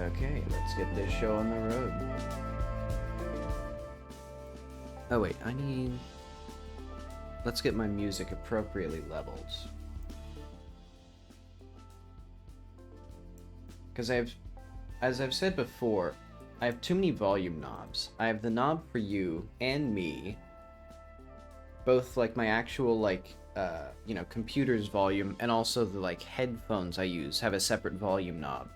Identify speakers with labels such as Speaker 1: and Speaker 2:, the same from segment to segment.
Speaker 1: Okay, let's get this show on the road. Oh wait, let's get my music appropriately leveled. Because as I've said before, I have too many volume knobs. I have the knob for you and me, both like my actual computer's volume and also the headphones I use have a separate volume knob.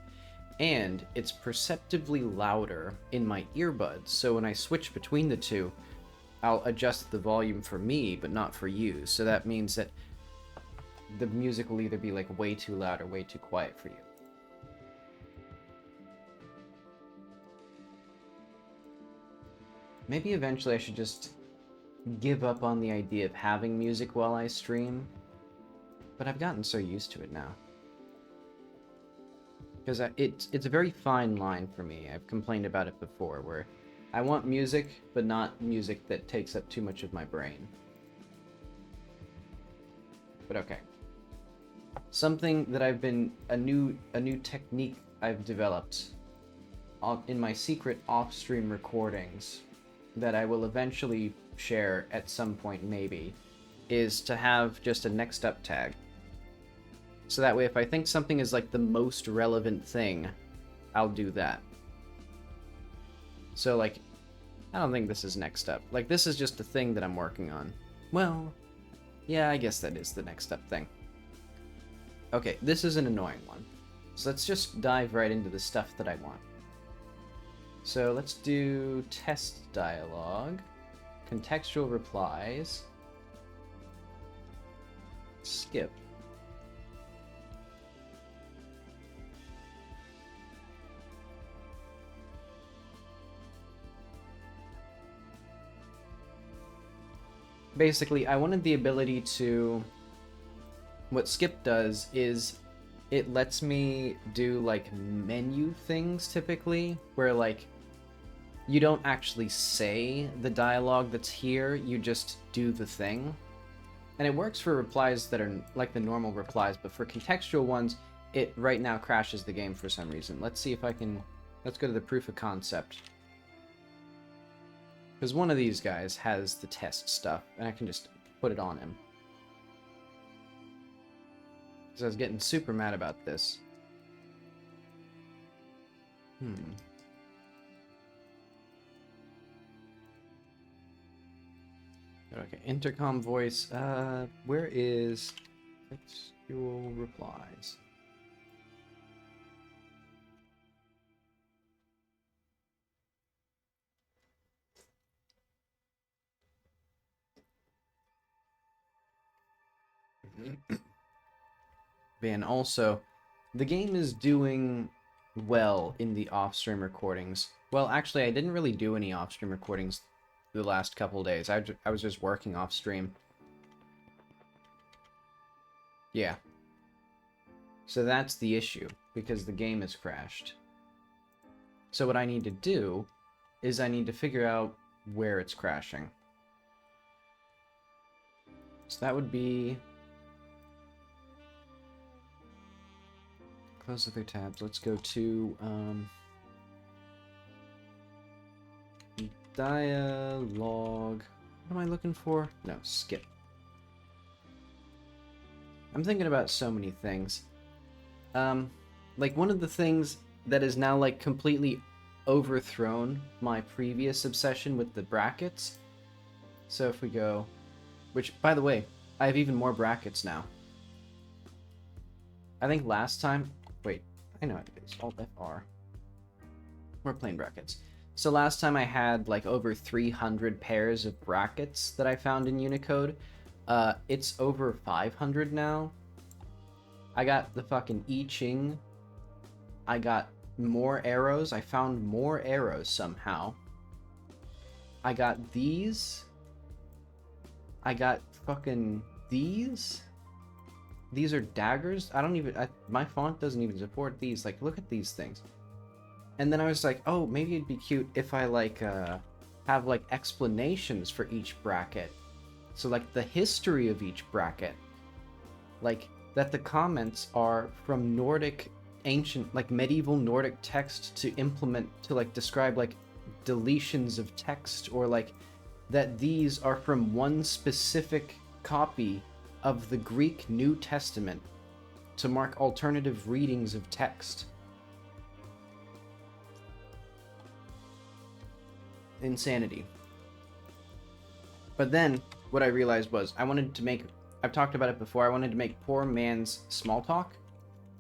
Speaker 1: And it's perceptibly louder in my earbuds, so when I switch between the two, I'll adjust the volume for me, but not for you. So that means that the music will either be way too loud or way too quiet for you. Maybe eventually I should just give up on the idea of having music while I stream, but I've gotten so used to it now. Because it's a very fine line for me. I've complained about it before, where I want music, but not music that takes up too much of my brain. But okay. Something that a new technique I've developed in my secret off-stream recordings that I will eventually share at some point maybe, is to have just a next up tag. So that way if I think something is the most relevant thing, I'll do that. So I don't think this is next up. This is just a thing that I'm working on. Well, yeah, I guess that is the next up thing. Okay, this is an annoying one. So let's just dive right into the stuff that I want. So let's do test dialog, contextual replies, skip. Basically, I wanted the ability to... What skip does is it lets me do menu things typically, where you don't actually say the dialogue that's here, you just do the thing. And it works for replies that are the normal replies, but for contextual ones, it right now crashes the game for some reason. Let's see if I can... Let's go to the proof of concept. Because one of these guys has the test stuff, and I can just put it on him. Because I was getting super mad about this. Okay, intercom voice. Where is textual replies? And also, the game is doing well in the off-stream recordings. Well, actually, I didn't really do any off-stream recordings the last couple days. I was just working off-stream. Yeah. So that's the issue, because the game has crashed. So what I need to do is I need to figure out where it's crashing. So that would be... Close other tabs. Let's go to dialog. What am I looking for? No, skip. I'm thinking about so many things. One of the things that is now completely overthrown my previous obsession with the brackets. So if we go, which by the way, I have even more brackets now. I think last time. Wait, I know it is. Alt FR. More plain brackets. So last time I had over 300 pairs of brackets that I found in Unicode. It's over 500 now. I got the fucking I Ching. I got more arrows. I found more arrows somehow. I got these. I got fucking these. These are daggers. My font doesn't even support these. Look at these things. And then I was like, oh, maybe it'd be cute if I have explanations for each bracket. So the history of each bracket. That the comments are from Nordic ancient, like medieval Nordic text to implement, to like describe like deletions of text, or like that these are from one specific copy of the Greek New Testament to mark alternative readings of text. Insanity. But then what I realized was I wanted to make, I've talked about it before, I wanted to make poor man's small talk,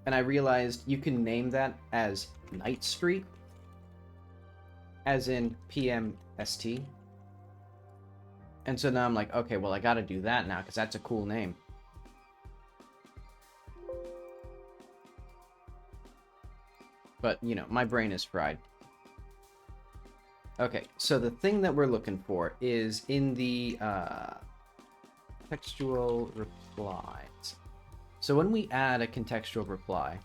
Speaker 1: and I realized you can name that as Night Street, as in PMST. And so now I'm like, okay, well, I gotta do that now, because that's a cool name. But, you know, my brain is fried. Okay, so the thing that we're looking for is in the textual replies. So when we add a contextual reply,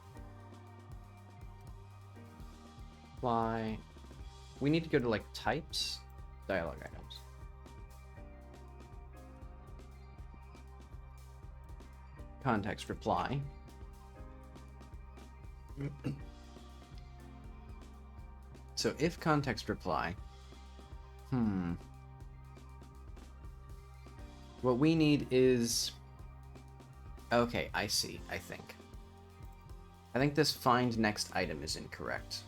Speaker 1: we need to go to like types, dialog items. Context reply. So if context reply, what we need is, okay, I see, I think this find next item is incorrect.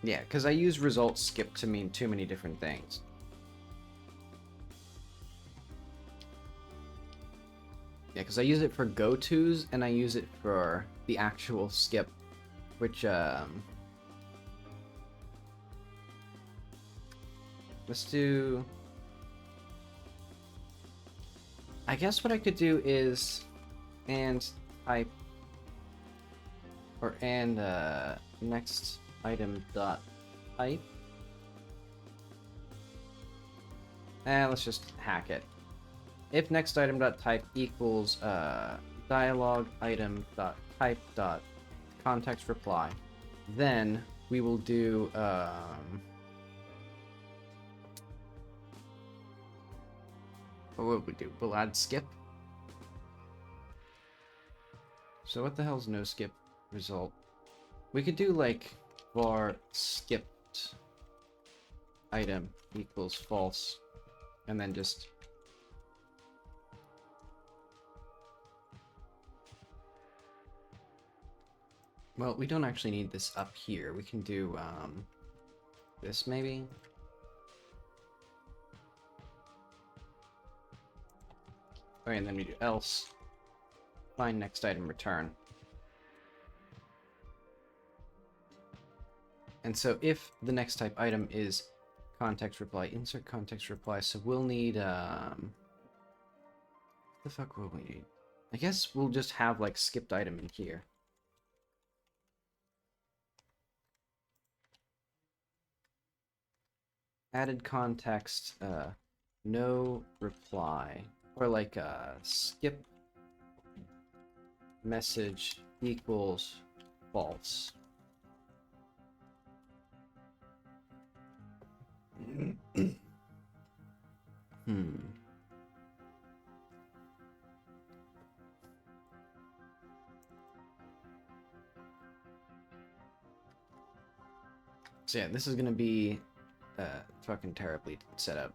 Speaker 1: Yeah, because I use result skip to mean too many different things. Yeah, because I use it for go-tos, and I use it for the actual skip, which, let's do... I guess what I could do is, and type, or and, next item dot type. Let's just hack it. If next item dot type equals dialog item dot type dot context reply, then we will do what would we do? We'll add skip. So what the hell's no skip result? We could do like var skipped item equals false, and then just well, we don't actually need this up here. We can do this maybe. Okay, and then we do else find next item return. And so if the next type item is context reply, insert context reply, so we'll need, what the fuck will we need? I guess we'll just have, like, skipped item in here. Added context, no reply, or like, skip message equals false. So yeah, this is gonna be fucking terribly set up.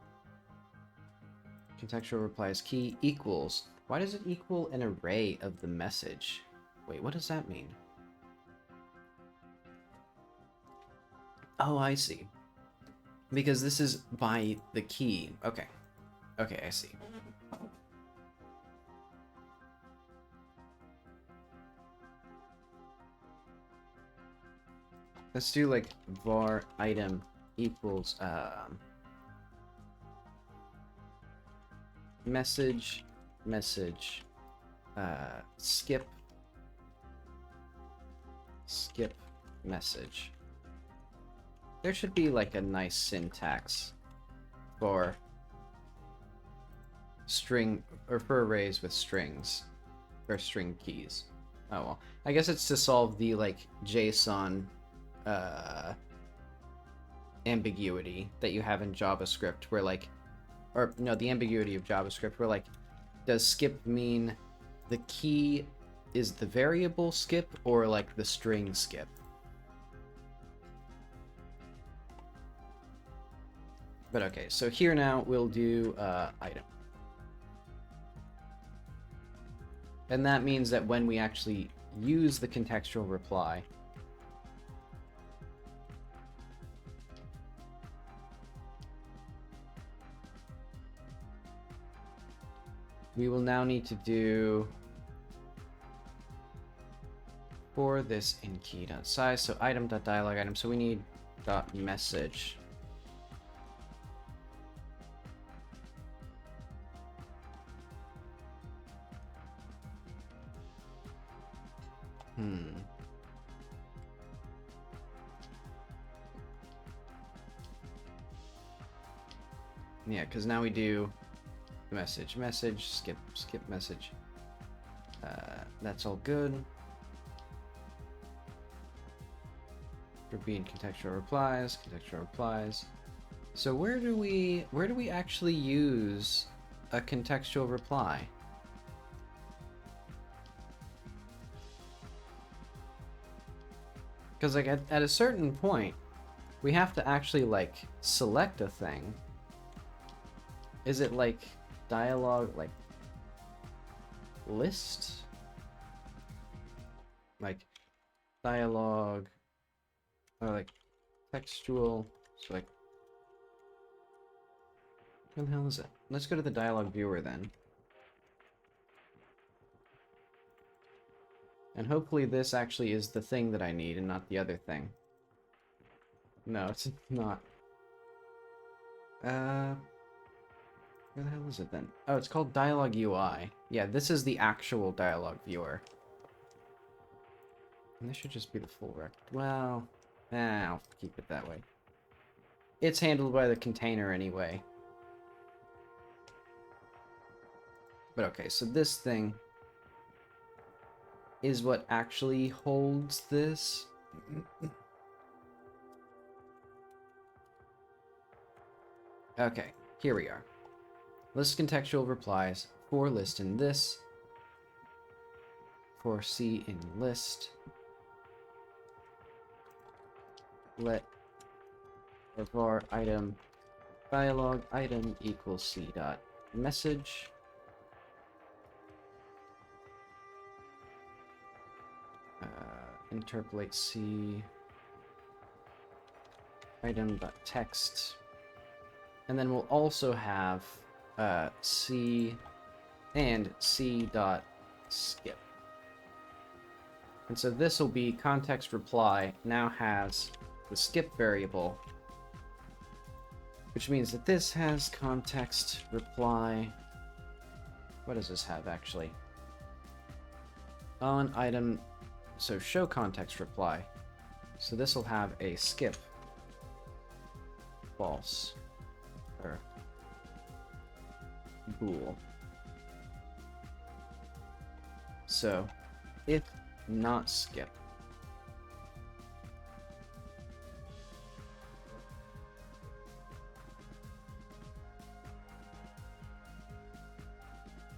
Speaker 1: Contextual replies key equals. Why does it equal an array of the message? Wait, what does that mean? Oh, I see. Because this is by the key. Okay. Okay, I see. Let's do like var item equals message skip message. There should be like a nice syntax for string, or for arrays with strings or string keys. Oh well, I guess it's to solve the like JSON ambiguity that you have in JavaScript, where like, or no, the ambiguity of JavaScript, where like, does skip mean the key is the variable skip or like the string skip? But okay, so here now we'll do item. And that means that when we actually use the contextual reply, we will now need to do for this in key.size, so item.dialog item, so we need dot message. Yeah, because now we do message, skip message. That's all good. For being contextual replies. So where do we actually use a contextual reply? Because like at a certain point, we have to actually like select a thing. Is it like dialogue, like list? Like dialogue, or like textual, so like, what the hell is it? Let's go to the dialogue viewer then. And hopefully this actually is the thing that I need and not the other thing. No, it's not. Where the hell is it then? Oh, it's called Dialog UI. Yeah, this is the actual dialogue viewer. And this should just be the full rec. Well, I'll keep it that way. It's handled by the container anyway. But okay, so this thing is what actually holds this. Okay, here we are. List contextual replies for list in this, for C in list. Let var item dialog item equals C dot message. Interpolate C item dot text. And then we'll also have C and C dot skip. And so this will be context reply now has the skip variable, which means that this has context reply. What does this have actually? On item, so show context reply. So this will have a skip false or bool. So if not skip,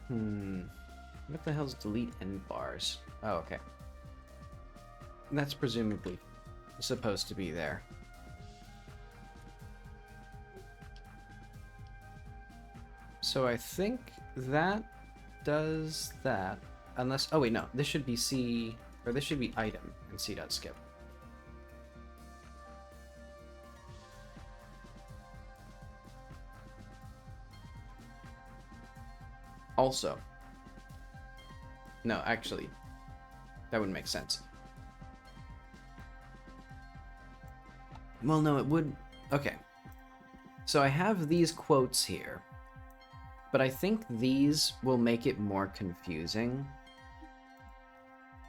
Speaker 1: what the hell's delete end bars? Oh, okay. That's presumably supposed to be there. So I think that does that, unless, oh wait, no, this should be C, or this should be item and C.skip. Also, no, actually, that wouldn't make sense. Well, no, it would, okay. So I have these quotes here. But I think these will make it more confusing.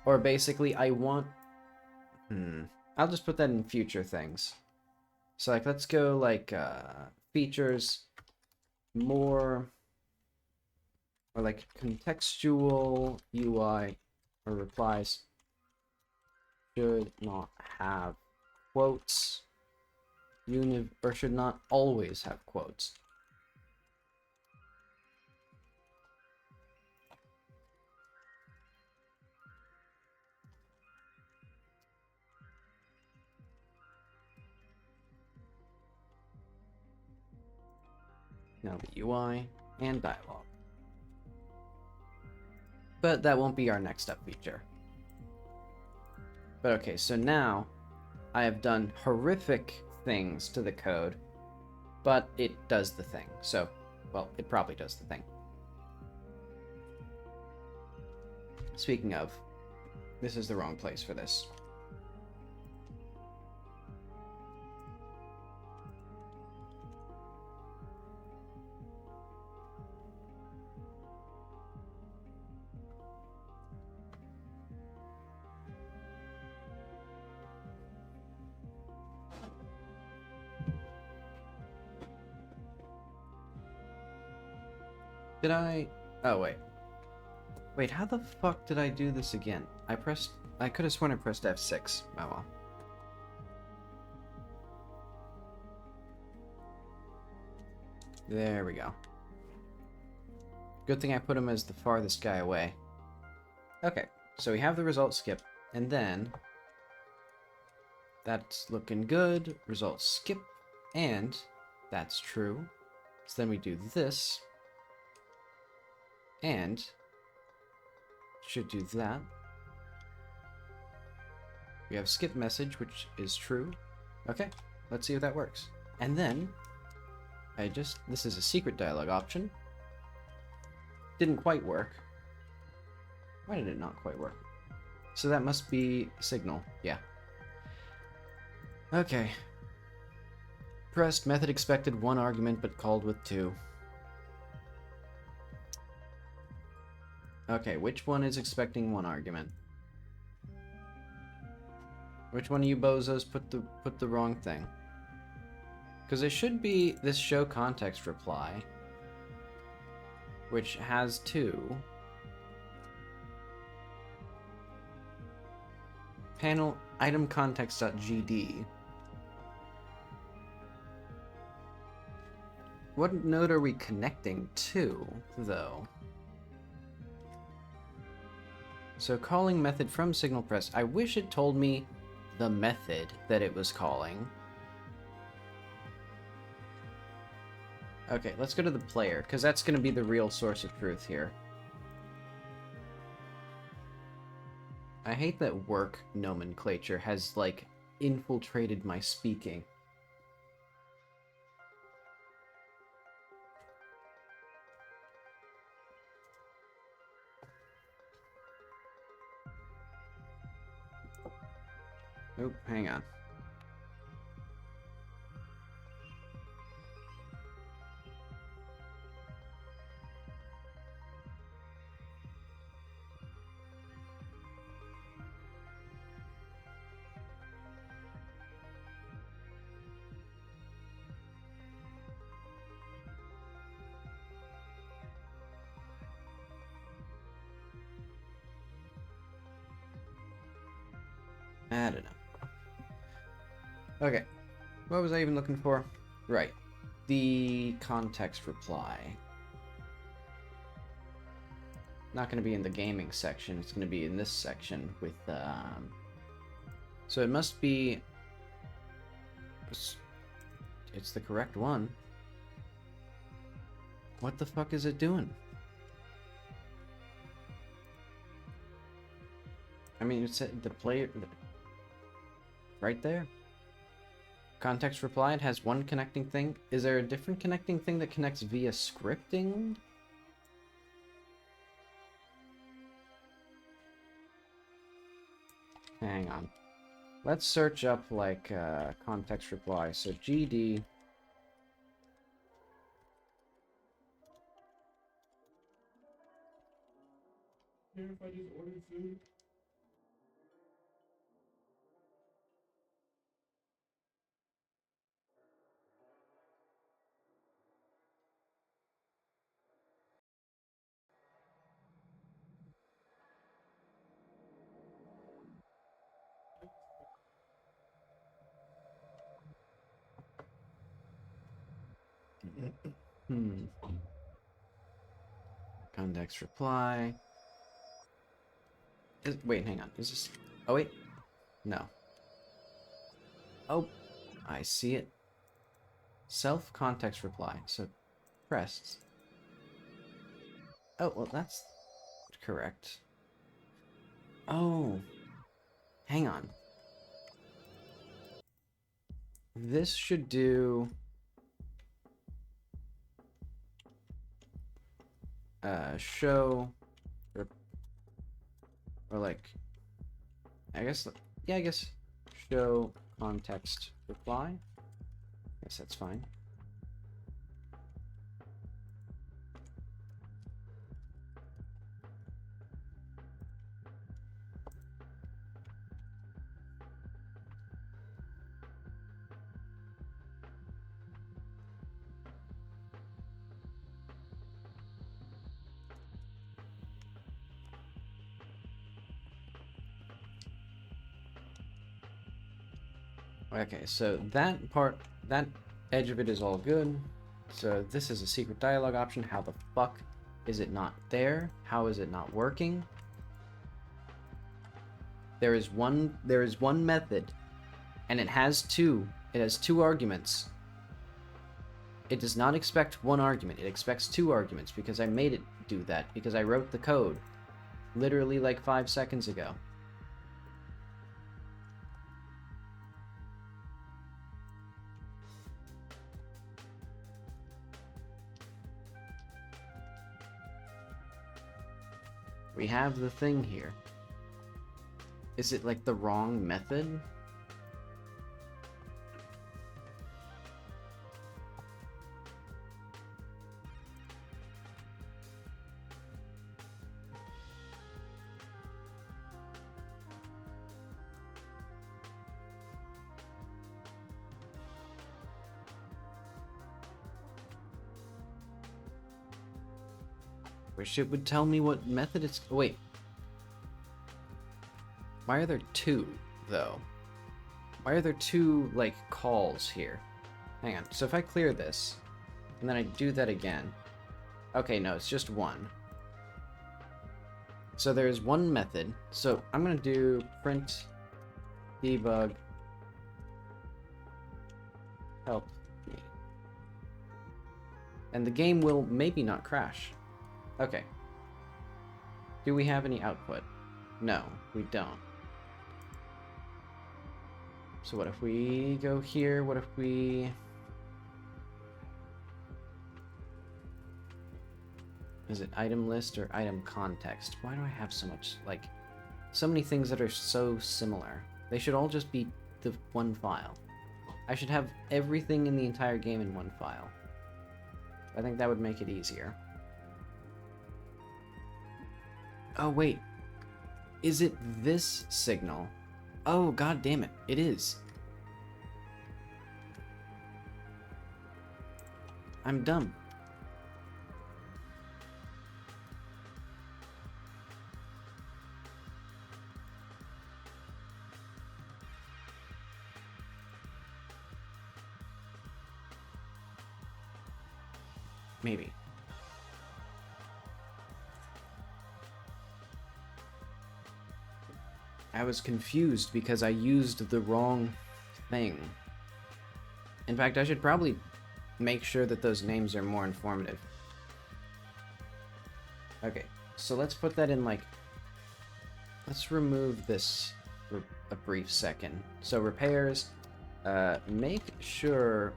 Speaker 1: Or basically, I want... I'll just put that in future things. So, like, let's go, like, features, more... Or, like, contextual UI or replies should not have quotes, or should not always have quotes. Now the UI and dialog. But that won't be our next up feature. But okay, so now I have done horrific things to the code, but it does the thing. So, well, it probably does the thing. Speaking of, this is the wrong place for this. Did I? Oh, wait. Wait, how the fuck did I do this again? I could have sworn I pressed F6. Oh well. There we go. Good thing I put him as the farthest guy away. Okay, so we have the result skip, and then that's looking good. Result skip, and that's true. So then we do this, and should do that. We have skip message, which is true. Okay, let's see if that works. And then this is a secret dialog option. Didn't quite work. Why did it not quite work? So that must be signal. Yeah. Okay. Pressed method expected 1 argument but called with 2. Okay, which one is expecting 1 argument? Which one of you bozos put the wrong thing? Because it should be this show context reply, which has 2. Panel item context.gd. What node are we connecting to, though? So calling method from signal press. I wish it told me the method that it was calling. Okay, let's go to the player, because that's going to be the real source of truth here. I hate that work nomenclature has, like, infiltrated my speaking. Nope, hang on. I don't know. Okay, what was I even looking for? Right, the context reply. Not going to be in the gaming section, it's going to be in this section with, so it must be, it's the correct one. What the fuck is it doing? I mean, it's the player, right there. Context reply, it has 1 connecting thing. Is there a different connecting thing that connects via scripting? Hang on. Let's search up, like, context reply. So GD. Here if I just ordered food. Context reply. Wait, hang on. Is this... Oh, wait. No. Oh, I see it. Self-context reply. So, pressed. Oh, well, that's correct. Oh. Hang on. This should do... show... Or like... I guess... Yeah, I guess... Show context reply. I guess that's fine. Okay, so that part, that edge of it is all good. So this is a secret dialog option. How the fuck is it not there? How is it not working? There is one method, and it has two arguments. It does not expect one argument. It expects two arguments because I made it do that because I wrote the code literally like 5 seconds ago. We have the thing here. Is it like the wrong method? Wish it would tell me what method it's... Wait. Why are there two, though? Why are there two, like, calls here? Hang on. So if I clear this, and then I do that again... Okay, no, it's just one. So there's one method. So I'm going to do print debug help me. And the game will maybe not crash. Okay. Do we have any output? No, we don't. So what if we go here? What if we... Is it item list or item context? Why do I have so much, like, so many things that are so similar? They should all just be the one file. I should have everything in the entire game in one file. I think that would make it easier. Oh, wait. Is it this signal? Oh, god damn it. It is. I'm dumb. Maybe. I was confused because I used the wrong thing. In fact, I should probably make sure that those names are more informative. Okay, so let's put that in, like... Let's remove this for a brief second. So repairs, make sure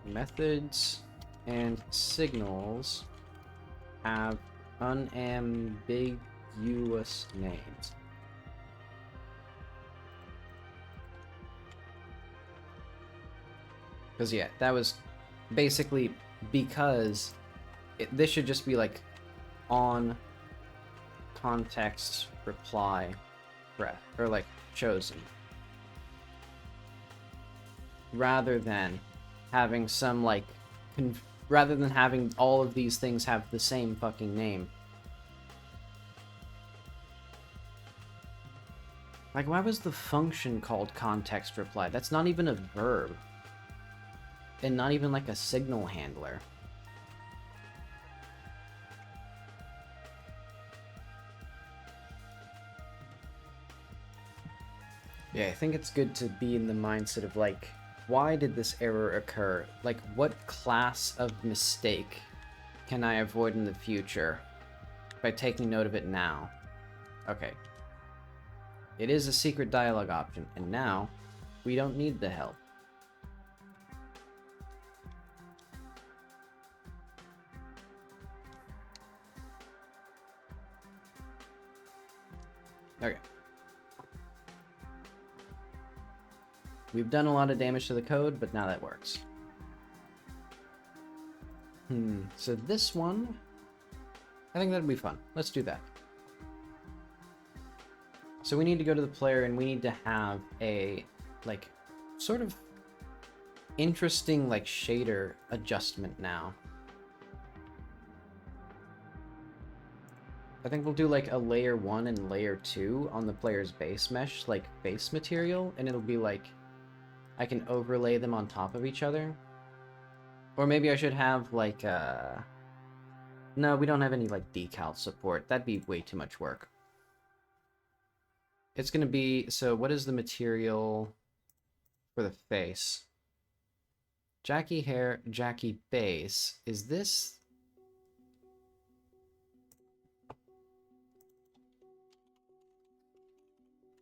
Speaker 1: methods and signals have unambiguous names. Because, yeah, that was basically because this should just be, like, on context reply breath, or, like, chosen. Rather than having some, like, rather than having all of these things have the same fucking name. Like, why was the function called context reply? That's not even a verb. And not even like a signal handler. Yeah, I think it's good to be in the mindset of, like, why did this error occur? Like, what class of mistake can I avoid in the future by taking note of it now? Okay. It is a secret dialogue option, and now we don't need the help. Okay. We've done a lot of damage to the code, but now that works. So this one, I think that'd be fun. Let's do that. So we need to go to the player and we need to have a, like, sort of interesting, like, shader adjustment now. I think we'll do, like, a layer 1 and layer 2 on the player's base mesh, like, base material, and it'll be, like, I can overlay them on top of each other. Or maybe I should have, like, no, we don't have any, like, decal support. That'd be way too much work. It's gonna be, so what is the material for the face? Jacky hair, Jacky base. Is this...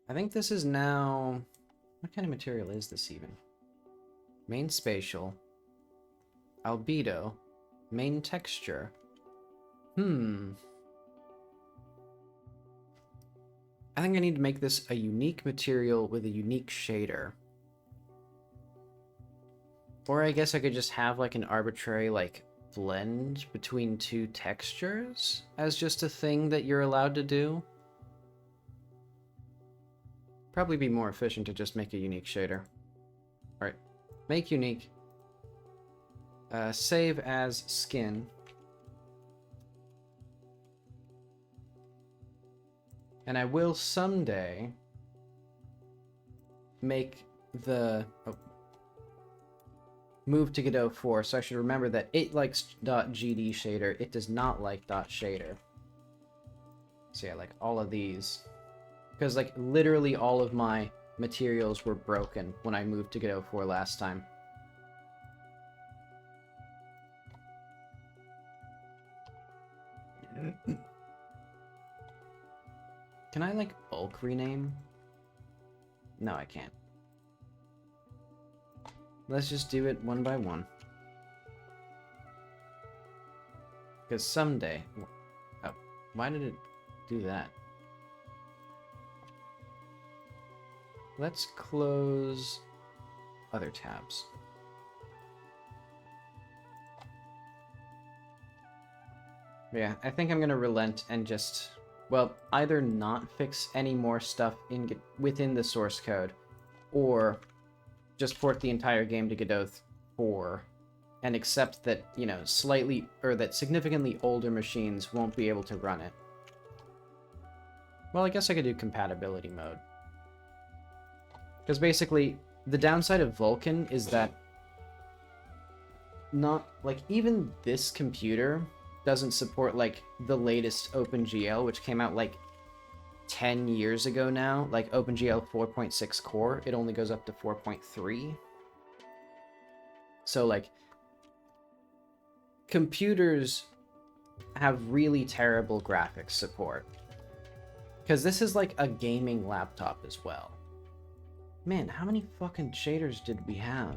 Speaker 1: I think this is now... What kind of material is this even? Main spatial. Albedo. Main texture. I think I need to make this a unique material with a unique shader. Or I guess I could just have, like, an arbitrary, like, blend between two textures as just a thing that you're allowed to do. Probably be more efficient to just make a unique shader. Alright. Make unique. Save as skin. And I will someday make the... move to Godot 4, so I should remember that it likes .gd shader, it does not like .shader. So yeah, like all of these. Because, like, literally all of my materials were broken when I moved to Godot 4 last time. Can I, like, bulk rename? No, I can't. Let's just do it one by one. Because someday... Oh, why did it do that? Let's close other tabs. Yeah, I think I'm gonna relent and just, well, either not fix any more stuff within the source code, or just port the entire game to Godot 4 and accept that, you know, that significantly older machines won't be able to run it. Well, I guess I could do compatibility mode. Because basically, the downside of Vulkan is that even this computer doesn't support, like, the latest OpenGL, which came out, like, 10 years ago now. Like, OpenGL 4.6 core, it only goes up to 4.3. So, like, computers have really terrible graphics support. Because this is, like, a gaming laptop as well. Man, how many fucking shaders did we have?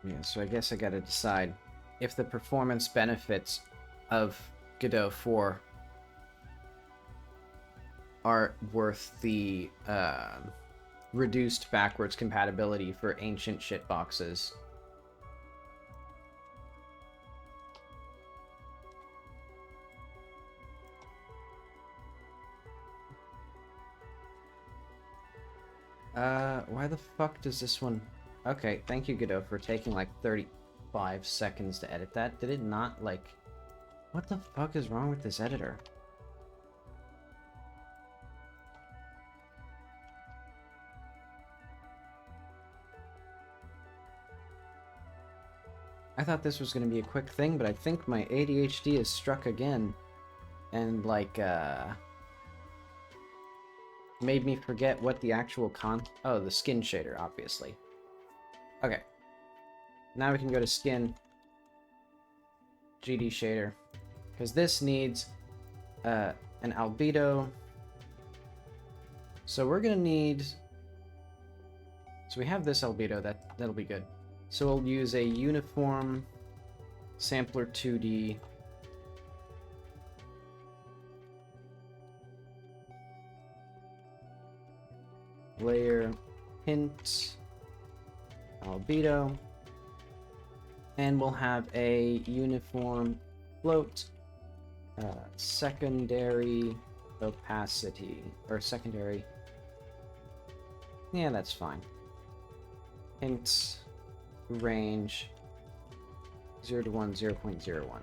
Speaker 1: Yeah, so I guess I gotta decide if the performance benefits of Godot 4 are worth the reduced backwards compatibility for ancient shitboxes. Why the fuck does this one... Okay, thank you, Godot, for taking like 35 seconds to edit that. Did it not, like... What the fuck is wrong with this editor? I thought this was going to be a quick thing, but I think my ADHD has struck again. And, like, made me forget what the actual Oh, the skin shader, obviously. Okay. Now we can go to skin. GD shader. Because this needs an albedo. So we're going to need... So we have this albedo, that'll be good. So we'll use a uniform sampler 2D. Layer, hint, albedo. And we'll have a uniform float, secondary opacity, or secondary. Yeah, that's fine. Hint, range 0 to 1, 0.01.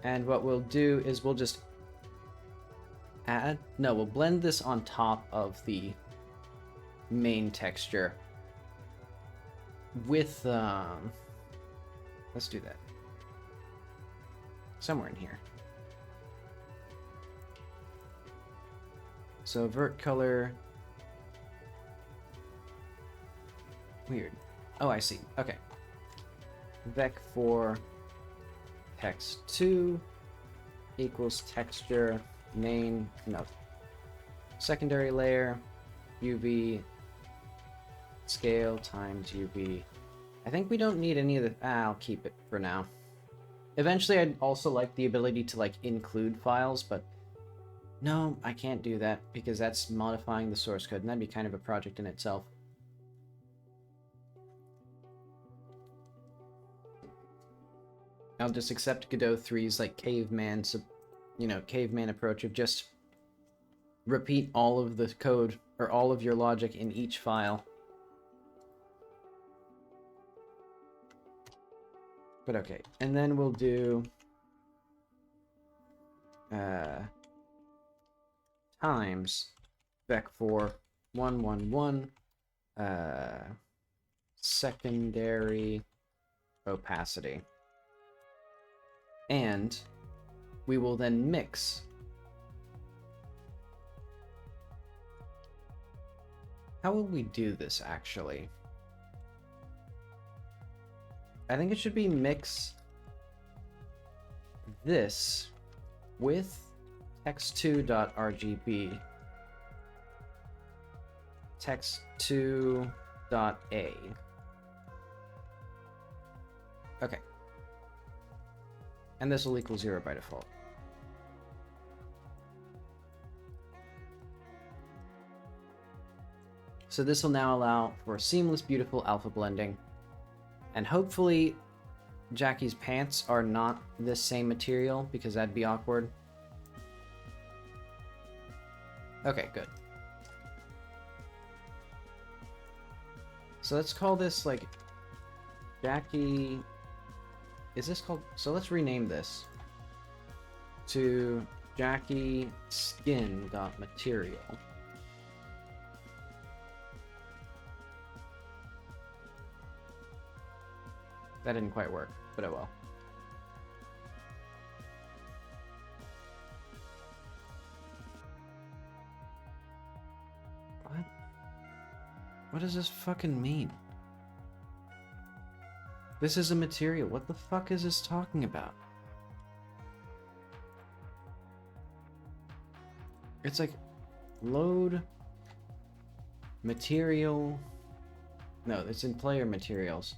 Speaker 1: And what we'll do is we'll just we'll blend this on top of the main texture with let's do that somewhere in here. So vert color. Weird. Oh, I see. Okay. Vec4 text2 equals texture main, no, secondary layer UV scale times UV. I think we don't need any of the... I'll keep it for now. Eventually I'd also like the ability to like include files, but no, I can't do that because that's modifying the source code and that'd be kind of a project in itself. I'll just accept Godot 3's like caveman, caveman approach of just repeat all of the code or all of your logic in each file. But okay, and then we'll do times vec4 111 secondary opacity. And we will then mix. How will we do this, actually? I think it should be mix this with text2.rgb, text2.a. Okay. And this will equal 0 by default. So this will now allow for seamless, beautiful alpha blending. And hopefully Jacky's pants are not this same material, because that'd be awkward. Okay, good. So let's call this, like, Jacky... Is this called... So let's rename this to Jacky skin.material. That didn't quite work, but oh well. What? What does this fucking mean? This is a material. What the fuck is this talking about? It's like load material. No, it's in player materials.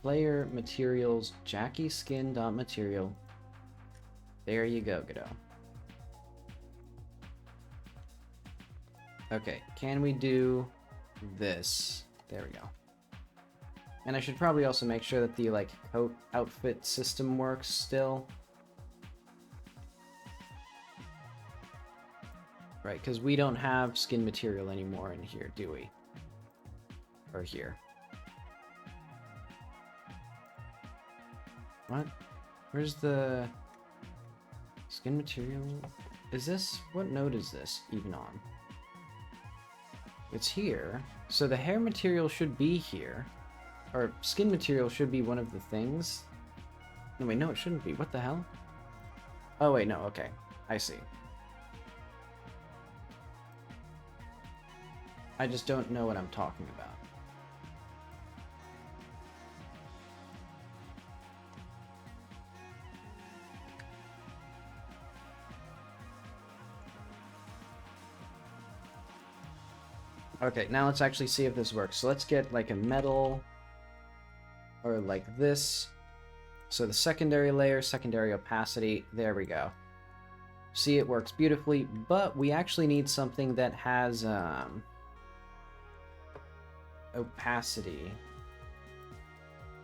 Speaker 1: Player materials Jacky skin.material. There you go, Godot. Okay, can we do this? There we go. And I should probably also make sure that the, like, coat outfit system works still. Right, because we don't have skin material anymore in here, do we? Or here. What? Where's the skin material? Is this... what node is this even on? It's here. So the hair material should be here. Or skin material should be one of the things. No, wait, no, it shouldn't be. What the hell? Oh, wait, no, okay. I see. I just don't know what I'm talking about. Okay, now let's actually see if this works. So let's get like a metal or like this. So the secondary layer, secondary opacity, there we go. See, it works beautifully, but we actually need something that has opacity.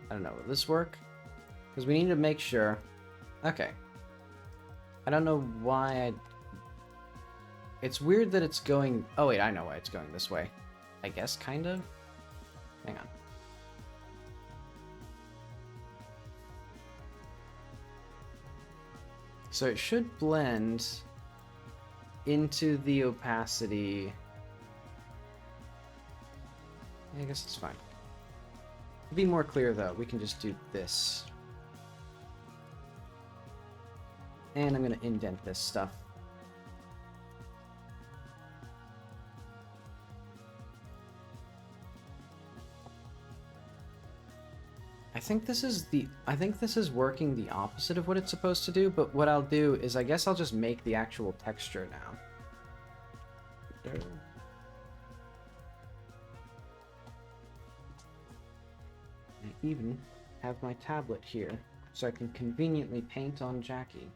Speaker 1: I don't know, will this work? Because we need to make sure. Okay. I don't know why It's weird that it's going... Oh wait, I know why it's going this way. I guess, kind of? Hang on. So it should blend into the opacity. Yeah, I guess it's fine. To be more clear though, we can just do this. And I'm going to indent this stuff. I think this is working the opposite of what it's supposed to do, but what I'll do is I guess I'll just make the actual texture now. I even have my tablet here, so I can conveniently paint on Jacky.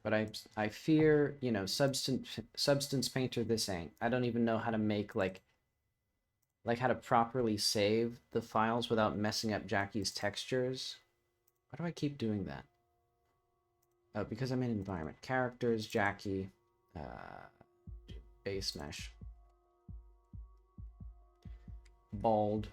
Speaker 1: But I fear, you know, substance painter this ain't. I don't even know how to make like how to properly save the files without messing up Jacky's textures. Why do I keep doing that? Oh, because I'm in environment. Characters, Jacky, base mesh. Bald.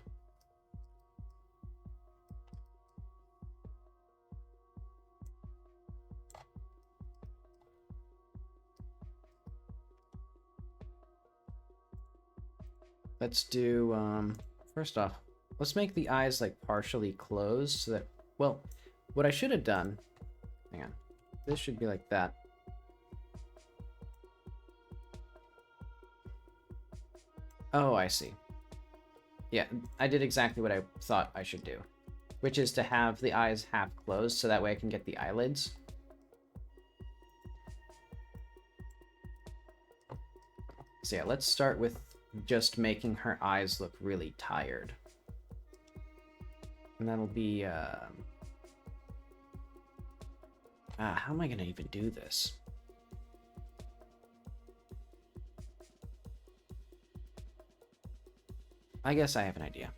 Speaker 1: Let's do, first off, let's make the eyes, like, partially closed so that, well, what I should have done, hang on, this should be like that. Oh, I see. Yeah, I did exactly what I thought I should do, which is to have the eyes half closed so that way I can get the eyelids. So yeah, let's start with just making her eyes look really tired. And that'll be, how am I gonna even do this? I guess I have an idea.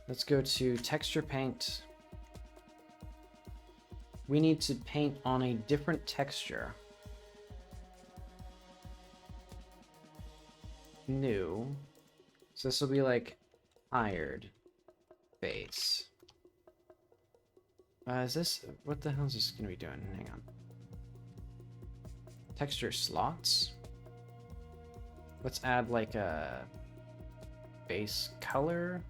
Speaker 1: Let's go to texture paint. We need to paint on a different texture. New. So this will be like tired face. Is this, what the hell is this gonna be doing? Hang on. Texture slots. Let's add like a base color.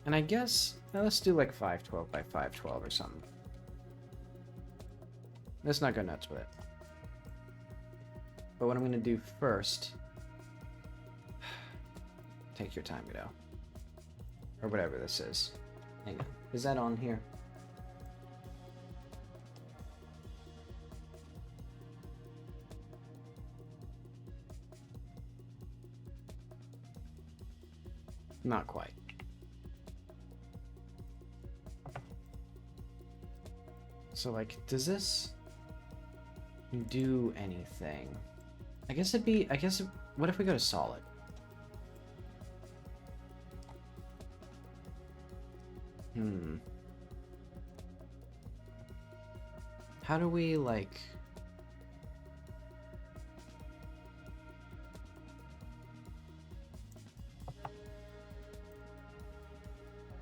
Speaker 1: And I guess, let's do like 512 by 512 or something. Let's not go nuts with it. But what I'm going to do first... Take your time, Godot. Or whatever this is. Hang on. Is that on here? Not quite. So, like, does this do anything? I guess it'd be, what if we go to solid? How do we, like...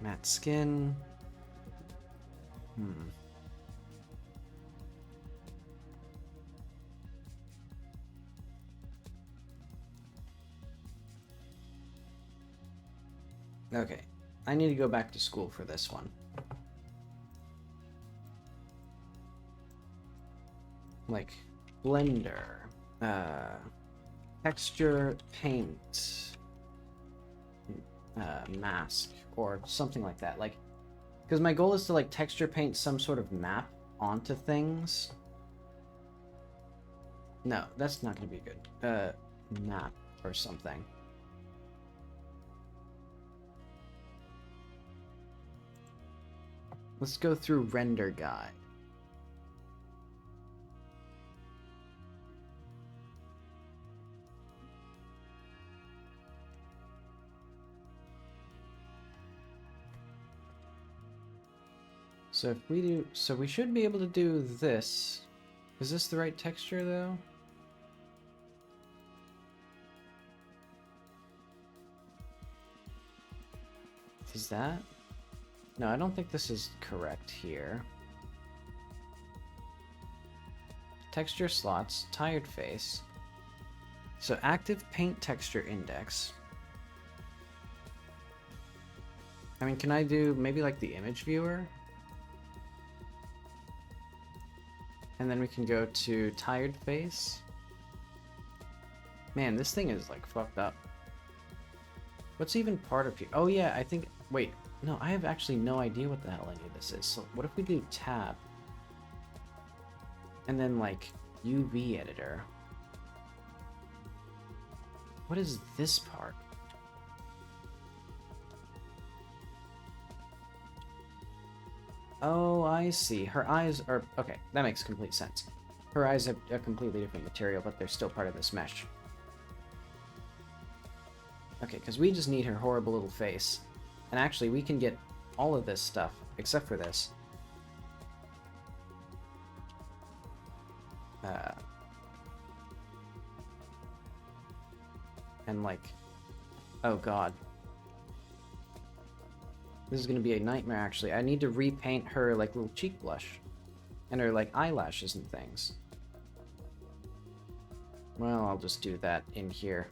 Speaker 1: Matte skin. Okay. I need to go back to school for this one. Like, Blender. Texture, paint. Mask. Or something like that. Like, because my goal is to, like, texture paint some sort of map onto things. No, that's not going to be good. Map or something. Let's go through render guide. So if we do, so we should be able to do this. Is this the right texture though? Is that? No, I don't think this is correct here. Texture slots, tired face. So active paint texture index. I mean, can I do maybe like the image viewer? And then we can go to tired face. Man, this thing is like fucked up. What's even part of here? Oh yeah, I think, wait, no, I have actually no idea what the hell any of this is. So what if we do tab? And then like UV editor. What is this part? Oh, I see. Her eyes are... Okay, that makes complete sense. Her eyes have a completely different material, but they're still part of this mesh. Okay, because we just need her horrible little face. And actually, we can get all of this stuff, except for this. And like... Oh god. This is going to be a nightmare, actually. I need to repaint her, like, little cheek blush. And her, like, eyelashes and things. Well, I'll just do that in here.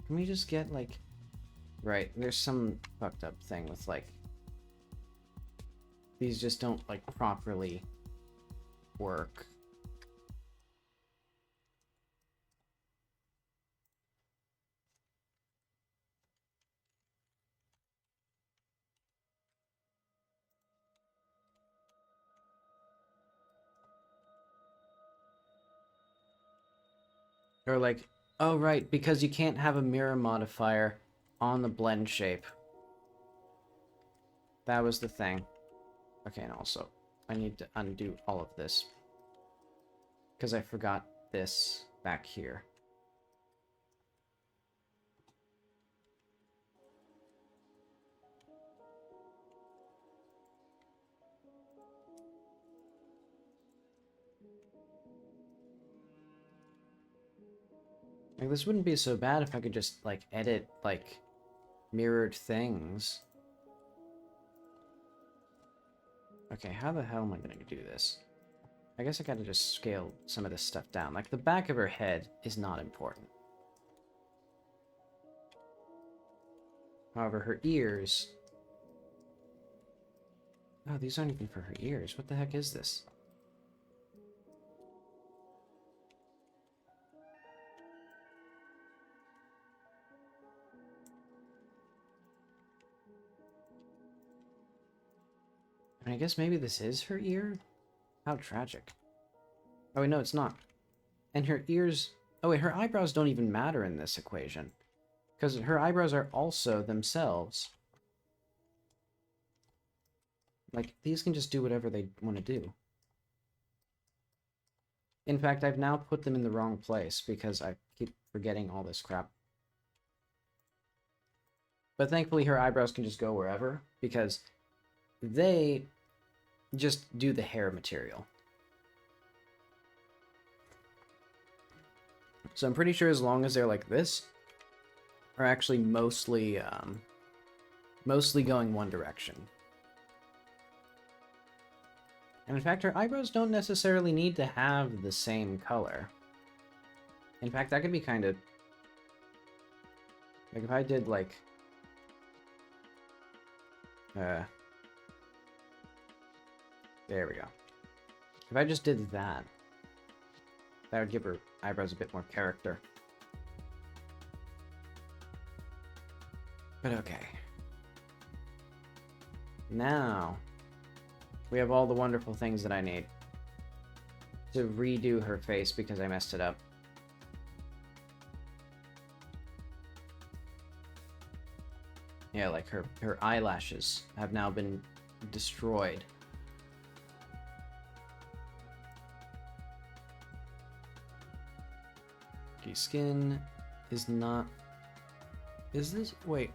Speaker 1: Can we just get, like... Right, there's some fucked up thing with, like... These just don't, like, properly work. Or, like... Oh, right, because you can't have a mirror modifier on the blend shape. That was the thing. Okay, and also, I need to undo all of this. Because I forgot this back here. Like, this wouldn't be so bad if I could just, like, edit, like, mirrored things. Okay, how the hell am I gonna do this? I guess I gotta just scale some of this stuff down. Like, the back of her head is not important. However, her ears... Oh, these aren't even for her ears. What the heck is this? And I guess maybe this is her ear? How tragic. Oh wait, no, it's not. And her ears... Oh wait, her eyebrows don't even matter in this equation. Because her eyebrows are also themselves. Like, these can just do whatever they want to do. In fact, I've now put them in the wrong place because I keep forgetting all this crap. But thankfully her eyebrows can just go wherever because they just do the hair material. So I'm pretty sure as long as they're like this, are actually mostly going one direction. And in fact, her eyebrows don't necessarily need to have the same color. In fact, that could be kind of... Like, if I did, like... There we go. If I just did that, that would give her eyebrows a bit more character. But okay. Now... we have all the wonderful things that I need to redo her face because I messed it up. Yeah, like her eyelashes have now been destroyed. Okay, skin is not... Is this... Wait.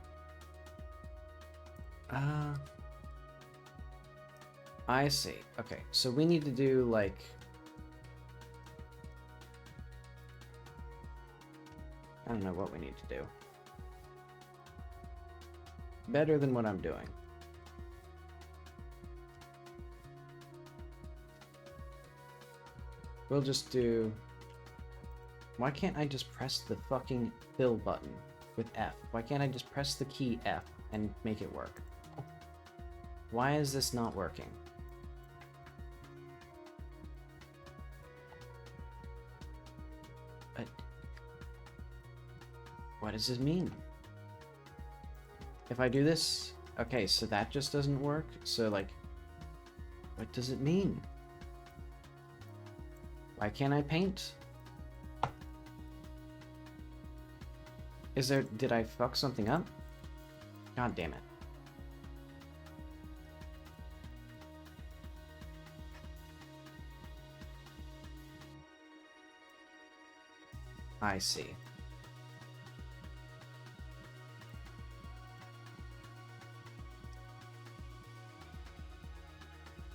Speaker 1: I see. Okay, so we need to do, like... I don't know what we need to do. Better than what I'm doing. We'll just do... Why can't I just press the fucking fill button with F? Why can't I just press the key F and make it work? Why is this not working? But... what does this mean? If I do this... Okay, so that just doesn't work? So, like... what does it mean? Why can't I paint? Is there... did I fuck something up? God damn it. I see.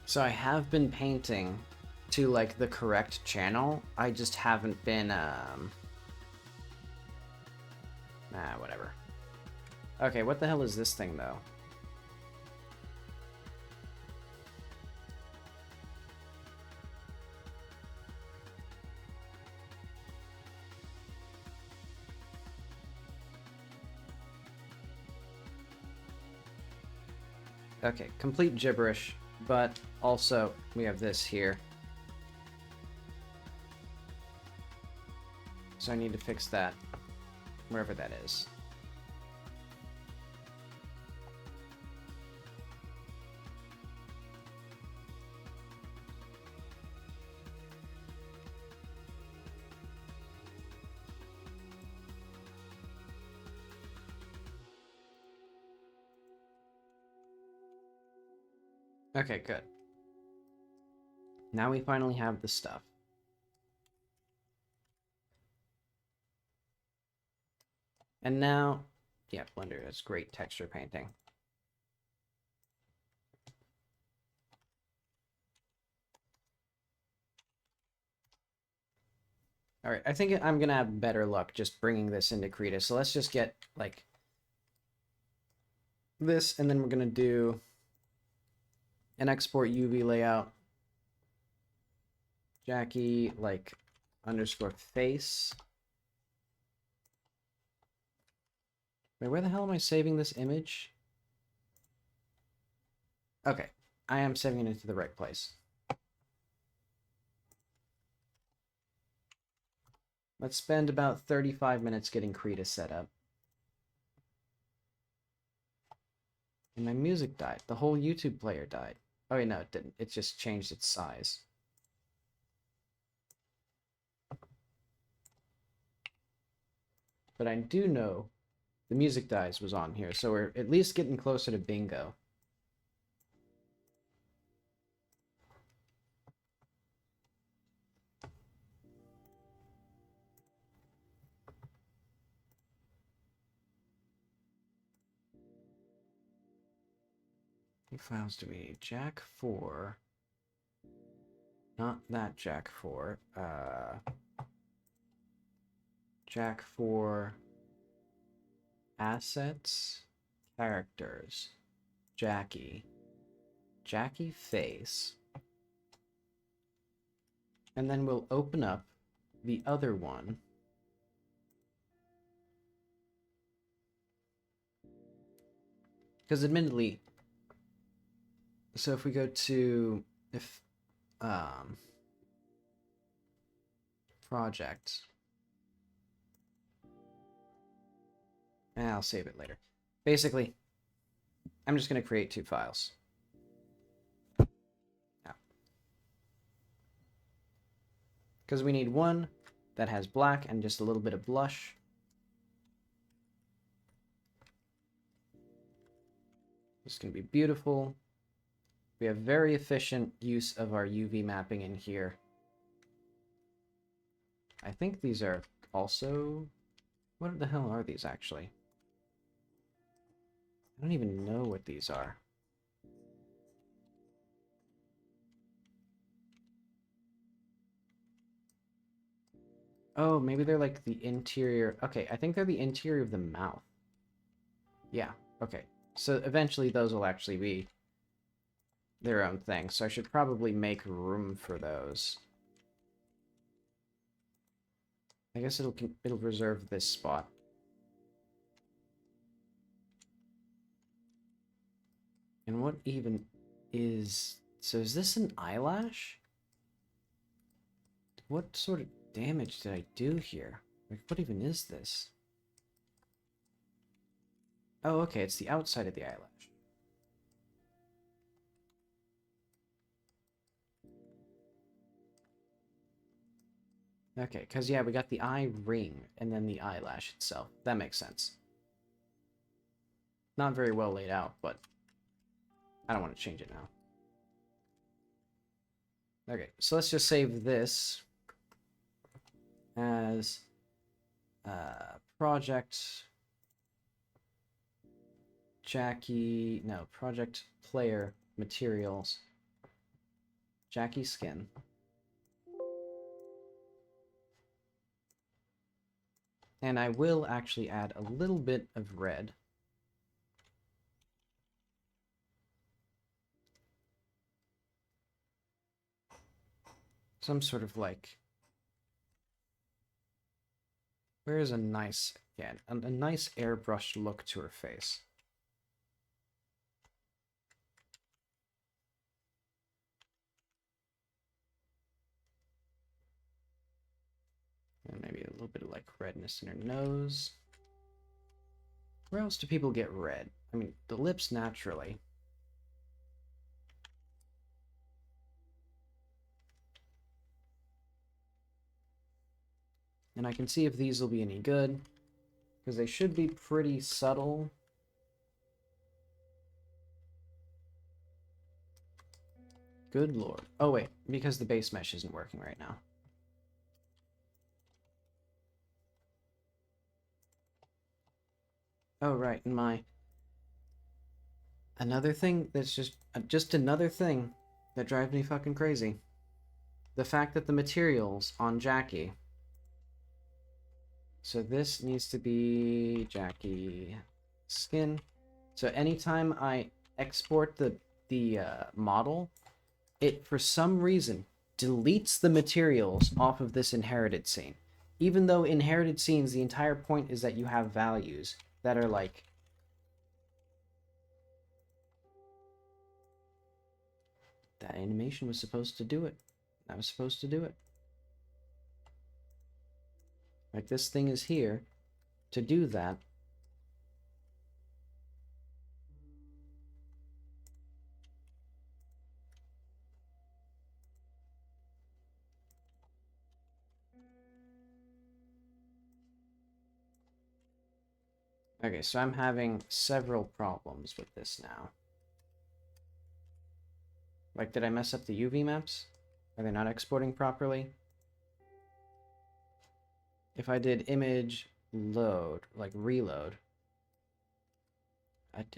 Speaker 1: So I have been painting to, like, the correct channel. I just haven't been, whatever. Okay, what the hell is this thing, though? Okay, complete gibberish, but also we have this here. So I need to fix that, wherever that is. Okay, good. Now we finally have the stuff. And now, yeah, Blender does great texture painting. All right, I think I'm gonna have better luck just bringing this into Krita. So let's just get, like, this, and then we're gonna do an export UV layout. Jacky, like, underscore face. Wait, where the hell am I saving this image? Okay, I am saving it into the right place. Let's spend about 35 minutes getting Krita set up. And my music died. The whole YouTube player died. Oh, wait, no, it didn't. It just changed its size. But I do know the music dies was on here, so we're at least getting closer to bingo. What files do we need? Jack 4. Not that Jack 4. Jack 4. Assets. Characters. Jacky. Jacky face. And then we'll open up the other one. Because admittedly, so if we go to project, and I'll save it later. Basically, I'm just going to create 2 files. Because we need one that has black and just a little bit of blush. It's going to be beautiful. We have very efficient use of our UV mapping in here. I think these are also... What the hell are these, actually? I don't even know what these are. Oh, maybe they're like the interior... Okay, I think they're the interior of the mouth. Yeah, okay. So eventually those will actually be their own thing, so I should probably make room for those. I guess it'll reserve this spot. And what even is... So is this an eyelash? What sort of damage did I do here? Like, what even is this? Oh, okay, it's the outside of the eyelash. Okay, because, yeah, we got the eye ring and then the eyelash itself. That makes sense. Not very well laid out, but I don't want to change it now. Okay, so let's just save this as project Jacky, no, project player materials, Jacky skin. And I will actually add a little bit of red. Some sort of like... Where is a nice... Yeah, a nice airbrushed look to her face. And maybe a little bit of like redness in her nose. Where else do people get red? I mean, the lips naturally. And I can see if these will be any good, because they should be pretty subtle. Good lord. Oh wait, because the base mesh isn't working right now. Oh right, and my... Another thing that's just another thing that drives me fucking crazy. The fact that the materials on Jacky... So this needs to be Jacky skin. So anytime I export the model, it for some reason deletes the materials off of this inherited scene. Even though inherited scenes, the entire point is that you have values that are like... That animation was supposed to do it. I was supposed to do it. Like, this thing is here to do that. Okay, so I'm having several problems with this now. Like, did I mess up the UV maps? Are they not exporting properly? If I did image load, like reload,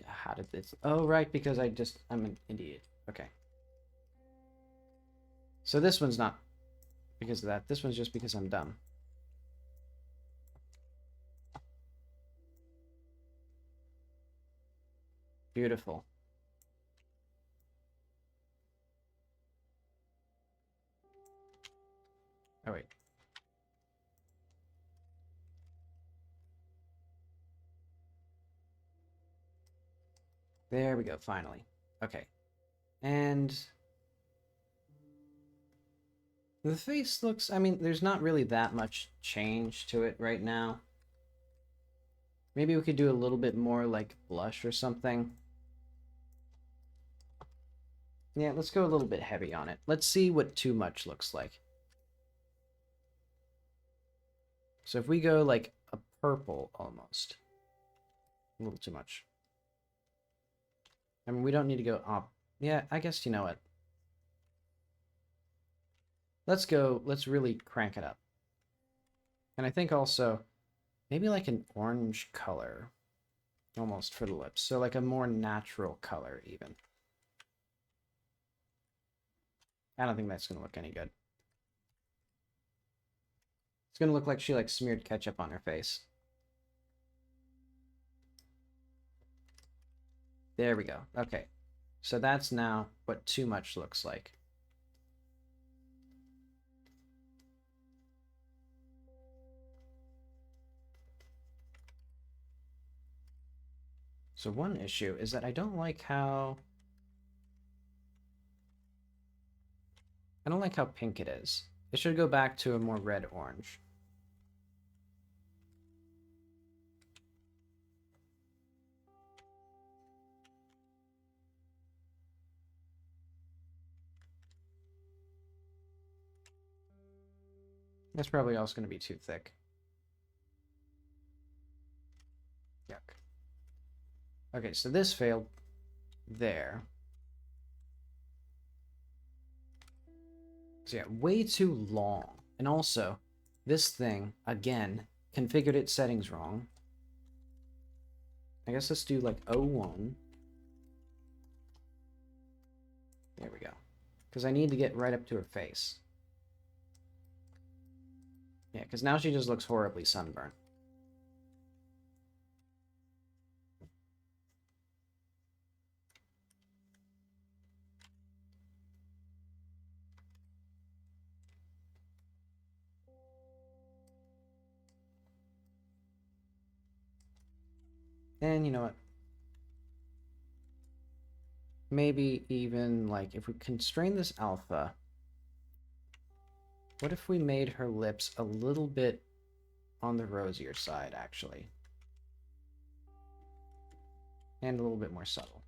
Speaker 1: how did this? Oh, right, because I'm an idiot. Okay. So this one's not because of that. This one's just because I'm dumb. Beautiful. Oh, wait. There we go, finally. Okay. And the face looks, I mean, there's not really that much change to it right now. Maybe we could do a little bit more like blush or something. Yeah, let's go a little bit heavy on it. Let's see what too much looks like. So if we go like a purple almost. A little too much. I mean, we don't need to go up. Yeah, I guess you know what. Let's really crank it up. And I think also maybe like an orange color almost for the lips. So like a more natural color even. I don't think that's going to look any good. It's going to look like she like smeared ketchup on her face. There we go. Okay. So that's now what too much looks like. So one issue is that I don't like how pink it is. It should go back to a more red-orange. That's probably also going to be too thick. Yuck. Okay, so this failed there. So yeah, way too long. And also, this thing, again, configured its settings wrong. I guess let's do like 01. There we go. Because I need to get right up to her face. Yeah, because now she just looks horribly sunburnt. And you know what? Maybe even like if we constrain this alpha, what if we made her lips a little bit on the rosier side, actually? And a little bit more subtle.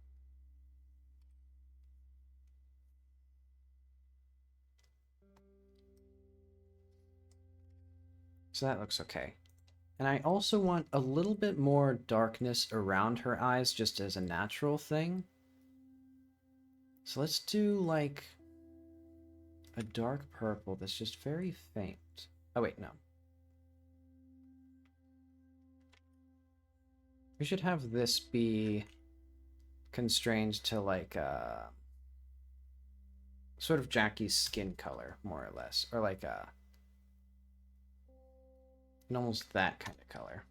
Speaker 1: So that looks okay. And I also want a little bit more darkness around her eyes just as a natural thing. So let's do like a dark purple that's just very faint. Oh wait, no. We should have this be constrained to like sort of Jacky's skin color, more or less. Or like almost that kind of color.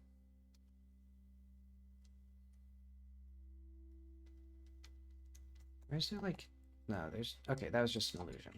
Speaker 1: Where's there like... No, there's... Okay, that was just an illusion.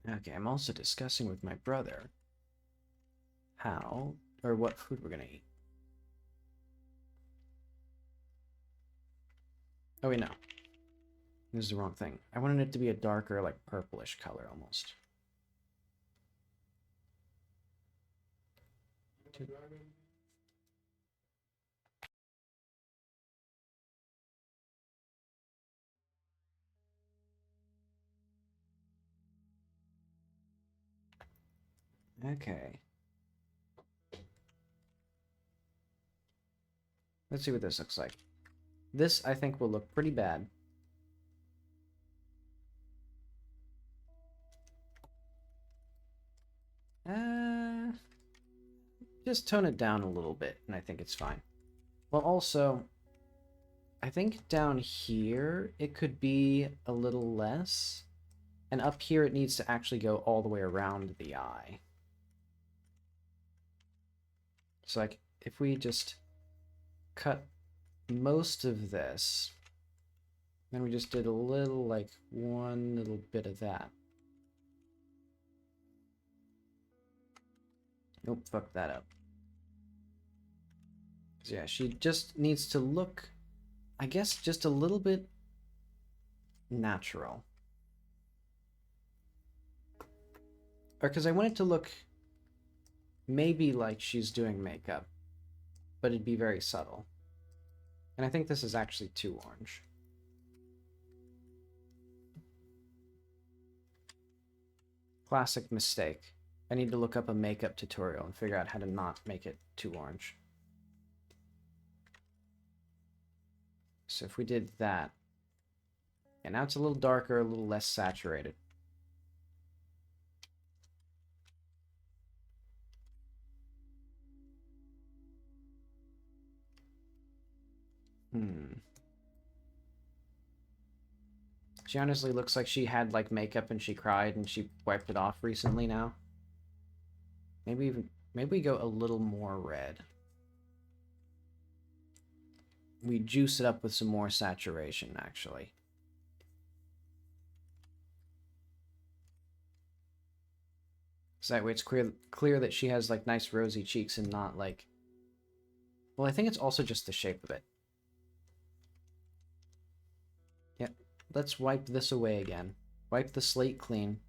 Speaker 1: Okay, I'm also discussing with my brother how... Or what food we're gonna eat. Oh wait, no. This is the wrong thing. I wanted it to be a darker, like, purplish color, almost. Okay. Let's see what this looks like. This, I think, will look pretty bad. Just tone it down a little bit, and I think it's fine. Well, also, I think down here, it could be a little less. And up here, it needs to actually go all the way around the eye. So, like, if we just cut most of this, then we just did a little, like, one little bit of that. Nope, fuck that up. So yeah, she just needs to look, I guess, just a little bit natural. Or because I want it to look maybe like she's doing makeup, but it'd be very subtle. And I think this is actually too orange. Classic mistake. I need to look up a makeup tutorial and figure out how to not make it too orange. So if we did that, and now it's a little darker, a little less saturated. She honestly looks like she had, like, makeup and she cried and she wiped it off recently now. Maybe we go a little more red. We juice it up with some more saturation, actually. So that way it's clear that she has, like, nice rosy cheeks and not, like... Well, I think it's also just the shape of it. Yep. Let's wipe this away again. Wipe the slate clean.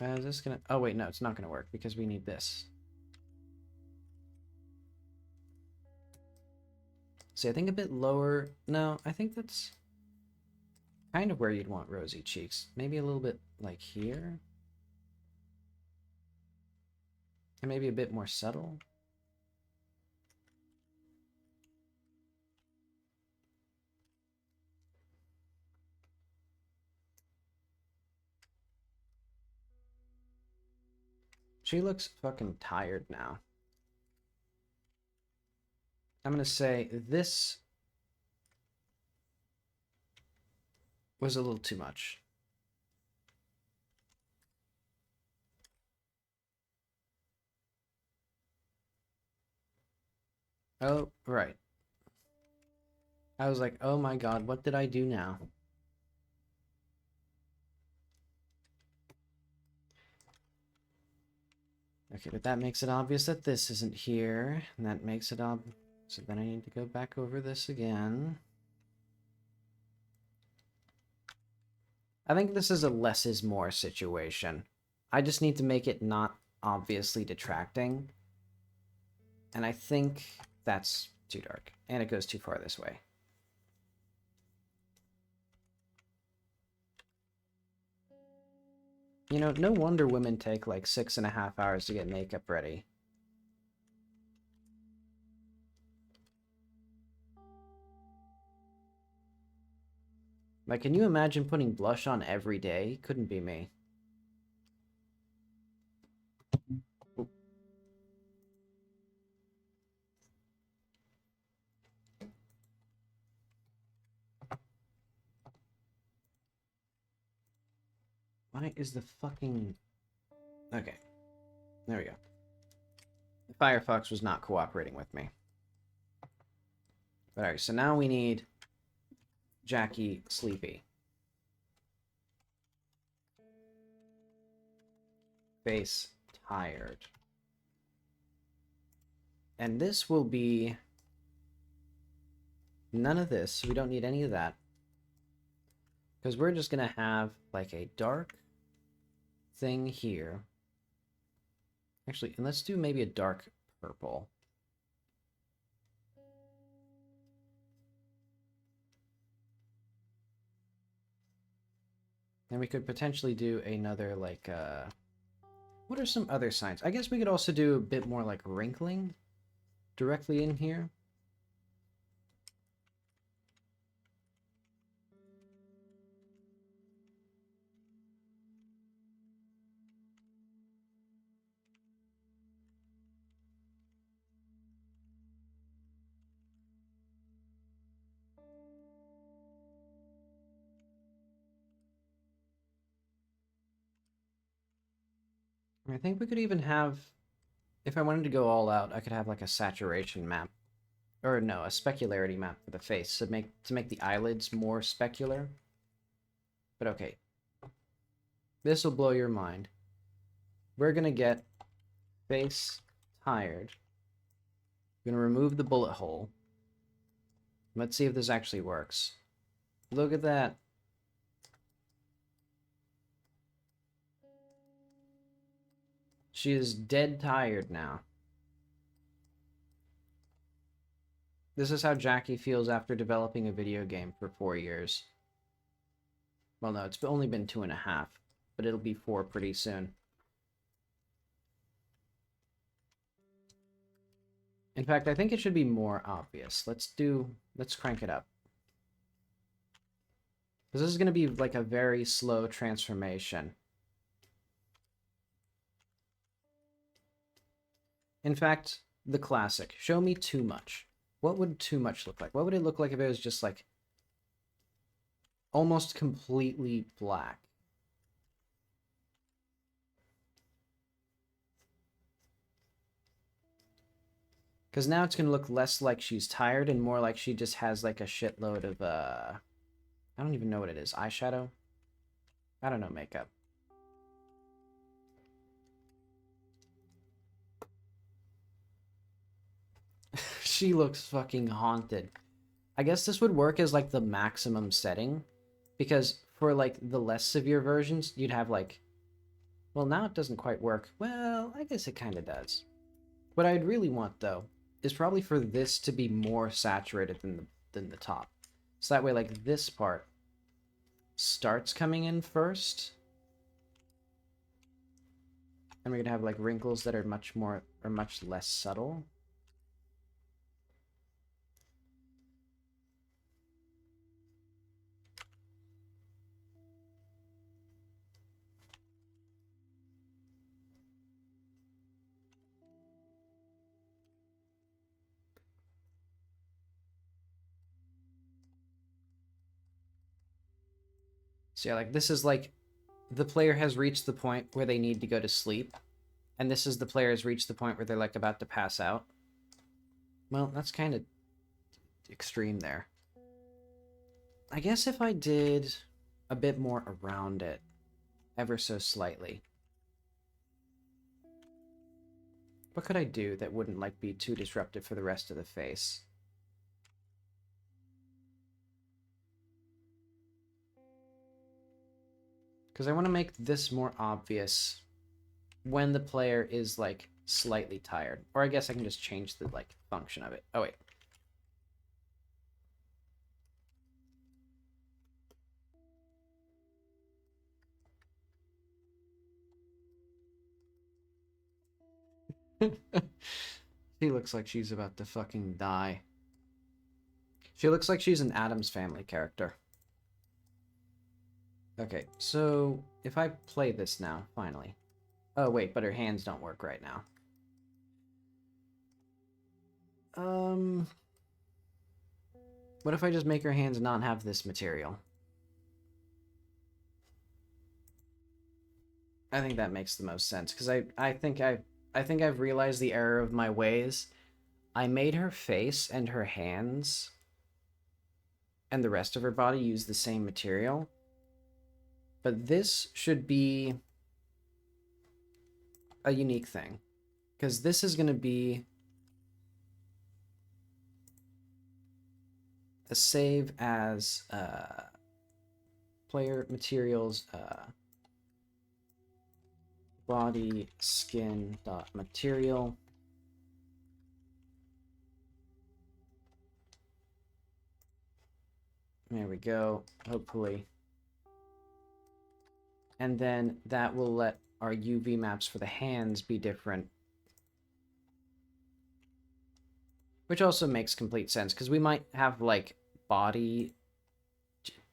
Speaker 1: Is this gonna... Oh, wait, no, it's not gonna work because we need this. See, I think a bit lower... No, I think that's kind of where you'd want rosy cheeks. Maybe a little bit like here. And maybe a bit more subtle. She looks fucking tired now. I'm gonna say this was a little too much. Oh, right. I was like, oh my god, what did I do now? Okay, but that makes it obvious that this isn't here, and that makes it obvious. So then I need to go back over this again. I think this is a less is more situation. I just need to make it not obviously detracting. And I think that's too dark. And it goes too far this way. You know, no wonder women take like 6.5 hours to get makeup ready. Like, can you imagine putting blush on every day? Couldn't be me. Why is the fucking... Okay. There we go. Firefox was not cooperating with me. But alright, so now we need Jacky sleepy. Face tired. And this will be none of this. We don't need any of that. Because we're just going to have like a dark thing here. Actually, and let's do maybe a dark purple. And we could potentially do another, like, what are some other signs? I guess we could also do a bit more, like, wrinkling directly in here. I think we could even have, if I wanted to go all out, I could have like a saturation map, or no, a specularity map for the face to make the eyelids more specular. But okay, this will blow your mind. We're gonna get face tired. I'm gonna remove the bullet hole. Let's see if this actually works. Look at that. She is dead tired now. This is how Jacky feels after developing a video game for 4 years. Well, no, it's only been 2.5, but it'll be 4 pretty soon. In fact, I think it should be more obvious. Let's crank it up. Because this is going to be like a very slow transformation. In fact, the classic. Show me too much. What would too much look like? What would it look like if it was just like almost completely black? Because now it's going to look less like she's tired and more like she just has like a shitload of, I don't even know what it is. Eyeshadow? I don't know, makeup. She looks fucking haunted. I guess this would work as like the maximum setting, because for like the less severe versions, you'd have like, well, now it doesn't quite work. Well, I guess it kind of does. What I'd really want though is probably for this to be more saturated than the top. So that way like this part starts coming in first. And we're gonna have like wrinkles that are much less subtle. So yeah, like this is like the player has reached the point where they need to go to sleep, and this is the player has reached the point where they're like about to pass out. Well, that's kind of extreme there. I guess if I did a bit more around it, ever so slightly. What could I do that wouldn't like be too disruptive for the rest of the face? Because I want to make this more obvious when the player is like slightly tired. Or I guess I can just change the like function of it. Oh wait. She looks like she's about to fucking die. She looks like she's an Addams Family character. Okay, so if I play this now, finally. Oh wait, but her hands don't work right now. What if I just make her hands not have this material? I think that makes the most sense, because I think I've realized the error of my ways. I made her face and her hands and the rest of her body use the same material. But this should be a unique thing, because this is going to be a save as player materials body skin dot material. There we go, hopefully. And then that will let our UV maps for the hands be different. Which also makes complete sense, because we might have, like, body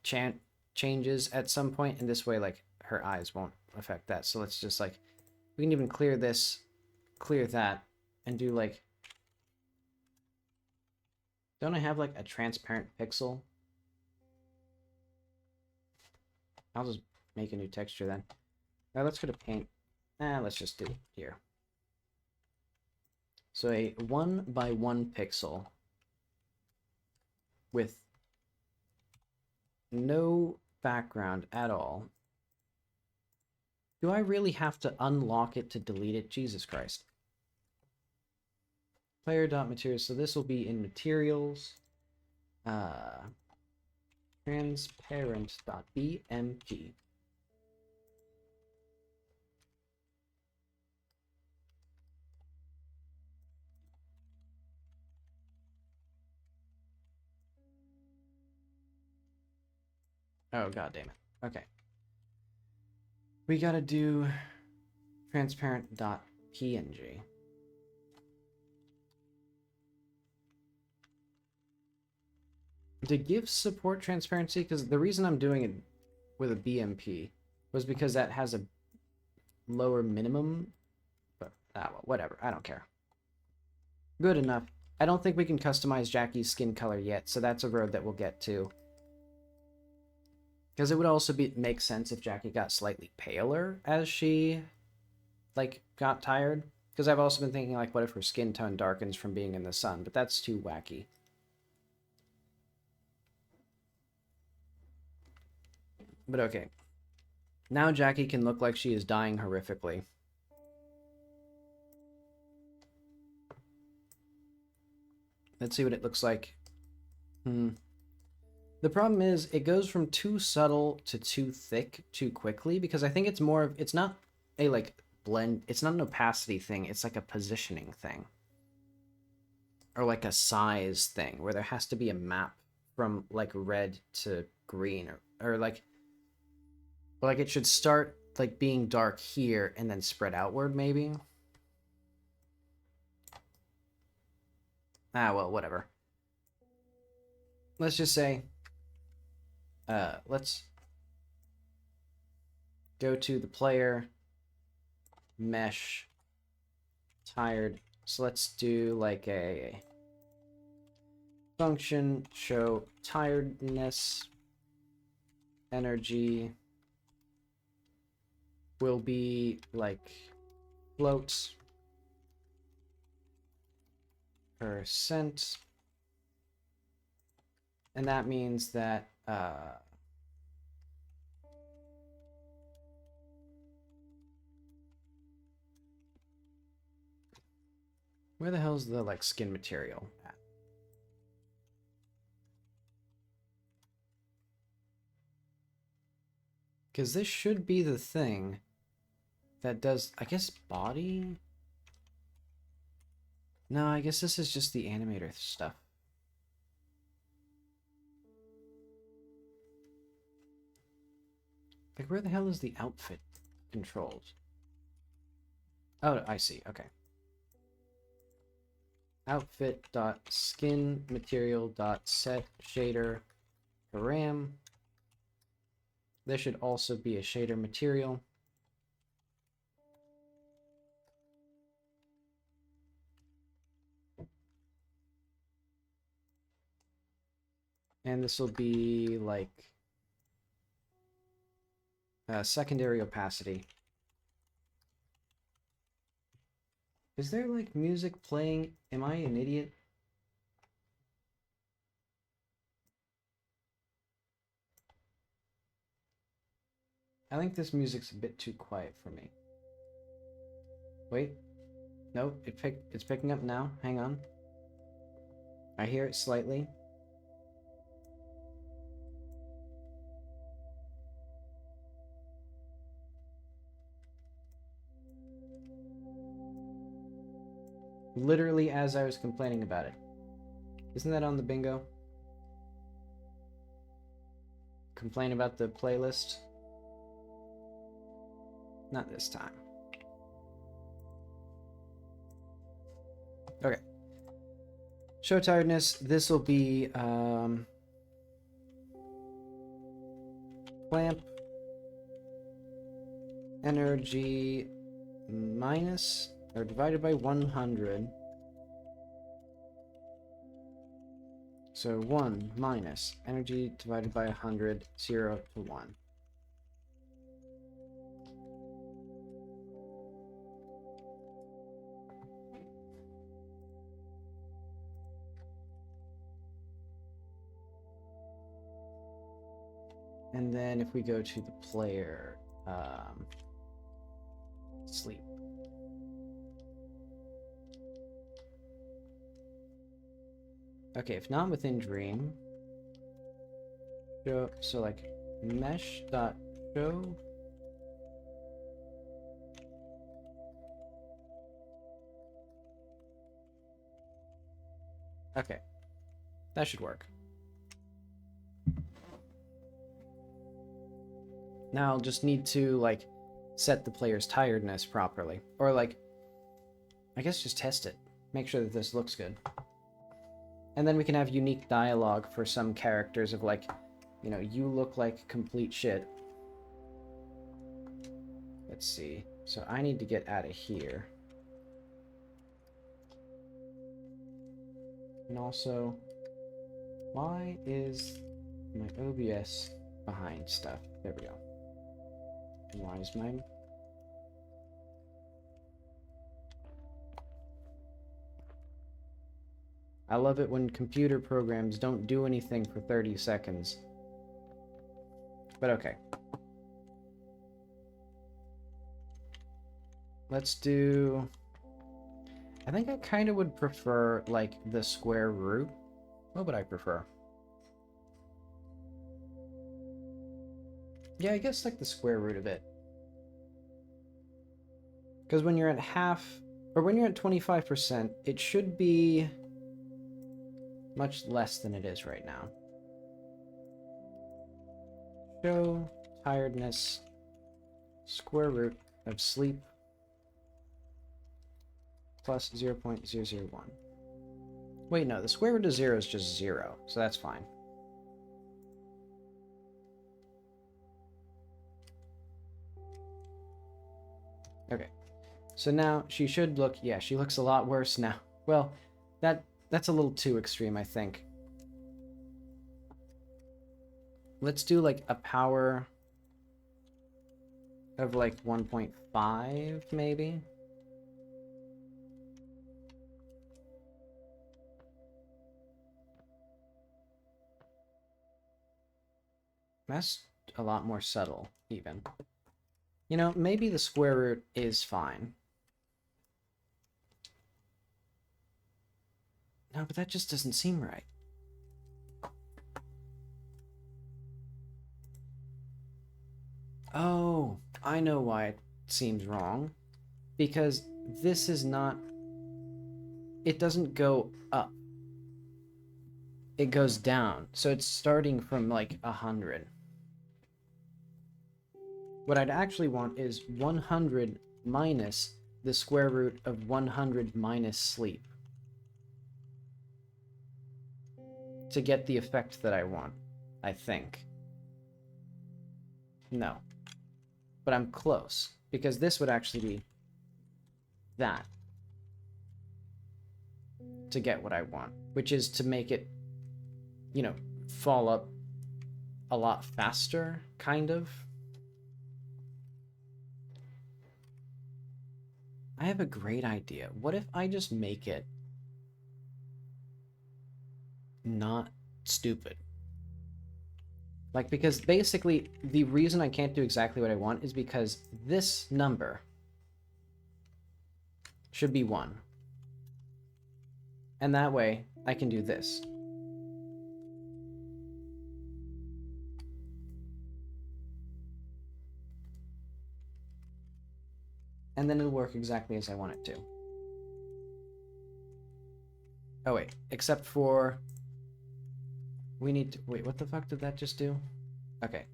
Speaker 1: changes at some point, and this way, like, her eyes won't affect that. So let's just, like, we can even clear this, clear that, and do, like... Don't I have, like, a transparent pixel? I'll just make a new texture then. Now let's go to paint. Let's just do it here. So a 1 by 1 pixel with no background at all. Do I really have to unlock it to delete it? Jesus Christ. Player.materials. So this will be in materials. Transparent.bmp. Oh, god damn it. Okay. We gotta do transparent.png. To give support transparency, because the reason I'm doing it with a BMP was because that has a lower minimum, but well, whatever, I don't care. Good enough. I don't think we can customize Jacky's skin color yet, so that's a road that we'll get to. Because it would also make sense if Jacky got slightly paler as she, like, got tired. Because I've also been thinking, like, what if her skin tone darkens from being in the sun? But that's too wacky. But okay. Now Jacky can look like she is dying horrifically. Let's see what it looks like. The problem is it goes from too subtle to too thick too quickly, because I think it's more of, it's not a, like, blend, it's not an opacity thing, it's like a positioning thing. Or like a size thing, where there has to be a map from, like, red to green, or like it should start, like, being dark here and then spread outward, maybe? Well, whatever. Let's just say, let's go to the player, mesh, tired. So let's do, like, a function, show tiredness, energy will be, like, floats %, and that means that where the hell's the, like, skin material at? Because this should be the thing that does, I guess, body? No, I guess this is just the animator stuff. Like, where the hell is the outfit controls? Oh, I see. Okay. Outfit.skin_material.set shader param. There should also be a shader material. And this will be, like, secondary opacity. Is there, like, music playing? Am I an idiot? I think this music's a bit too quiet for me. Wait. Nope, it's picking up now. Hang on. I hear it slightly. Literally as I was complaining about it. Isn't that on the bingo? Complain about the playlist? Not this time. Okay. Show tiredness. This will be clamp energy minus or divided by 100. So 1 minus energy divided by 100, 0 to 1. And then if we go to the player, sleep. Okay, if not within dream, show, so like mesh dot show. Okay, that should work. Now I'll just need to like set the player's tiredness properly, or like, I guess just test it, make sure that this looks good. And then we can have unique dialogue for some characters of like, you know, you look like complete shit. Let's see. So I need to get out of here. And also, why is my OBS behind stuff? There we go. And why is mine? I love it when computer programs don't do anything for 30 seconds. But okay. Let's do... I think I kind of would prefer, like, the square root. What would I prefer? Yeah, I guess, like, the square root of it. Because when you're at half... Or when you're at 25%, it should be... much less than it is right now. Show tiredness square root of sleep plus 0.001. Wait, no, the square root of 0 is just 0, so that's fine. Okay, so now she should look, yeah, she looks a lot worse now. Well, that's a little too extreme, I think. Let's do like a power of like 1.5 maybe. That's a lot more subtle, even. You know, maybe the square root is fine. No, but that just doesn't seem right. Oh, I know why it seems wrong. Because this is not... It doesn't go up. It goes down. So it's starting from like 100. What I'd actually want is 100 minus the square root of 100 minus sleep. To get the effect that I want, I think. No. But I'm close, because this would actually be that. To get what I want, which is to make it, you know, fall up a lot faster, kind of. I have a great idea. What if I just make it not stupid? Like, because basically the reason I can't do exactly what I want is because this number should be 1. And that way I can do this. And then it'll work exactly as I want it to. Oh wait, except for... we need to... wait, what the fuck did that just do? Okay.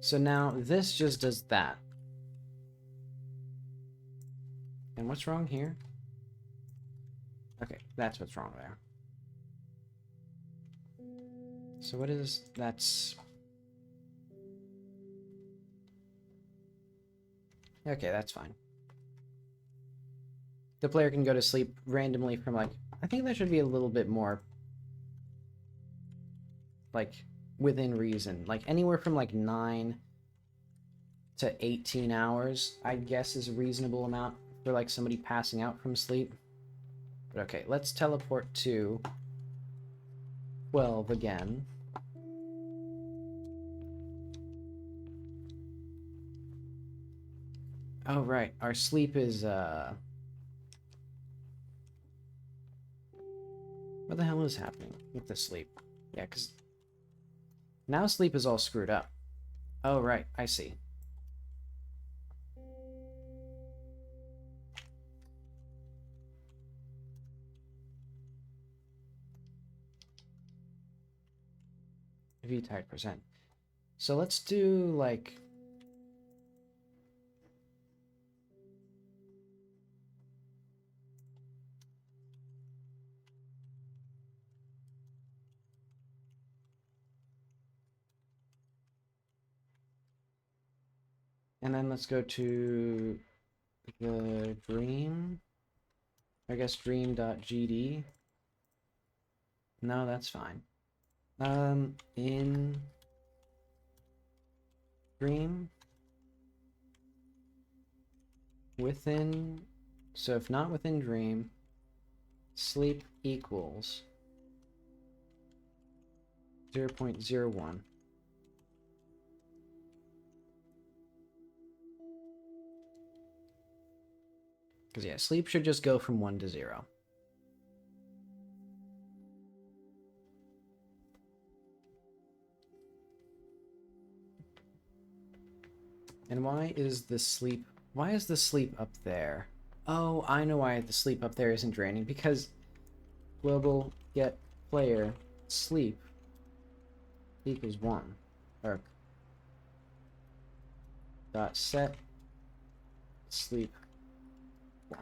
Speaker 1: So now this just does that. And what's wrong here? Okay, that's what's wrong there. So what is... that's... okay, that's fine. The player can go to sleep randomly from, like... I think that should be a little bit more... like, within reason. Like, anywhere from, like, 9 to 18 hours, I guess, is a reasonable amount for, like, somebody passing out from sleep. But okay, let's teleport to 12 again. Oh, right. Our sleep is, what the hell is happening with the sleep? Yeah, because now sleep is all screwed up. Oh, right. I see. V tired %. So let's do, like... and then let's go to the dream. I guess dream.gd. No, that's fine. In dream within, so if not within dream, sleep equals 0.01. Because yeah, sleep should just go from 1 to 0. And why is the sleep up there? Oh, I know why the sleep up there isn't draining. Because global get player sleep equals 1. Or dot set sleep 1.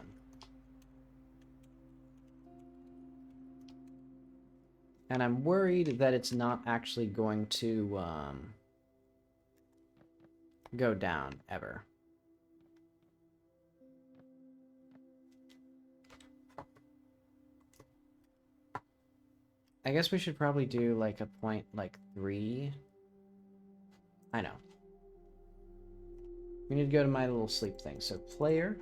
Speaker 1: And I'm worried that it's not actually going to go down ever. I guess we should probably do like a point like 3. I know. We need to go to my little sleep thing. So player,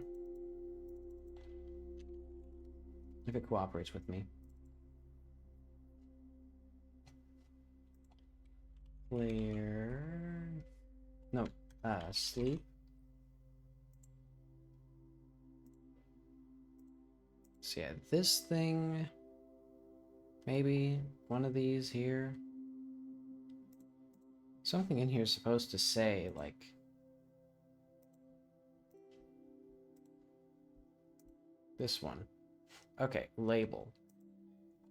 Speaker 1: if it cooperates with me. Player, no, sleep. So yeah, this thing, maybe one of these here. Something in here is supposed to say, like, this one. Okay, label.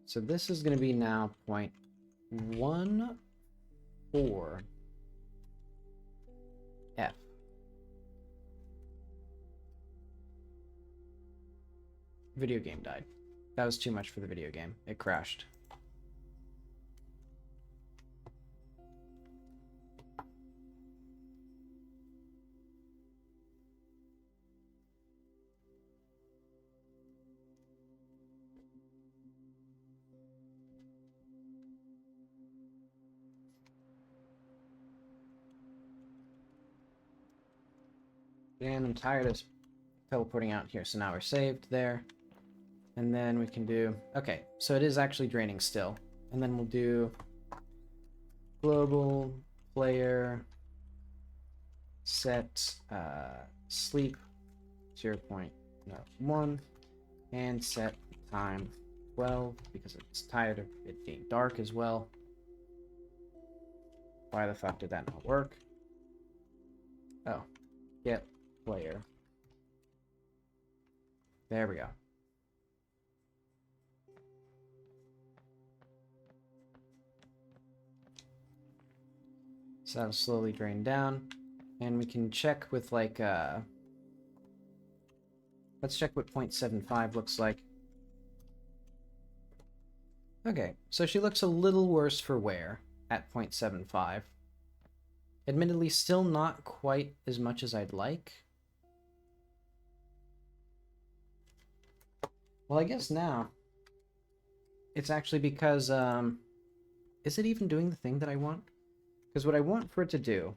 Speaker 1: So this is going to be now 0.14 F. Video game died. That was too much for the video game. It crashed. And I'm tired of teleporting out here, so now we're saved there. And then we can do... okay, so it is actually draining still. And then we'll do global player set sleep 0.1 and set time 12 because it's tired of it being dark as well. Why the fuck did that not work? Oh, get player. There we go. So that'll slowly drain down. And we can check with like, let's check what 0.75 looks like. Okay, so she looks a little worse for wear at 0.75. Admittedly, still not quite as much as I'd like. Well, I guess now it's actually because, is it even doing the thing that I want? Because what I want for it to do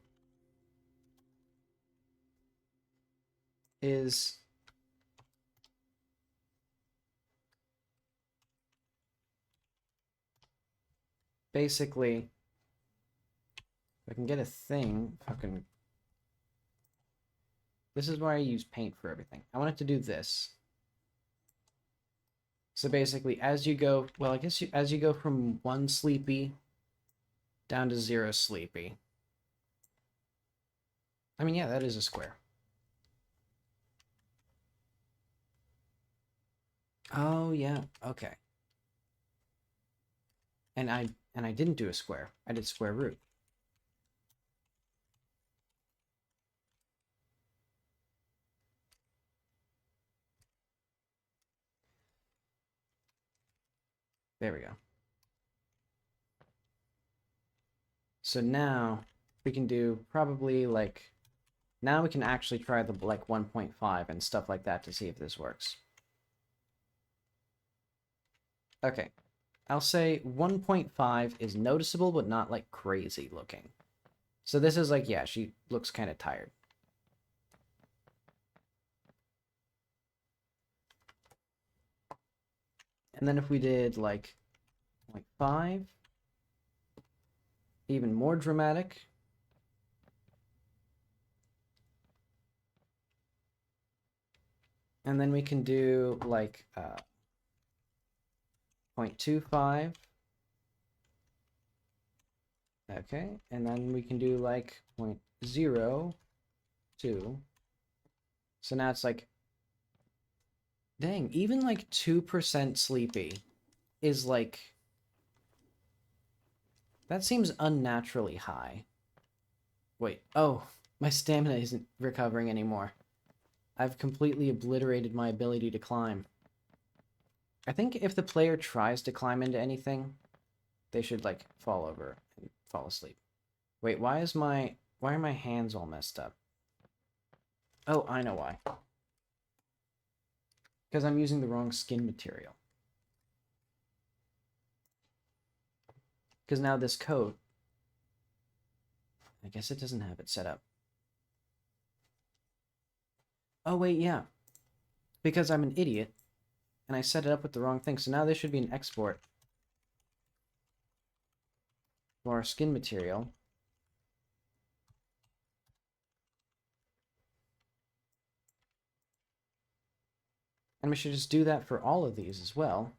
Speaker 1: is basically, if I can get a thing, fucking, this is why I use paint for everything. I want it to do this. So basically, as you go, well, I guess as you go from 1 sleepy down to 0 sleepy. I mean, yeah, that is a square. Oh, yeah, okay. And I didn't do a square. I did square root. There we go. So now we can do probably like, now we can actually try the like 1.5 and stuff like that to see if this works. Okay, I'll say 1.5 is noticeable, but not like crazy looking. So this is like, yeah, she looks kind of tired. And then if we did like 0.5, even more dramatic. And then we can do like 0.25. Okay, and then we can do like 0.02. So now it's like, dang, even like 2% sleepy is like, that seems unnaturally high. Wait, oh, my stamina isn't recovering anymore. I've completely obliterated my ability to climb. I think if the player tries to climb into anything, they should like fall over and fall asleep. Wait, why are my hands all messed up? Oh, I know why. Because I'm using the wrong skin material. Because now this coat, I guess it doesn't have it set up. Oh, wait, yeah. Because I'm an idiot, and I set it up with the wrong thing. So now there should be an export for our skin material. And we should just do that for all of these as well.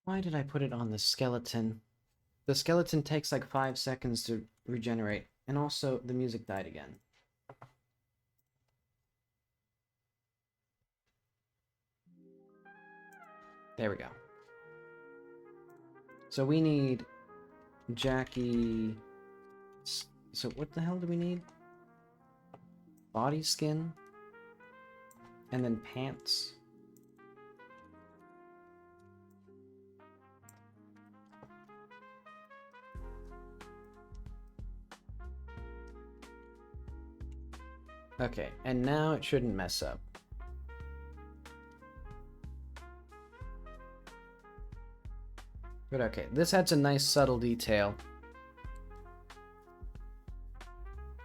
Speaker 1: Why did I put it on the skeleton? The skeleton takes like 5 seconds to regenerate, and also the music died again. There we go. So we need Jacky. So what the hell do we need? Body skin. And then pants. Okay, and now it shouldn't mess up. But okay, this adds a nice subtle detail.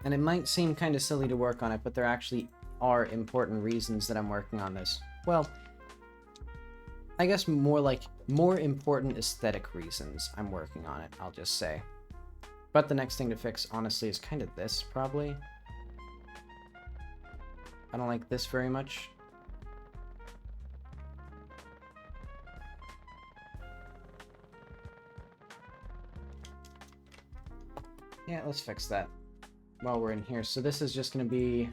Speaker 1: And it might seem kind of silly to work on it, but there actually are important reasons that I'm working on this. Well, I guess more important aesthetic reasons I'm working on it, I'll just say. But the next thing to fix, honestly, is kind of this, probably. I don't like this very much. Yeah, let's fix that while we're in here. So this is just going to be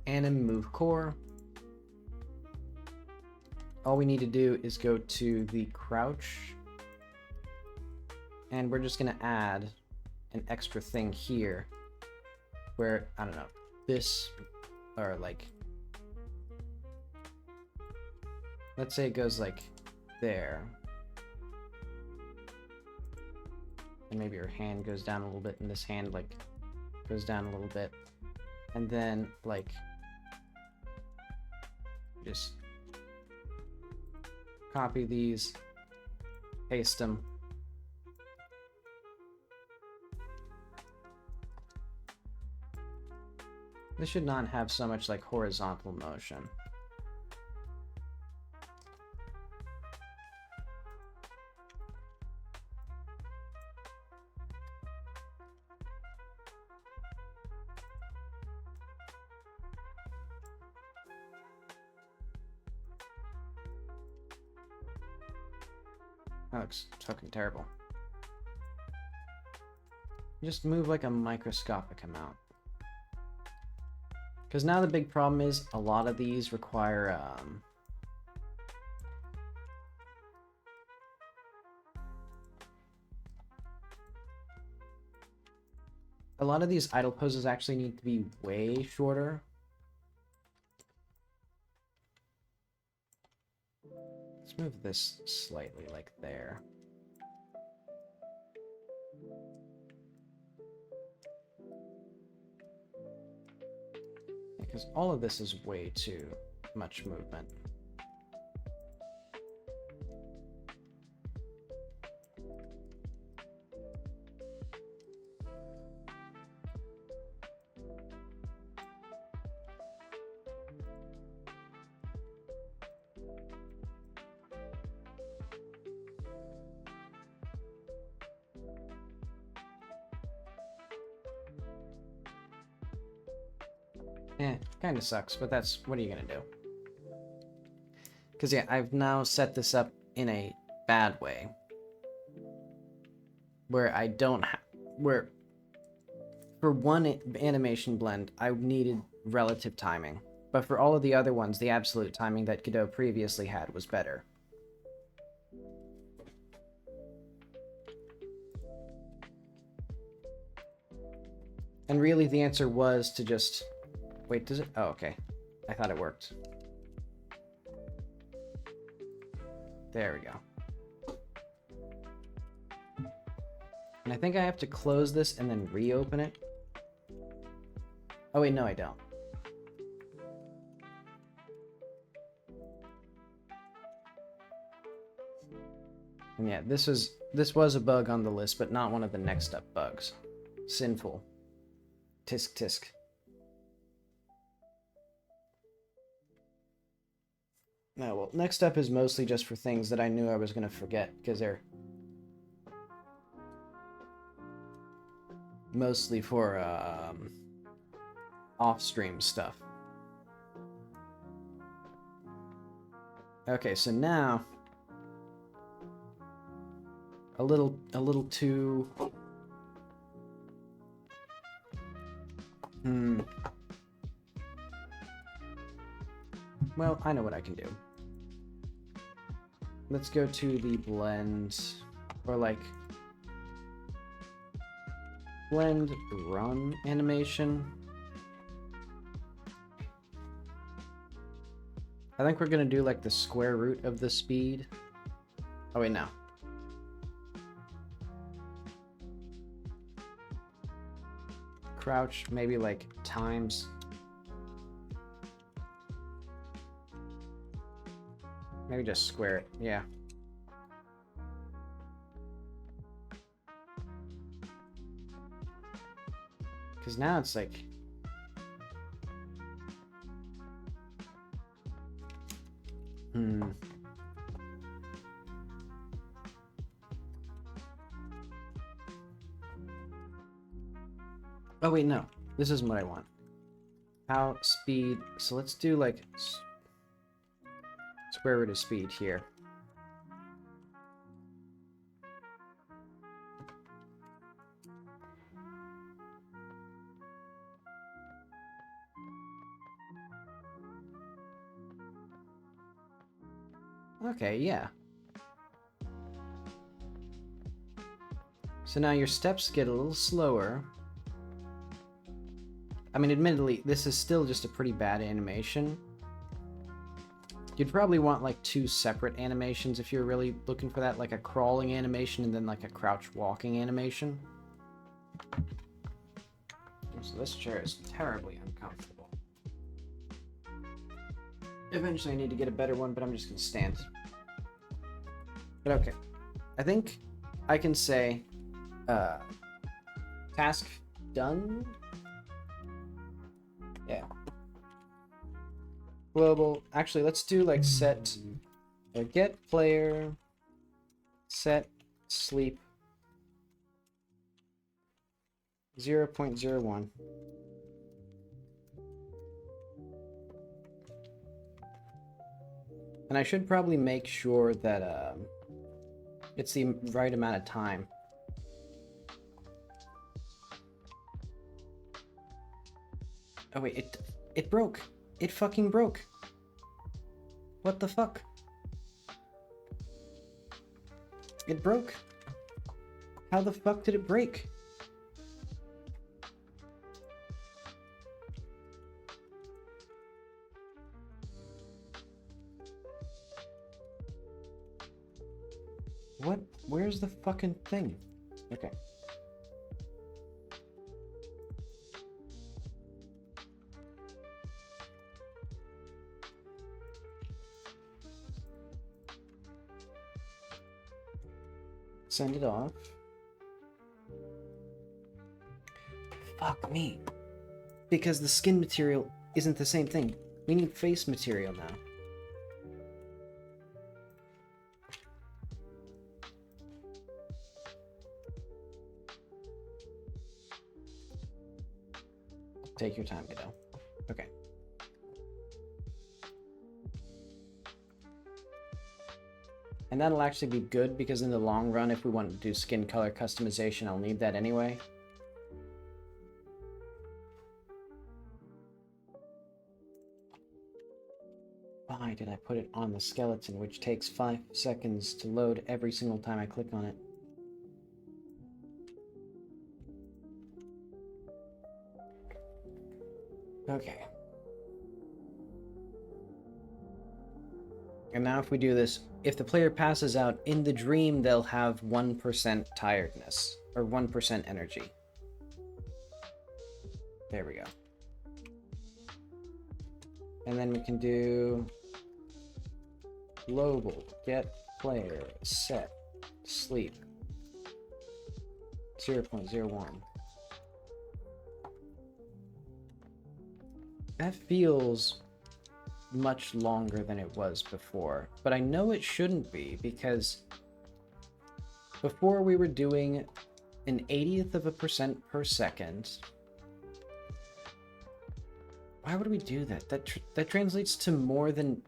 Speaker 1: anim move core. All we need to do is go to the crouch, and we're just going to add an extra thing here where, I don't know, this, or like, let's say it goes like there. And maybe your hand goes down a little bit, and this hand like goes down a little bit, and then like just copy these, paste them. This should not have so much like horizontal motion. That looks fucking terrible. Just move like a microscopic amount. Because now the big problem is a lot of these require a lot of these idle poses actually need to be way shorter. Let's move this slightly like there. Because all of this is way too much movement. Kind of sucks, but that's, what are you gonna do? Because yeah, I've now set this up in a bad way. Where I don't where for one animation blend, I needed relative timing. But for all of the other ones, the absolute timing that Godot previously had was better. And really the answer was to just... Wait, does it? Oh, okay. I thought it worked. There we go. And I think I have to close this and then reopen it. Oh wait, no I don't. And yeah, this was a bug on the list, but not one of the next up bugs. Sinful. Tisk tisk. No, well, next up is mostly just for things that I knew I was going to forget, because they're mostly for off-stream stuff. Okay, so now a little too well, I know what I can do. Let's go to the blend, or like blend run animation. I think we're gonna do like the square root of the speed. Oh wait, no. crouch, maybe like times. Maybe just square it, yeah. Because now it's like... Oh wait, no. This isn't what I want. How speed... So let's do like... Square root of speed here. Okay, yeah. So now your steps get a little slower. I mean, admittedly, this is still just a pretty bad animation. You'd probably want like 2 separate animations if you're really looking for that, like a crawling animation and then like a crouch walking animation. So this chair is terribly uncomfortable. Eventually I need to get a better one, but I'm just gonna stand. But okay. I think I can say task done. Yeah. Global. Actually, let's do like set or get player set sleep 0.01. And I should probably make sure that it's the right amount of time. Oh wait, it broke. It fucking broke. What the fuck? It broke. How the fuck did it break? What? Where's the fucking thing? Okay. Send it off. Fuck me. Because the skin material isn't the same thing. We need face material now. Take your time, Godot. Okay. And that'll actually be good because in the long run, if we want to do skin color customization, I'll need that anyway. Why did I put it on the skeleton, which takes 5 seconds to load every single time I click on it? Okay. And now if we do this, if the player passes out in the dream, they'll have 1% tiredness, or 1% energy. There we go. And then we can do global get player set sleep 0.01. That feels much longer than it was before, but I know it shouldn't be because before we were doing an 80th of a percent per second. Why would we do that? That translates to more than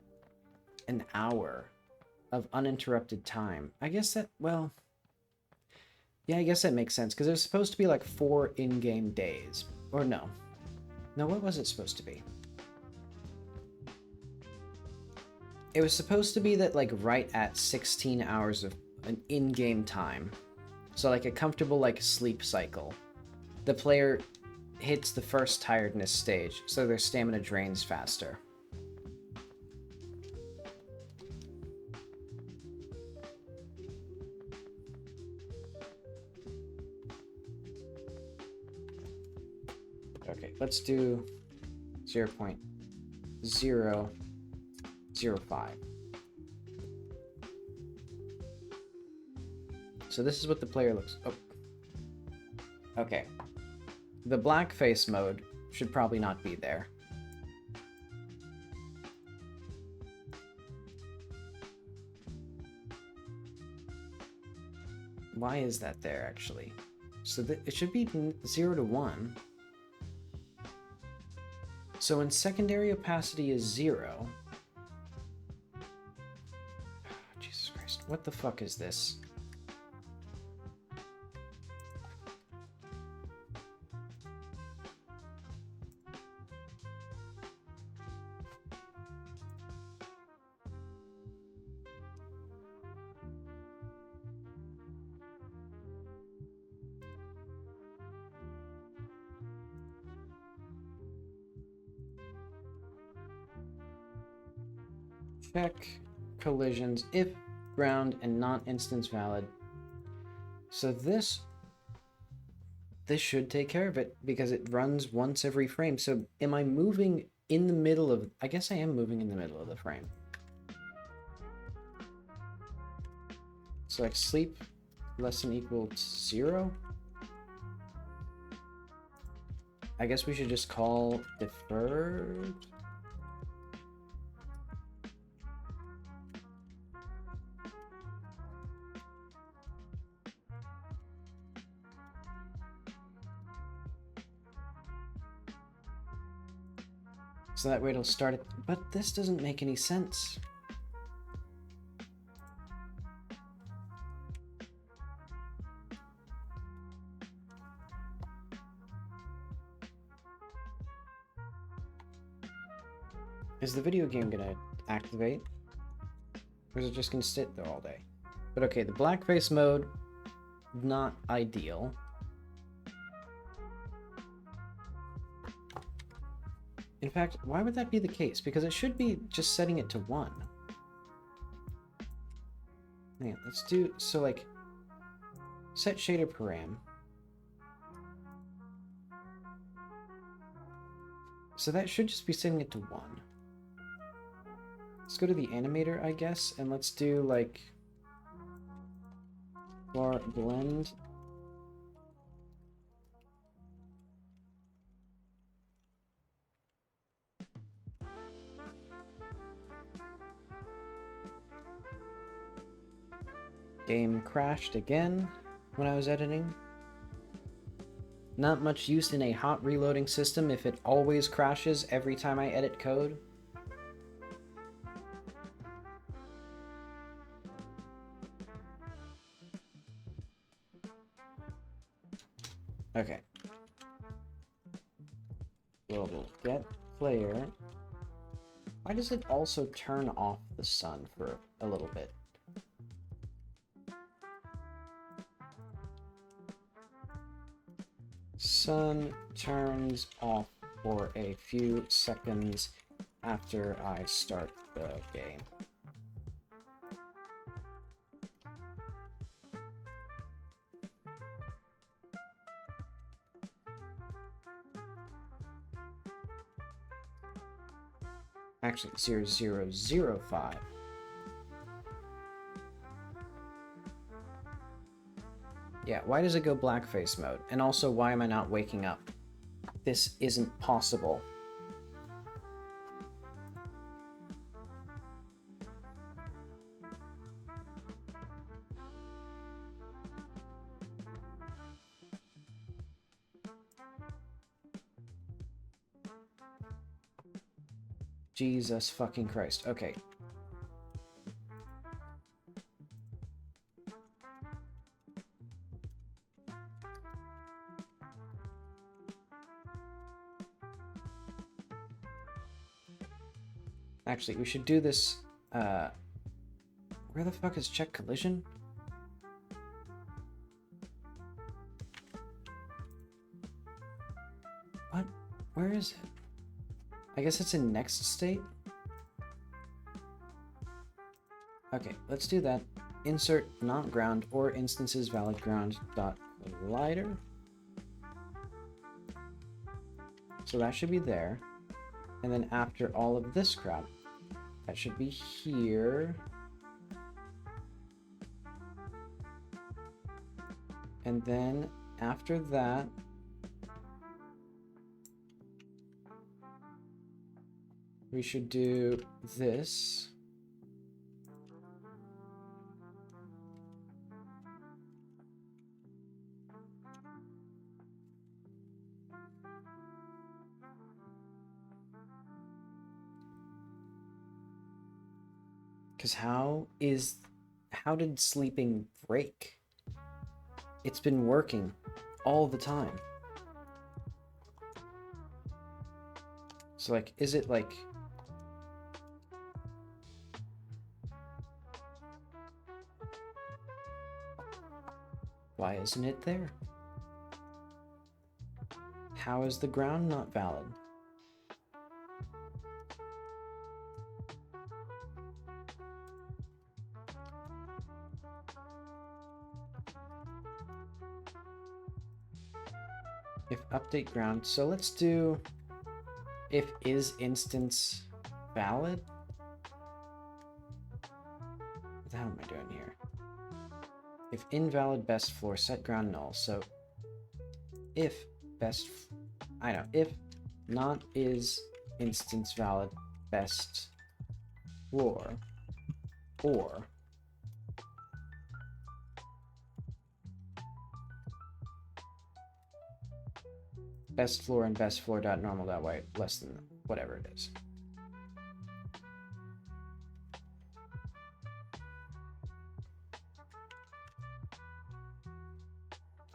Speaker 1: an hour of uninterrupted time. I guess that, well, yeah, I guess that makes sense because it was supposed to be like 4 in-game days. Or no. No, what was it supposed to be? It was supposed to be that like right at 16 hours of an in-game time. So like a comfortable like sleep cycle. The player hits the first tiredness stage, so their stamina drains faster. Okay, let's do 0.005. So this is what the player looks. Oh. Okay. The blackface mode should probably not be there. Why is that there, actually? So it should be 0 to 1. So when secondary opacity is 0... Jesus Christ, what the fuck is this? Check collisions if ground and not instance valid. So this should take care of it because it runs once every frame. So am I moving in the middle of... I guess I am moving in the middle of the frame. So like sleep less than equal to 0. I guess we should just call deferred. So that way it'll start it, but this doesn't make any sense. Is the video game gonna activate? Or is it just gonna sit there all day? But okay, the blackface mode, not ideal. In fact, why would that be the case? Because it should be just setting it to 1. Yeah, let's do, so like, set shader param. So that should just be setting it to 1. Let's go to the animator, I guess, and let's do like, for blend. Game crashed again when I was editing. Not much use in a hot reloading system if it always crashes every time I edit code. Okay. Global get player. Why does it also turn off the sun for a little bit? Sun turns off for a few seconds after I start the game. Actually, 0005. Yeah, why does it go blackface mode? And also, why am I not waking up? This isn't possible. Jesus fucking Christ. Okay. Actually, we should do this, where the fuck is check collision? What? Where is it? I guess it's in next state? Okay, let's do that. Insert not ground or instances valid ground dot collider. So that should be there. And then after all of this crap, that should be here. And then after that, we should do this. Because how did sleeping break? It's been working all the time. So like, is it like... Why isn't it there? How is the ground not valid? If update ground, so let's do if is instance valid? What the hell am I doing here? If invalid best floor, set ground null. So if if not is instance valid best floor, or best floor and best floor dot normal dot white less than whatever it is.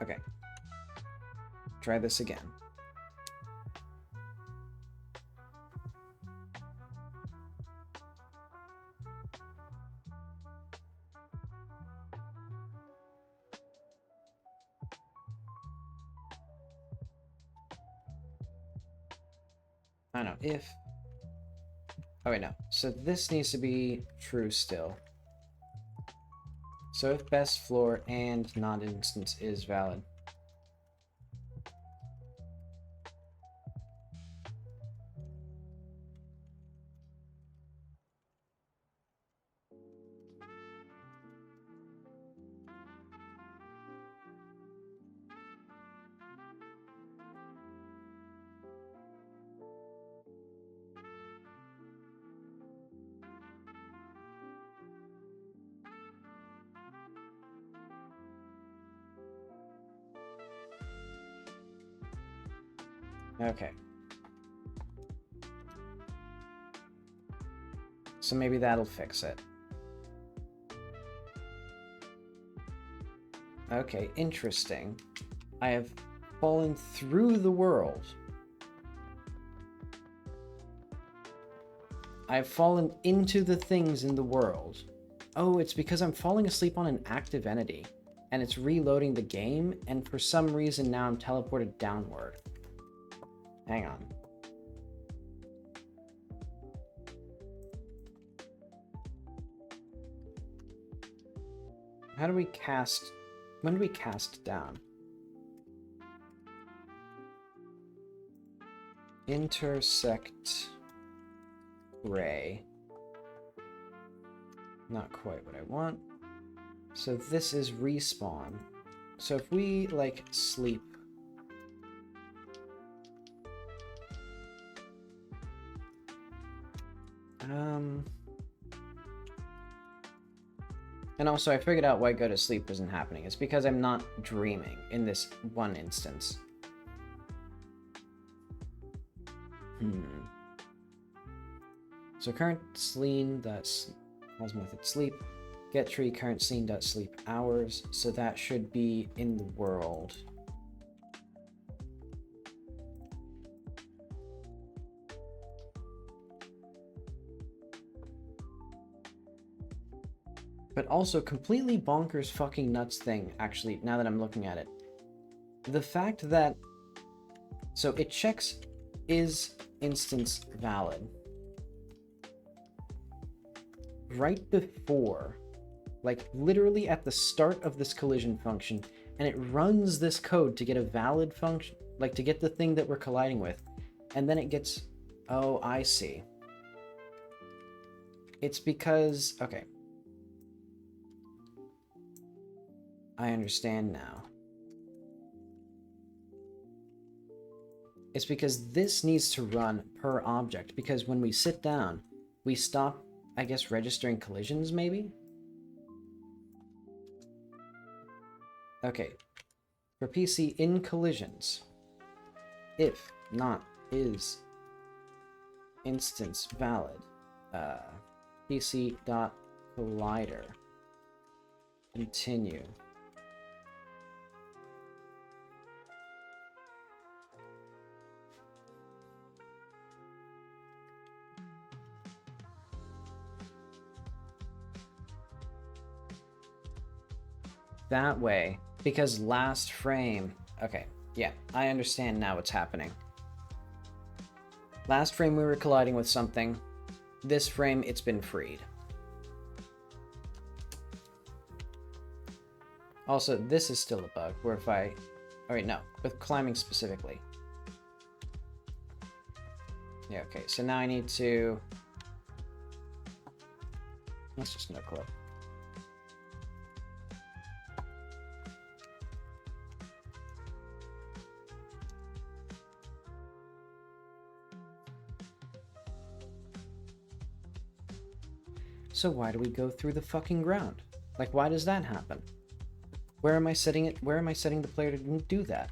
Speaker 1: Okay. Try this again. I know, if... Oh wait, no. So this needs to be true still. So if best floor and not instance is valid. Okay. So maybe that'll fix it. Okay, interesting. I have fallen through the world. I've fallen into the things in the world. Oh, it's because I'm falling asleep on an active entity, and it's reloading the game, and for some reason now I'm teleported downward. Hang on. How do we cast... When do we cast down? Intersect ray. Not quite what I want. So this is respawn. So if we, like, sleep... And also, I figured out why go to sleep wasn't happening. It's because I'm not dreaming in this one instance. So current sleep that's pause method sleep. Get tree current sleep hours. So that should be in the world. But also completely bonkers fucking nuts thing, actually, now that I'm looking at it. The fact that... So it checks is instance valid. Right before, like literally at the start of this collision function, and it runs this code to get a valid function, like to get the thing that we're colliding with. and then it gets... Oh, I see. It's because... Okay. I understand now. It's because this needs to run per object, because when we sit down, we stop, I guess, registering collisions, maybe? Okay. For PC, in collisions, if not is instance valid, PC.collider, continue. That way, because last frame... Okay, yeah, I understand now what's happening. Last frame we were colliding with something. This frame, it's been freed. Also, this is still a bug, where if I... Oh wait, no, with climbing specifically. Yeah, okay, so now I need to... Let's just no clip. So why do we go through the fucking ground? Like, why does that happen? Where am I setting it? Where am I setting the player to do that?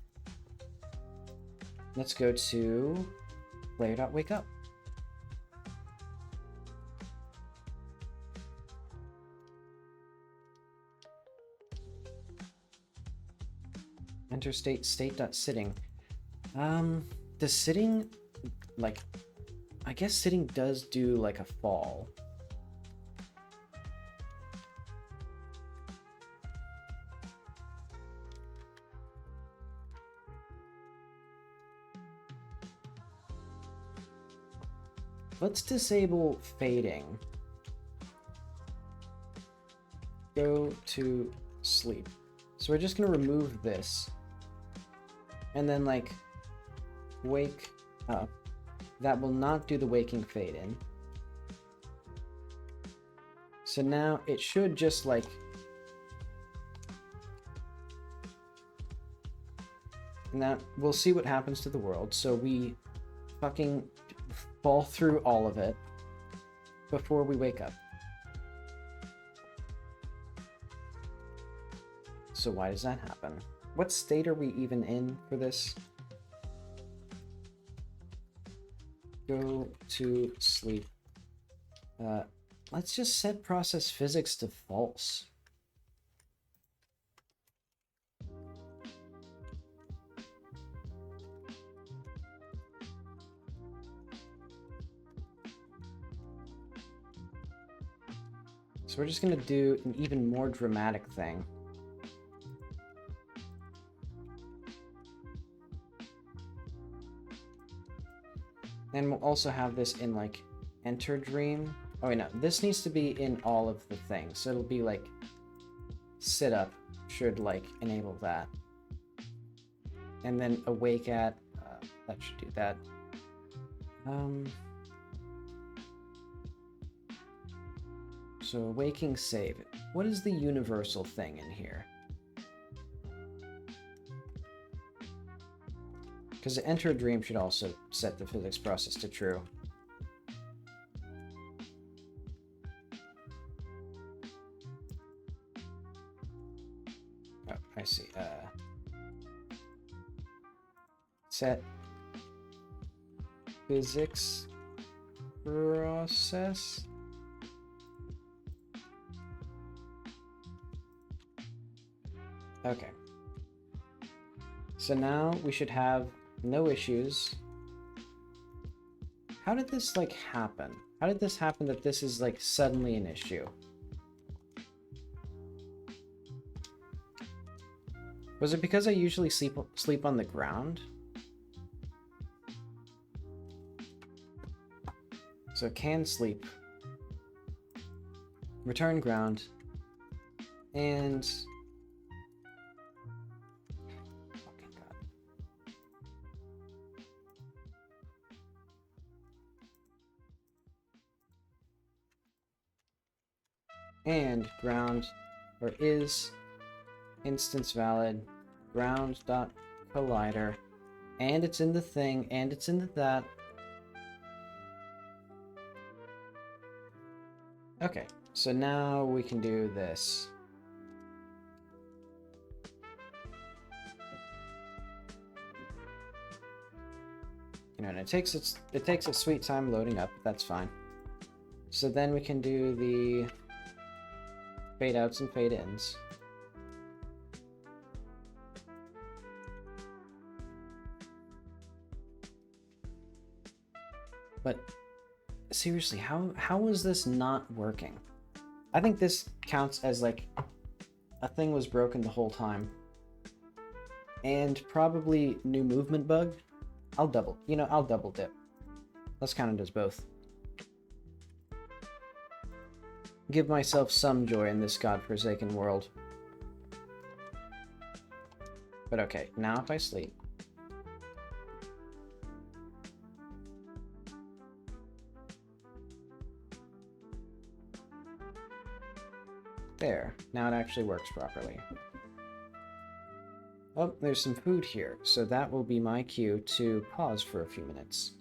Speaker 1: Let's go to player.wakeup. Enter state.sitting. Does sitting, like, I guess sitting does do like a fall. Let's disable fading. Go to sleep. So we're just gonna remove this. And then like wake up. That will not do the waking fade in. So now it should just like... Now we'll see what happens to the world. So we fucking fall through all of it before we wake up. So why does that happen? What state are we even in for this? Go to sleep. Let's just set process physics to false. So we're just gonna do an even more dramatic thing. And we'll also have this in like enter dream. Oh wait, no, this needs to be in all of the things. So it'll be like sit up should like enable that. And then awake at, that should do that. So waking save. What is the universal thing in here? Because the enter a dream should also set the physics process to true. Oh, I see. Set physics process. Okay. So now we should have no issues. How did this like happen? How did this happen that this is like suddenly an issue? Was it because I usually sleep on the ground? So can sleep. Return ground. And and ground, or is instance valid ground dot collider, and it's in the thing, and it's in the that. Okay, so now we can do this. You know, and it takes a sweet time loading up, but that's fine. So then we can do the fade outs and fade ins. But seriously, how is this not working? I think this counts as like a thing was broken the whole time. And probably new movement bug. I'll double dip. Let's count it as both. Give myself some joy in this godforsaken world. But okay, now if I sleep. There, now it actually works properly. Oh, there's some food here, so that will be my cue to pause for a few minutes.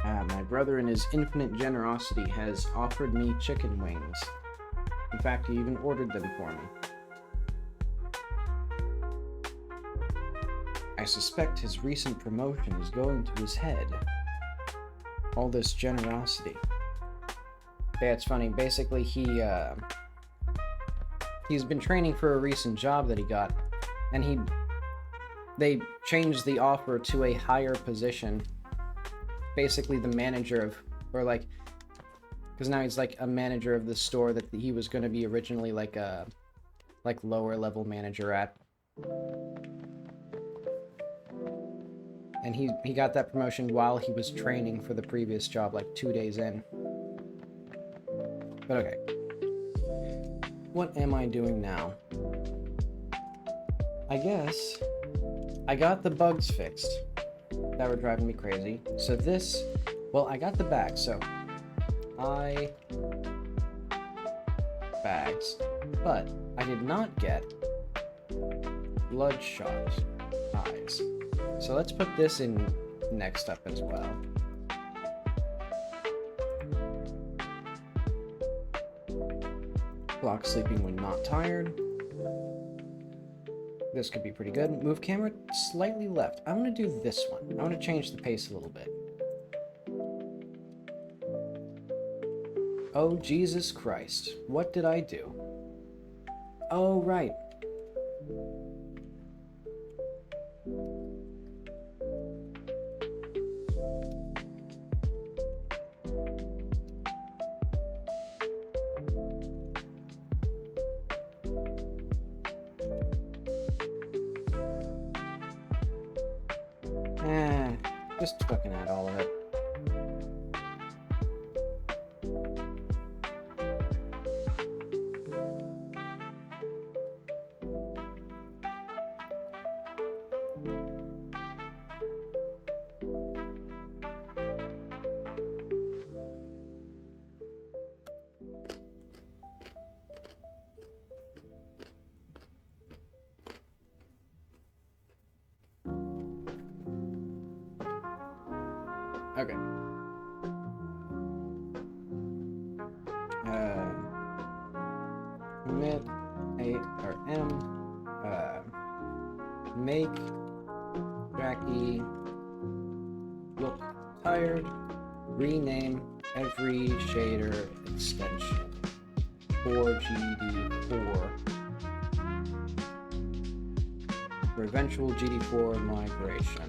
Speaker 1: My brother in his infinite generosity has offered me chicken wings. In fact, he even ordered them for me. I suspect his recent promotion is going to his head. All this generosity. Yeah, it's funny. Basically, he's been training for a recent job that he got, and they changed the offer to a higher position. Basically, the manager of, or like, because now he's like a manager of the store that he was going to be originally like a lower level manager at. And he got that promotion while he was training for the previous job, like 2 days in. But okay. What am I doing now? I guess I got the bugs fixed that were driving me crazy. So this, well, I got the bag, so bags, but I did not get bloodshot eyes. So let's put this in next up as well. Block sleeping when not tired. This could be pretty good. Move camera slightly left. I want to do this one. I want to change the pace a little bit. Oh, Jesus Christ. What did I do? Oh, right. Just fucking add all of it. Okay. Commit make Jacky look tired. Rename every shader extension for GD4 for eventual GD4 migration.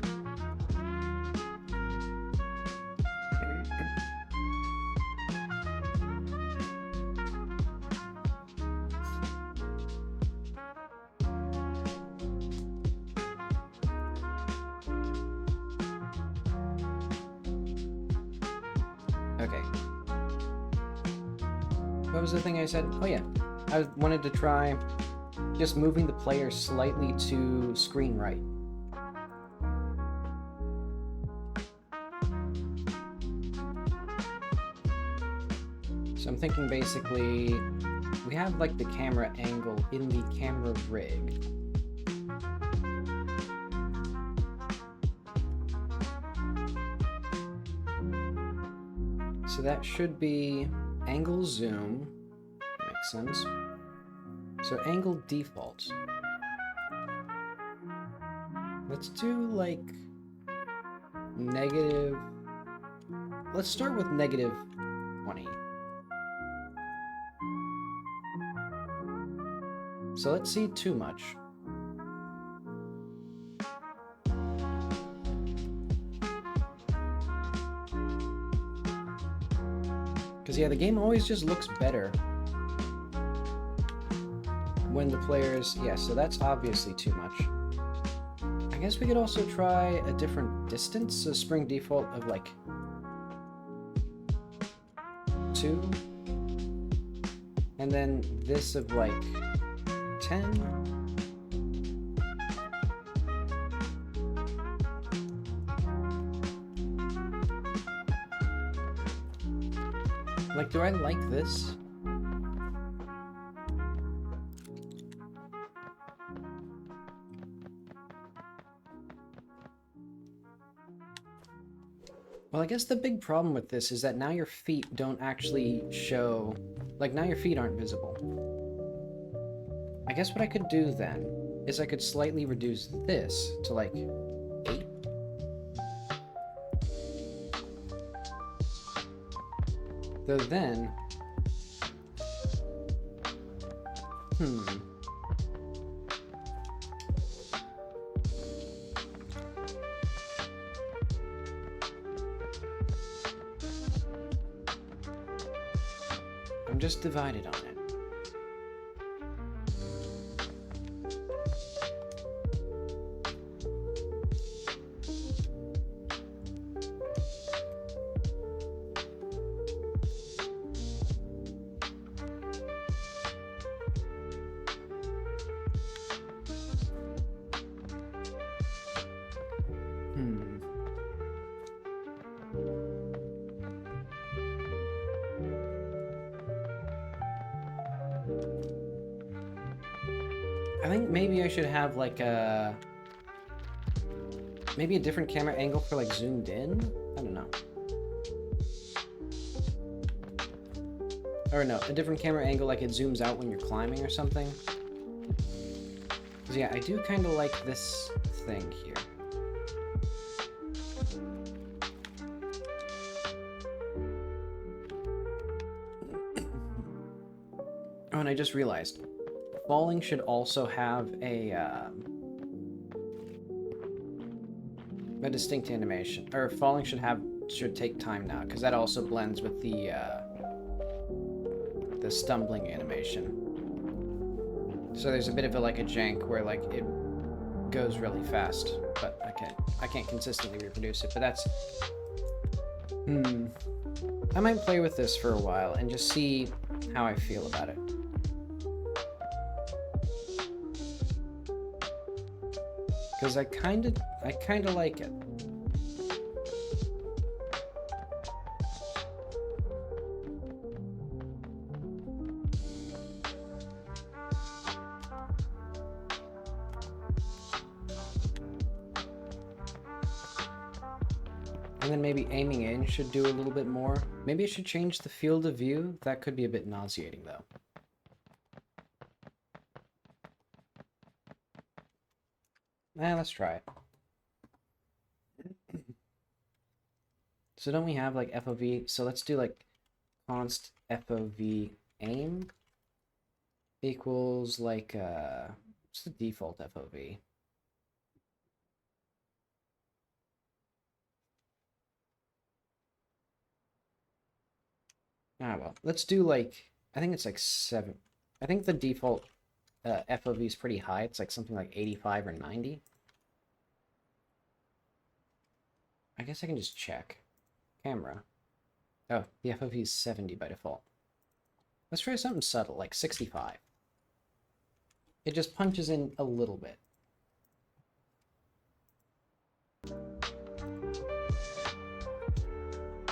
Speaker 1: Okay. What was the thing I said? Oh yeah, I wanted to try just moving the player slightly to screen right. So I'm thinking basically, we have like the camera angle in the camera rig. So that should be angle zoom, makes sense. So angle default. Let's do like negative, let's start with negative 20. So let's see too much. Because yeah, the game always just looks better when the players, yeah, so that's obviously too much. I guess we could also try a different distance, so spring default of like 2, and then this of like 10. Like, do I like this? Well, I guess the big problem with this is that now your feet don't actually show... Like, now your feet aren't visible. I guess what I could do then is I could slightly reduce this to, like, 8. Though then... I'm just divided on it. I think maybe I should have like a... Maybe a different camera angle for like zoomed in? I don't know. Or no, a different camera angle like it zooms out when you're climbing or something. Because yeah, I do kind of like this thing here. Oh, and I just realized. Falling should also have a distinct animation, or falling should take time now, because that also blends with the stumbling animation. So there's a bit of like a jank where like it goes really fast, but I can't consistently reproduce it. But that's I might play with this for a while and just see how I feel about it. Because I kind of like it. And then maybe aiming in should do a little bit more. Maybe I should change the field of view. That could be a bit nauseating though. Let's try it. So don't we have like FOV? So let's do like const FOV aim equals like what's the default FOV? Ah well, let's do like, I think it's like 7. I think the default FOV is pretty high. It's like something like 85 or 90. I guess I can just check. Camera. Oh, the FOV is 70 by default. Let's try something subtle, like 65. It just punches in a little bit.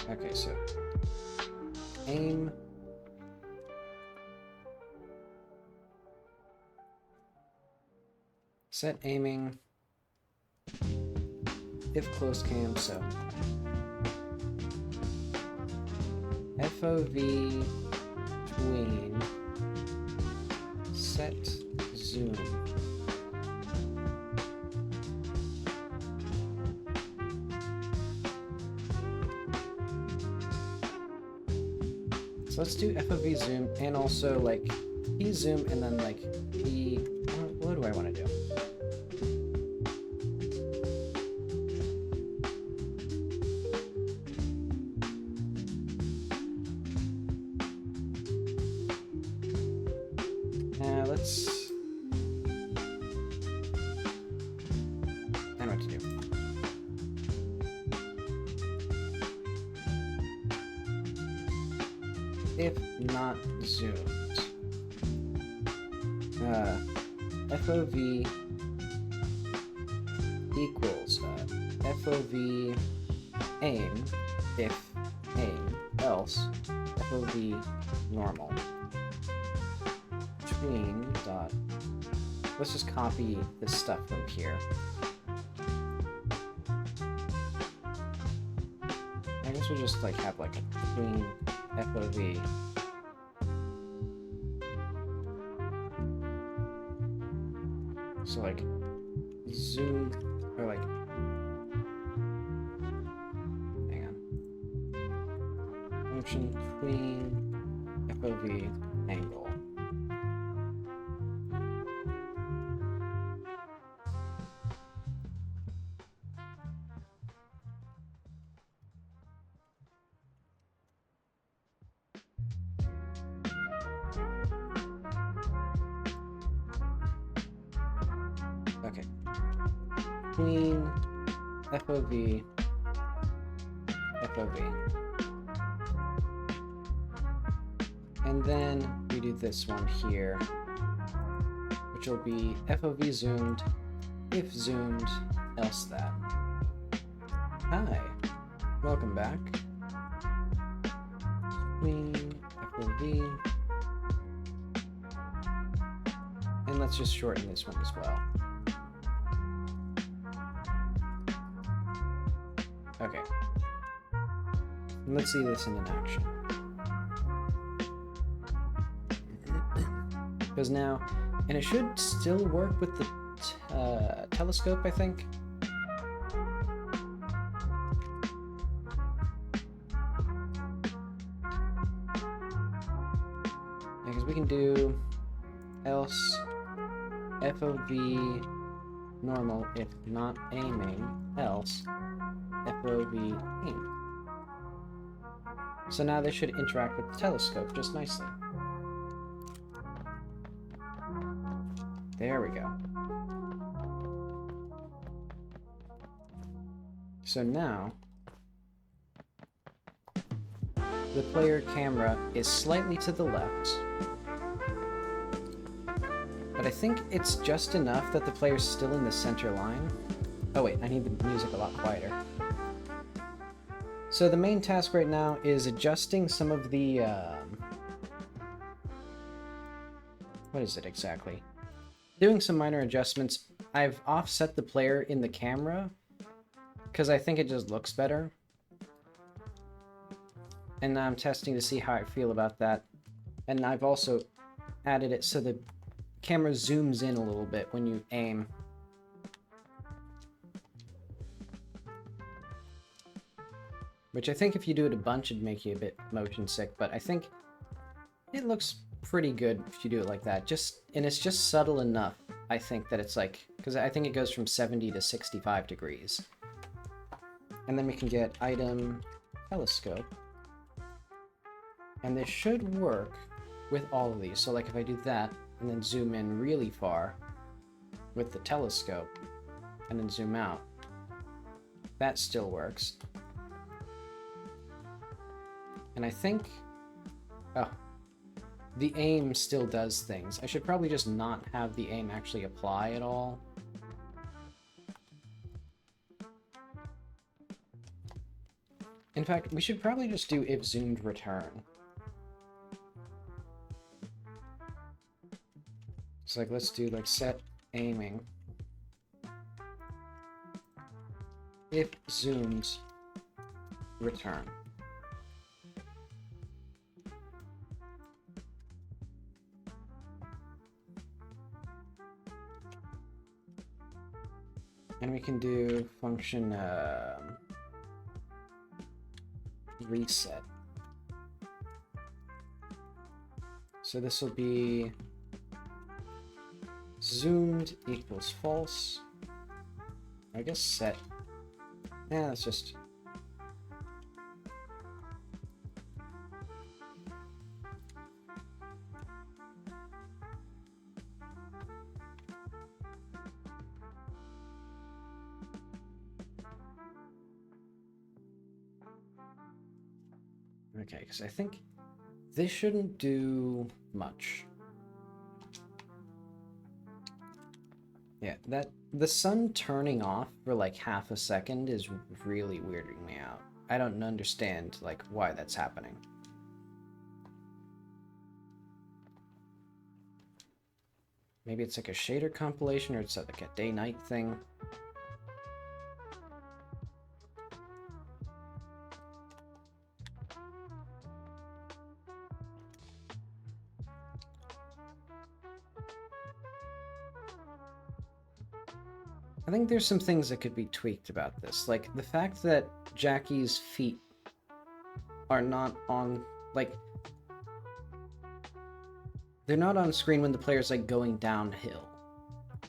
Speaker 1: Okay, so aim. Set aiming. If close cam, so FOV tween set zoom. So let's do FOV zoom and also like P zoom and then like P. What do I want to do? I know what to do. If not zoomed, FOV equals FOV aim if aim, else FOV normal. Tween dot. Let's just copy this stuff from here. guess we'll just like have like a clean FOV. So like zoom or like hang on. Function clean FOV angle. Okay. Clean FOV FOV. And then we do this one here, which will be FOV zoomed, if zoomed, else that. Hi, welcome back. Clean FOV. And let's just shorten this one as well. Okay. And let's see this in an action. Because now, and it should still work with the telescope, I think. Yeah, because we can do else FOV normal if not aiming, else FOV aim. So now they should interact with the telescope just nicely. There we go. So now, the player camera is slightly to the left, but I think it's just enough that the player's still in the center line. Oh wait, I need the music a lot quieter. So the main task right now is adjusting some of the, what is it exactly? Doing some minor adjustments. I've offset the player in the camera because I think it just looks better. And now I'm testing to see how I feel about that. And I've also added it so the camera zooms in a little bit when you aim. Which I think if you do it a bunch, it'd make you a bit motion sick, but I think it looks pretty good if you do it like that. And it's just subtle enough, I think, that it's like, because I think it goes from 70 to 65 degrees. And then we can get item telescope. And this should work with all of these. So like if I do that and then zoom in really far with the telescope and then zoom out, that still works. And I think, oh, the aim still does things. I should probably just not have the aim actually apply at all. In fact, we should probably just do if zoomed return. So like, let's do like set aiming. If zoomed return. And we can do function reset. So this will be zoomed equals false. I guess set. Yeah, that's just. Okay, because I think this shouldn't do much. Yeah, that the sun turning off for like half a second is really weirding me out. I don't understand like why that's happening. Maybe it's like a shader compilation or it's like a day-night thing. I think there's some things that could be tweaked about this. Like, the fact that Jacky's feet are not on, like, they're not on screen when the player's, like, going downhill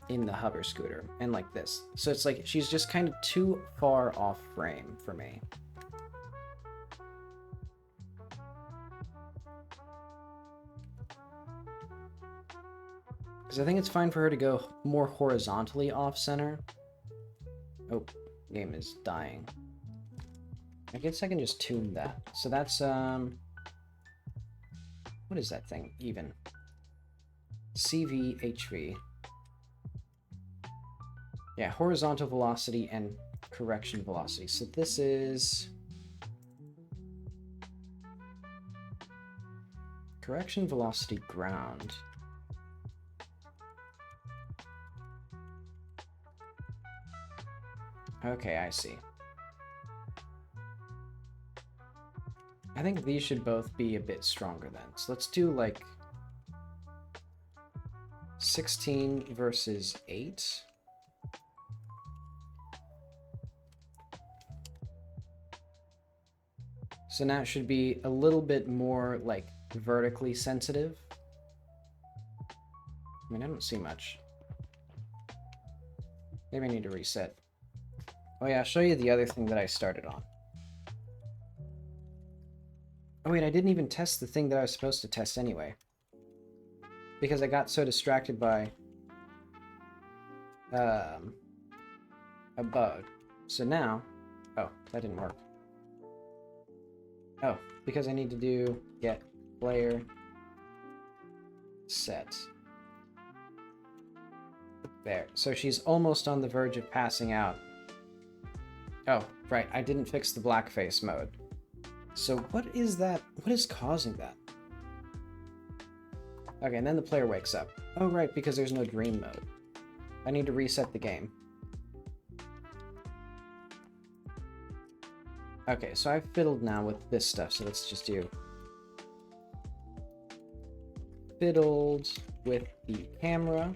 Speaker 1: in the hover scooter, and like this. So it's like, she's just kind of too far off frame for me. Because I think it's fine for her to go more horizontally off-center. Oh, game is dying. I guess I can just tune that. So that's, what is that thing, even? CVHV. Yeah, horizontal velocity and correction velocity. So this is... correction velocity ground. Okay, I see. I think these should both be a bit stronger then. So let's do like 16 versus 8. So now it should be a little bit more like vertically sensitive. I mean, I don't see much. Maybe I need to reset. Oh yeah, I'll show you the other thing that I started on. Oh wait, I didn't even test the thing that I was supposed to test anyway. Because I got so distracted by a bug. So now, oh, that didn't work. Oh, because I need to do get player set. There. So she's almost on the verge of passing out. Oh, right, I didn't fix the blackface mode. So what is that? What is causing that? Okay, and then the player wakes up. Oh, right, because there's no dream mode. I need to reset the game. Okay, so I've fiddled now with this stuff, so let's just do... fiddled with the camera.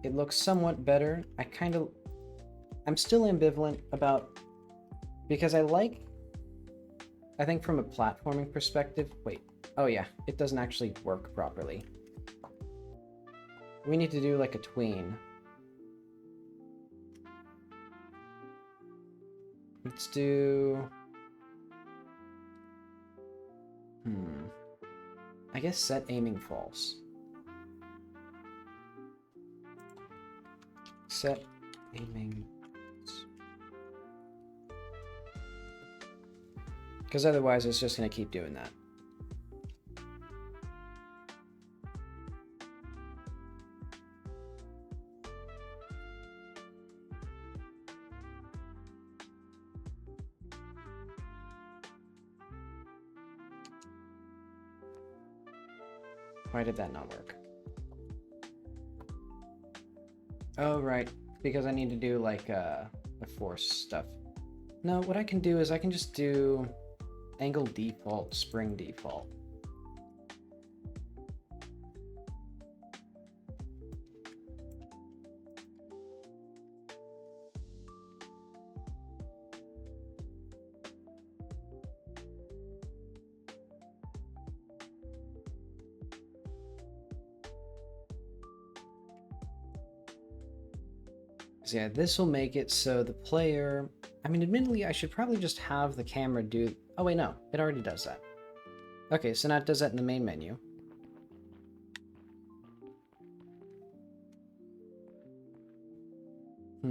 Speaker 1: It looks somewhat better. I'm still ambivalent about... because I think from a platforming perspective... Wait. Oh yeah, it doesn't actually work properly. We need to do like a tween. Let's do... I guess set aiming false. Set aiming... because otherwise it's just going to keep doing that. Why did that not work? Oh, right. Because I need to do like the force stuff. No, what I can do is I can just do angle default, spring default. So yeah, this will make it so the player... I mean, admittedly, I should probably just have the camera do... oh wait, no. It already does that. Okay, so now it does that in the main menu. I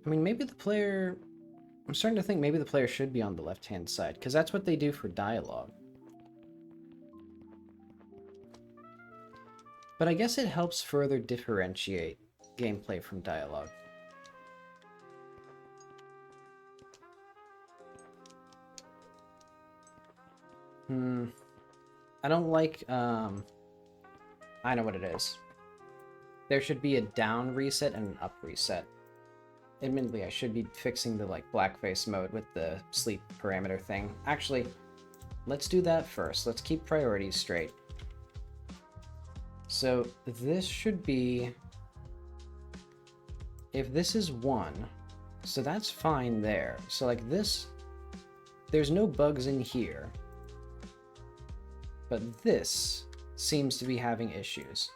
Speaker 1: mean, maybe the player... I'm starting to think maybe the player should be on the left-hand side, because that's what they do for dialogue. But I guess it helps further differentiate gameplay from dialogue. I don't like, I know what it is. There should be a down reset and an up reset. Admittedly, I should be fixing the, like, blackface mode with the sleep parameter thing. Actually, let's do that first. Let's keep priorities straight. So this should be, if this is 1, so that's fine there. So like this, there's no bugs in here. But this seems to be having issues.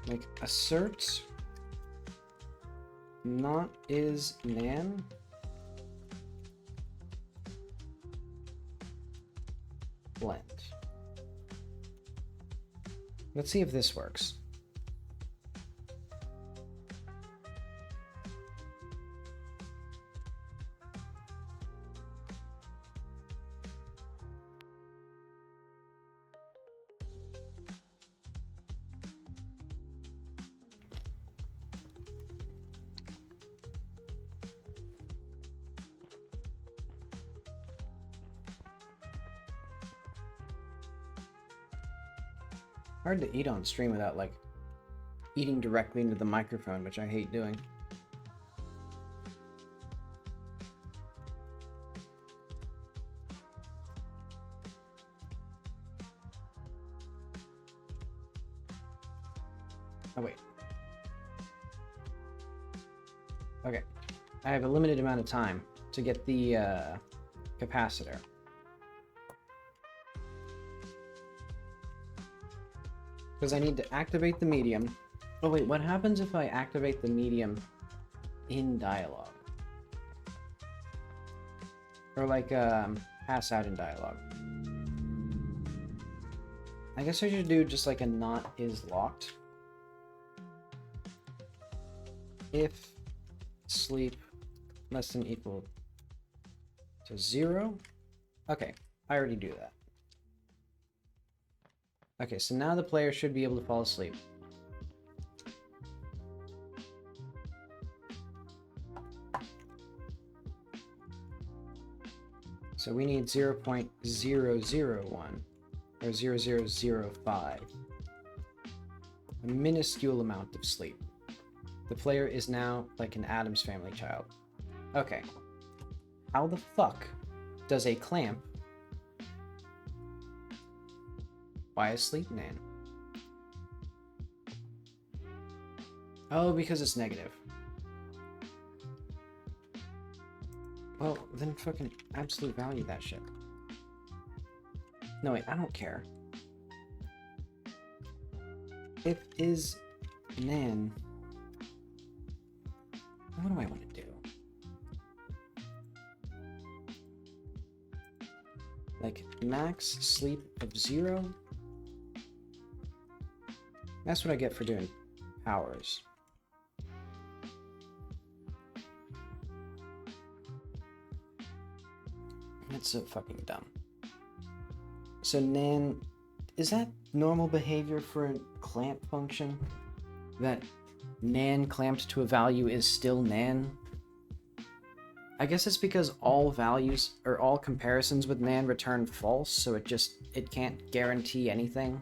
Speaker 1: Like assert not is nan. Blend. Let's see if this works. Hard to eat on stream without like eating directly into the microphone, which I hate doing. Oh wait. Okay. I have a limited amount of time to get the capacitor. Because I need to activate the medium. Oh wait, what happens if I activate the medium in dialog? Or like pass out in dialog? I guess I should do just like a not is locked. If sleep less than equal to 0. Okay, I already do that. Okay, so now the player should be able to fall asleep. So we need 0.001 or 0005. A minuscule amount of sleep. The player is now like an Addams Family child. Okay. How the fuck does a clamp buy a sleep nan? Oh, because it's negative. Well, then fucking absolute value that shit. No, wait, I don't care. If is nan... What do I want to do? Like, max sleep of 0? That's what I get for doing powers. That's so fucking dumb. So nan, is that normal behavior for a clamp function? That nan clamped to a value is still nan? I guess it's because all values, or all comparisons with nan return false, so it can't guarantee anything.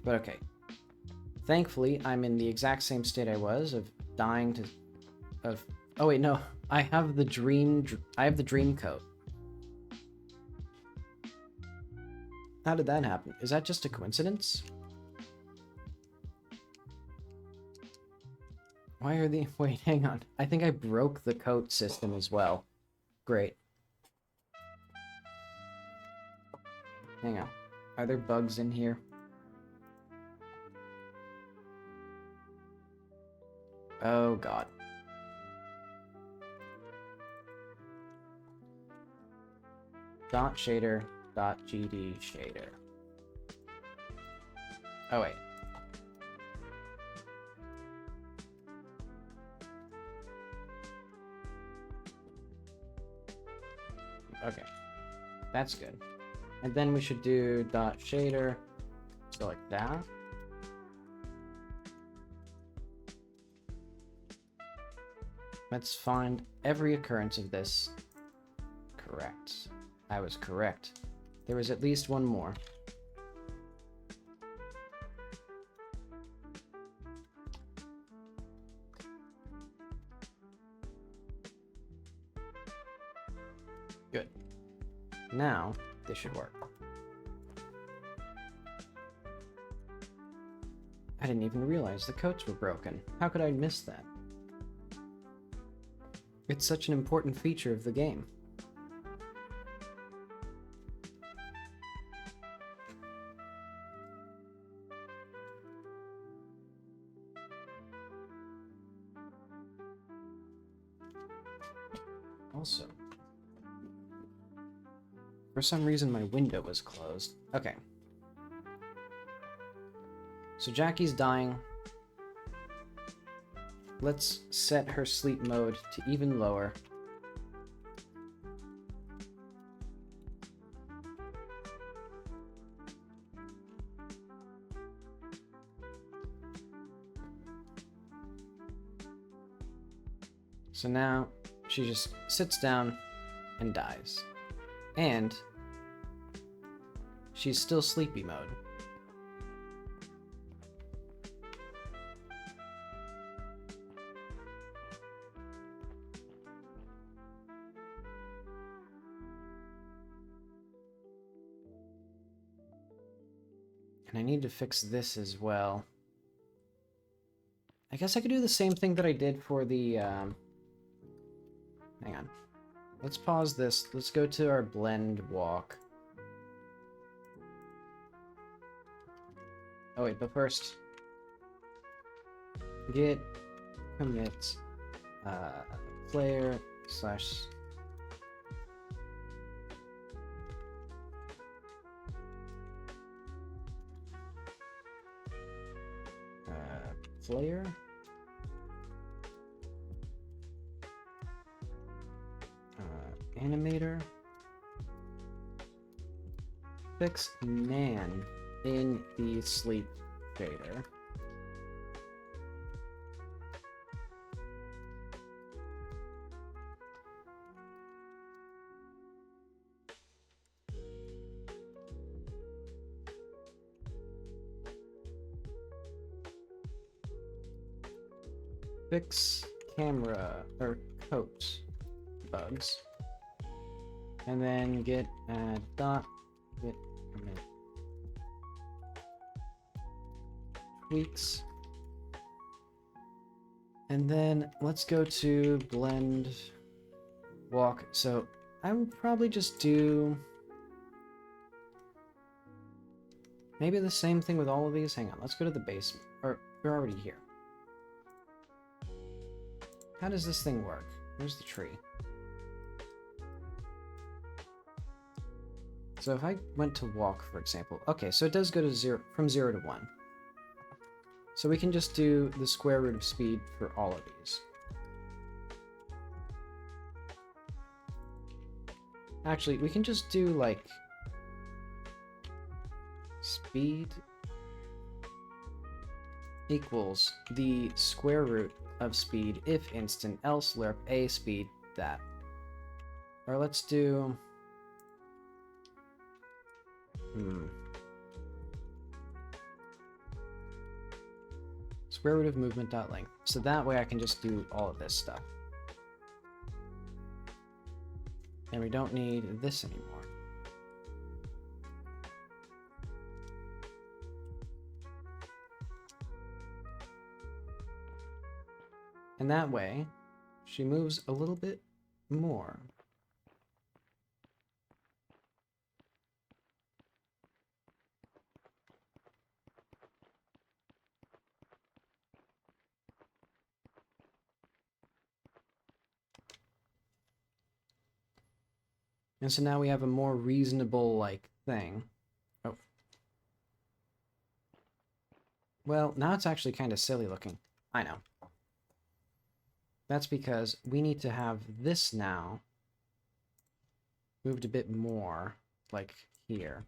Speaker 1: But okay. Thankfully, I'm in the exact same state I was of dying to... Oh wait, no. I have the dream coat. How did that happen? Is that just a coincidence? Why are the... Wait, hang on. I think I broke the coat system as well. Great. Hang on. Are there bugs in here? Oh god. Dot shader, dot gd shader. Oh wait. Okay. That's good. And then we should do dot shader. So like that. Let's find every occurrence of this. Correct. I was correct. There was at least one more. Now, this should work. I didn't even realize the coats were broken. How could I miss that? It's such an important feature of the game. Also, for some reason my window was closed. Okay. So Jacky's dying. Let's set her sleep mode to even lower. So now she just sits down and dies. And she's still sleepy mode. And I need to fix this as well. I guess I could do the same thing that I did for the, hang on. Let's pause this. Let's go to our blend walk. Oh wait, but first, git commit player slash player animator fix man in the sleep fader. Fix camera or coat bugs, and then get dot git commit tweaks, and then let's go to blend walk. So I would probably just do maybe the same thing with all of these. Hang on, let's go to the basement, or we're already here. How does this thing work? Where's the tree? So if I went to walk, for example, okay, so it does go to 0 from 0 to 1. So we can just do the square root of speed for all of these. Actually, we can just do like speed equals the square root of speed if instant, else lerp a speed that. Or let's do square root of movement dot length. So that way I can just do all of this stuff. And we don't need this anymore. And that way, she moves a little bit more. And so now we have a more reasonable, like, thing. Oh. Well, now it's actually kind of silly looking. I know. That's because we need to have this now moved a bit more, like here.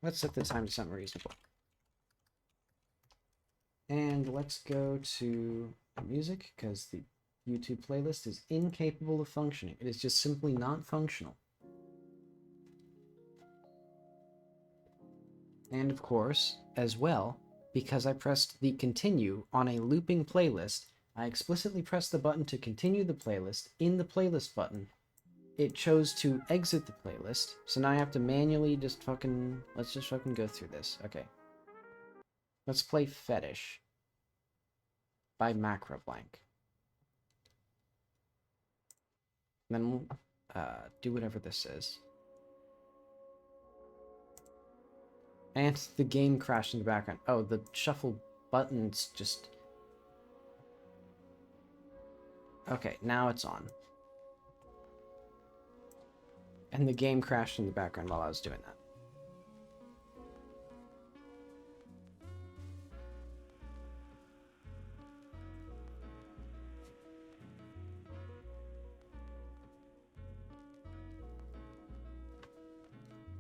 Speaker 1: Let's set the time to something reasonable. And let's go to music, because the YouTube playlist is incapable of functioning. It is just simply not functional. And of course, as well, because I pressed the continue on a looping playlist, I explicitly pressed the button to continue the playlist in the playlist button. It chose to exit the playlist, so now I have to manually just fucking... Let's just fucking go through this. Okay. Let's play Fetish by Macroblank. Then we'll do whatever this is. And the game crashed in the background. Oh, the shuffle buttons just... Okay, now it's on. And the game crashed in the background while I was doing that.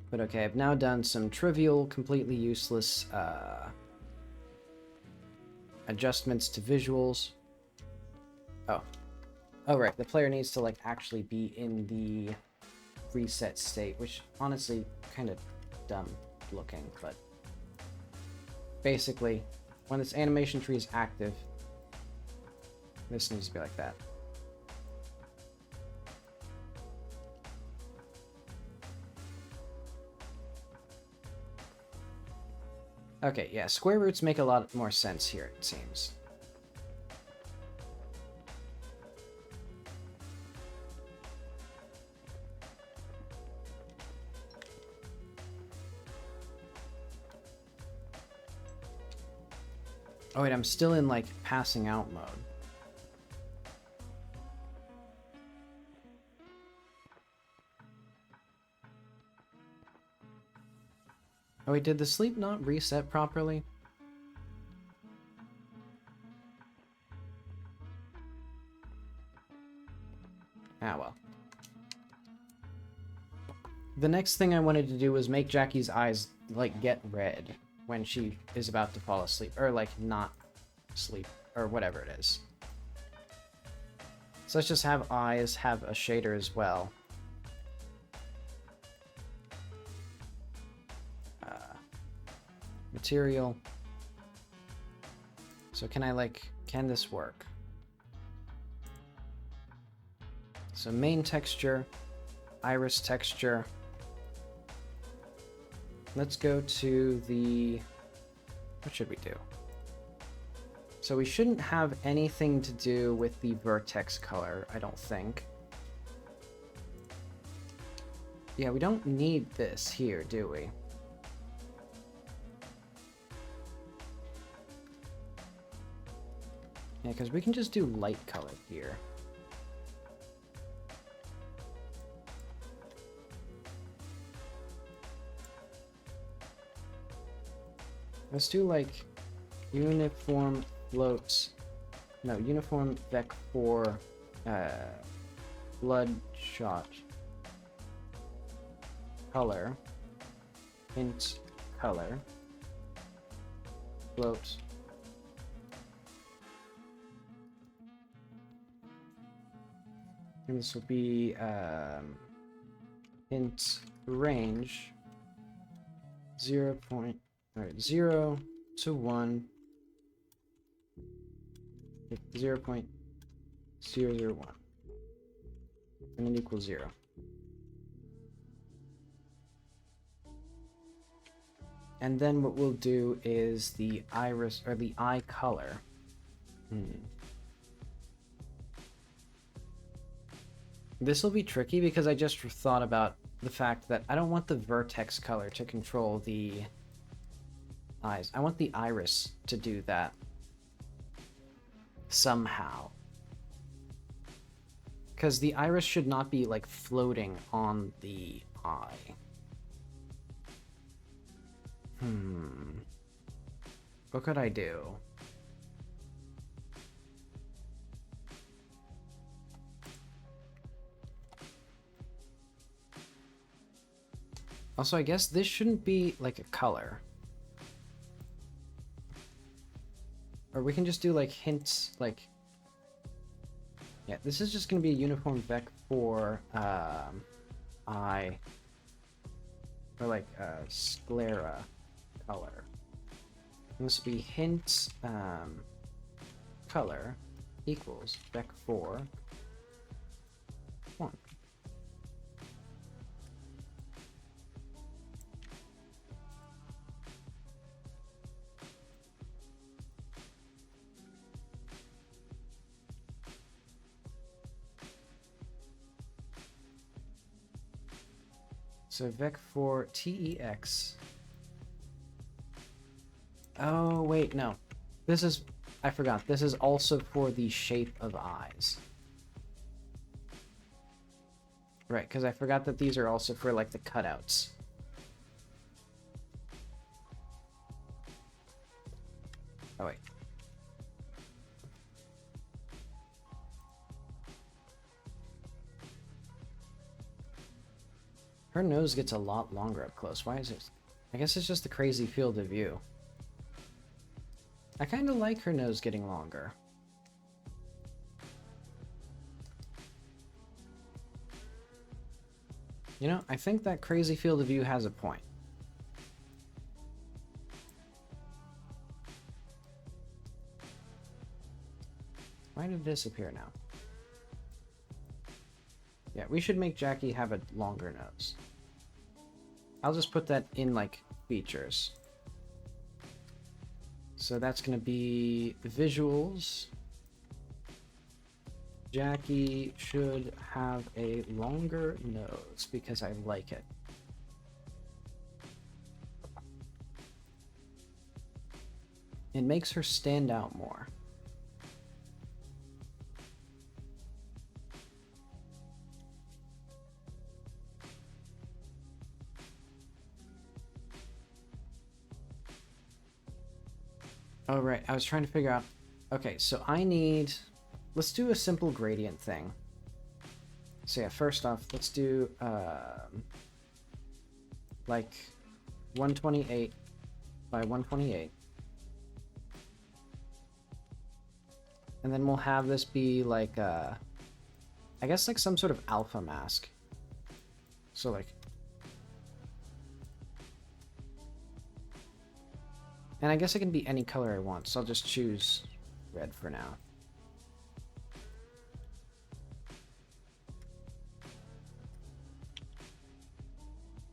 Speaker 1: But okay, I've now done some trivial, completely useless adjustments to visuals. Oh. Oh, right. The player needs to, like, actually be in the reset state, which, honestly, kind of dumb looking, but... Basically, when this animation tree is active, this needs to be like that. Okay, yeah, square roots make a lot more sense here, it seems. Oh wait, I'm still in, like, passing out mode. Oh wait, did the sleep not reset properly? Ah, well. The next thing I wanted to do was make Jacky's eyes, like, get red when she is about to fall asleep. Or, like, not sleep. Or whatever it is. So let's just have eyes have a shader as well. Material. So can I, like, can this work? So main texture, iris texture. Let's go to the... What should we do? So we shouldn't have anything to do with the vertex color, I don't think. Yeah, we don't need this here, do we? Yeah, because we can just do light color here. Let's do, like, uniform floats. No, uniform vec for bloodshot color. Hint color. Float. And this will be int range 0. Alright, 0 to 1. 0.001. And then equals 0. And then what we'll do is the iris, or the eye color. This will be tricky because I just thought about the fact that I don't want the vertex color to control the eyes. I want the iris to do that somehow. Because the iris should not be, like, floating on the eye. What could I do? Also, I guess this shouldn't be, like, a color. Or we can just do, like, hints, like... Yeah, this is just going to be a uniform vec for, eye. Or, like, sclera color. And this will be hint color equals vec4 1. So vec4 tex. Oh, wait, no. This is, I forgot, this is also for the shape of eyes. Right, because I forgot that these are also for, like, the cutouts. Oh, wait. Her nose gets a lot longer up close. Why is it? I guess it's just the crazy field of view. I kind of like her nose getting longer. You know, I think that crazy field of view has a point. Why did it disappear now? Yeah, we should make Jackie have a longer nose. I'll just put that in, like, features. So that's going to be visuals. Jackie should have a longer nose because I like it. It makes her stand out more. Oh, right. I was trying to figure out... Okay, so I need... Let's do a simple gradient thing. So yeah, first off, let's do, like, 128 by 128. And then we'll have this be, like, I guess, like, some sort of alpha mask. So, like... And I guess it can be any color I want, so I'll just choose red for now.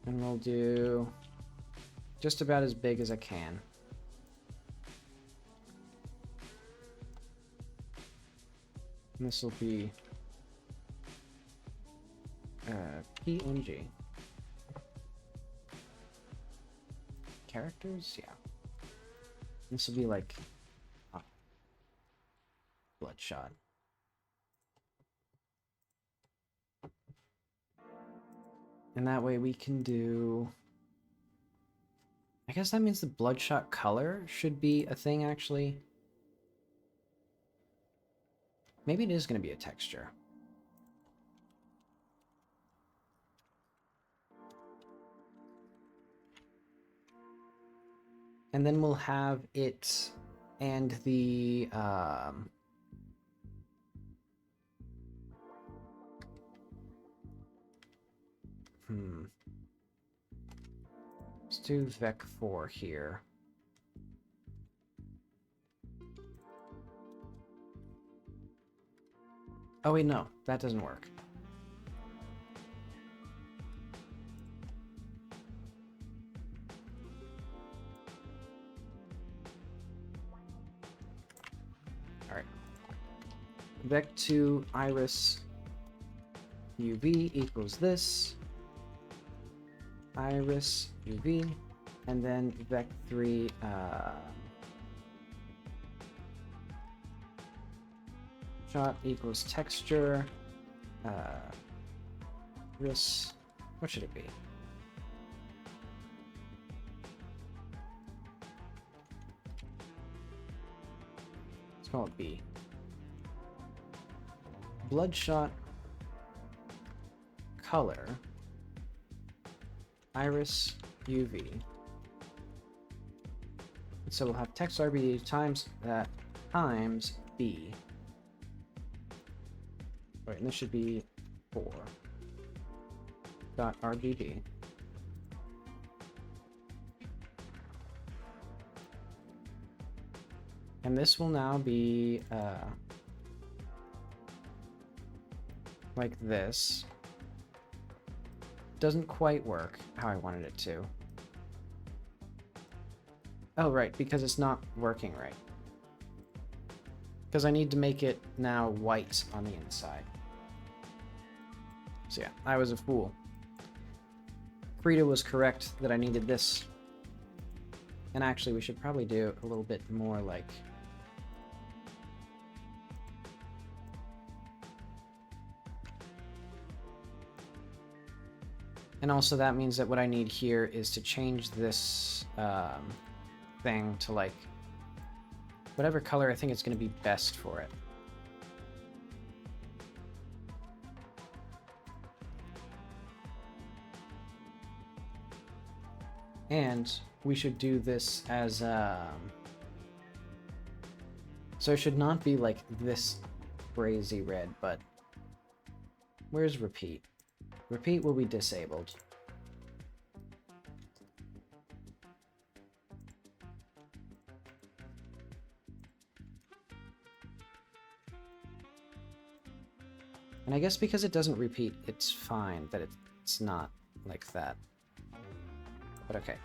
Speaker 1: And we'll do just about as big as I can. And this will be PNG. Characters? Yeah. This will be like Bloodshot. And that way we can do... I guess that means the Bloodshot color should be a thing, actually. Maybe it is going to be a texture. And then we'll have it and the... Let's do vec4 here. Oh wait, no, that doesn't work. Alright. Vec2 iris UV equals this. Iris UV, and then vec3 shot equals texture iris. What should it be? Let's call it B. Bloodshot color iris UV. So we'll have text RGB times that times B. Right, and this should be 4 dot RGB. And this will now be like this. Doesn't quite work how I wanted it to. Oh, right, because it's not working right. Because I need to make it now white on the inside. So yeah, I was a fool. Frida was correct that I needed this. And actually, we should probably do a little bit more like... And also that means that what I need here is to change this thing to like whatever color I think is going to be best for it. And we should do this as so it should not be like this crazy red, but where's repeat? Repeat will be disabled. And I guess because it doesn't repeat, it's fine that it's not like that. But okay.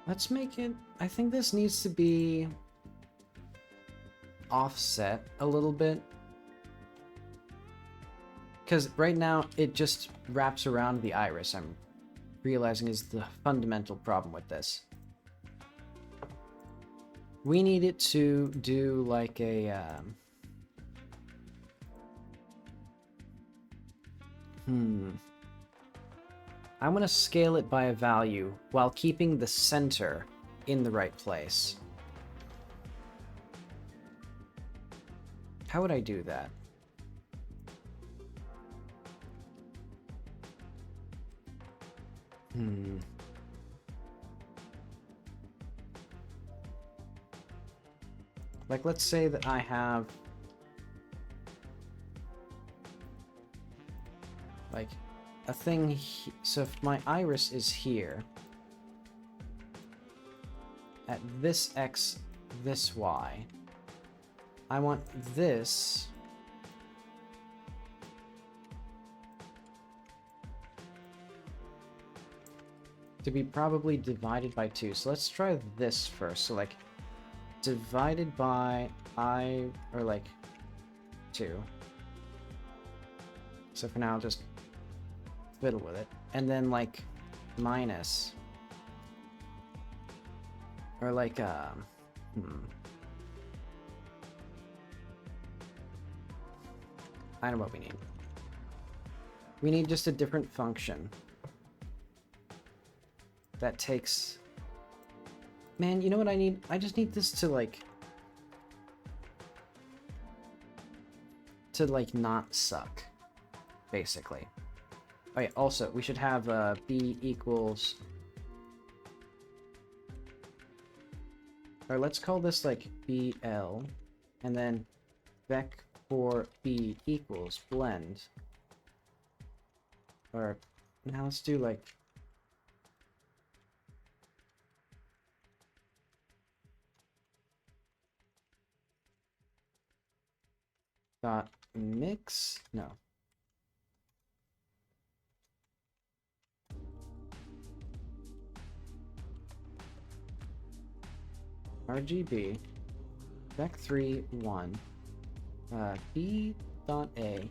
Speaker 1: Let's make it... I think this needs to be offset a little bit. Because right now, it just wraps around the iris, I'm realizing is the fundamental problem with this. We need it to do like a... I want to scale it by a value while keeping the center in the right place. How would I do that? Like, let's say that I have... like... a thing, so if my iris is here, at this X, this Y, I want this to be probably divided by 2. So let's try this first. So like, divided by I, or like 2. So for now, I'll just fiddle with it. And then like minus, or like I know what we need. We need just a different function that takes... Man, you know what I need? I just need this to like not suck, basically. Oh yeah, also, we should have b equals... Or let's call this like BL, and then vec for b equals blend. Or, now let's do like... dot mix? No. RGB vec3 1 b dot a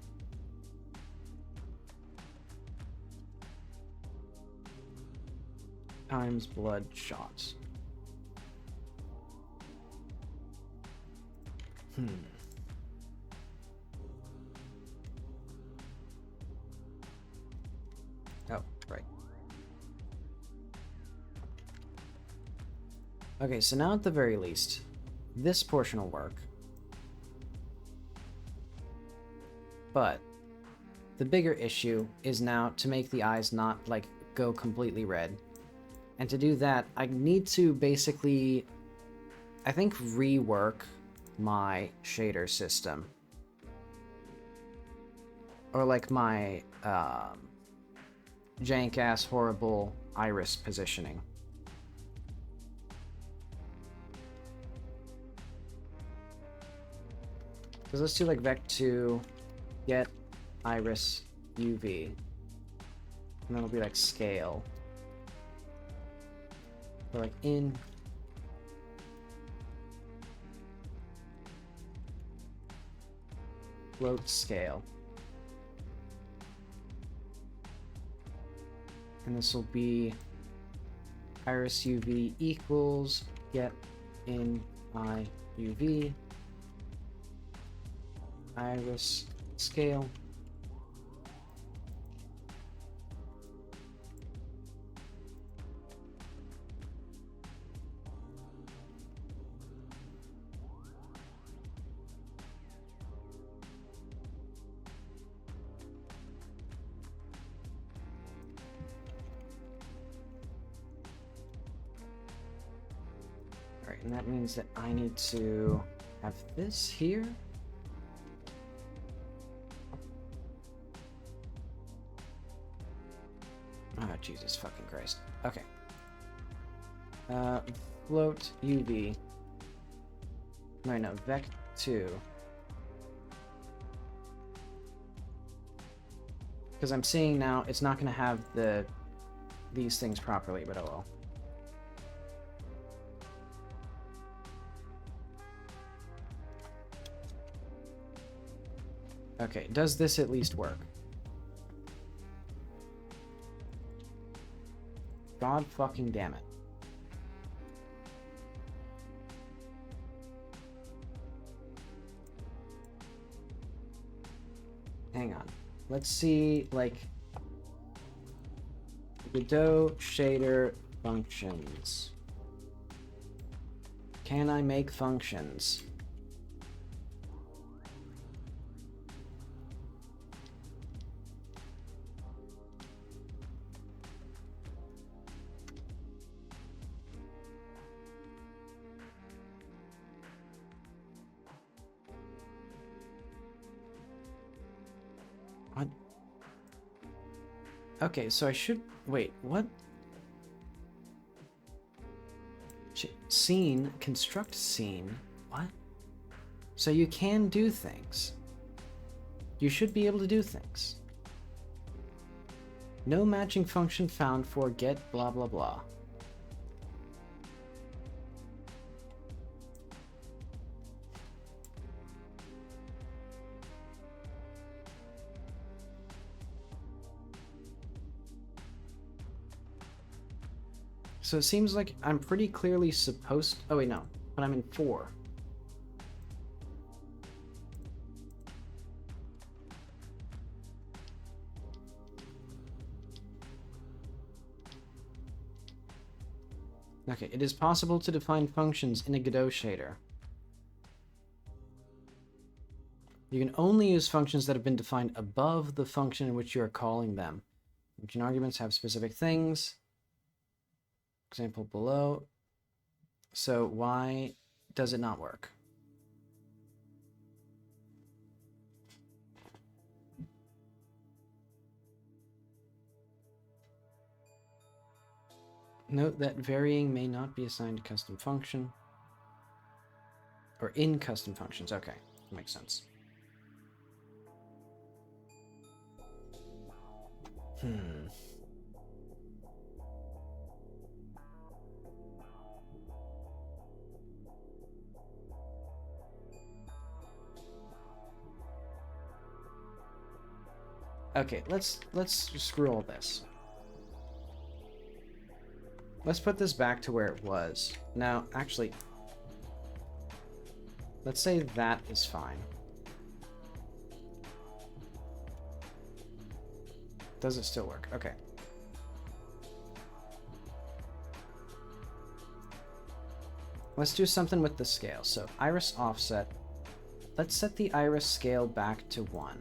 Speaker 1: times blood shots. Oh, right. Okay, so now at the very least, this portion will work. But the bigger issue is now to make the eyes not, like, go completely red. And to do that, I need to basically, I think, rework my shader system. Or like my jank-ass horrible iris positioning. Because let's do like vec2 get iris UV. And then it'll be like scale. Or like in float scale. And this will be iris UV equals get in I UV iris scale. Alright, and that means that I need to have this here. Oh, Jesus fucking Christ. Okay. Float UV. Right, no, vec2. Because I'm seeing now it's not going to have these things properly, but oh well. Okay, does this at least work? God fucking damn it. Hang on. Let's see, like, Godot shader functions. Can I make functions? What? Okay, so I should... Wait, what? Scene, construct scene. What? So you can do things. You should be able to do things. No matching function found for get blah blah blah. So it seems like I'm pretty clearly supposed... Oh wait, no. But I'm in 4. Okay, it is possible to define functions in a Godot shader. You can only use functions that have been defined above the function in which you are calling them. Function arguments have specific things. Example below. So why does it not work? Note that varying may not be assigned to custom function. Or in custom functions. Okay, that makes sense. Okay, let's screw all this. Let's put this back to where it was. Now, actually, let's say that is fine. Does it still work? Okay. Let's do something with the scale. So iris offset. Let's set the iris scale back to 1.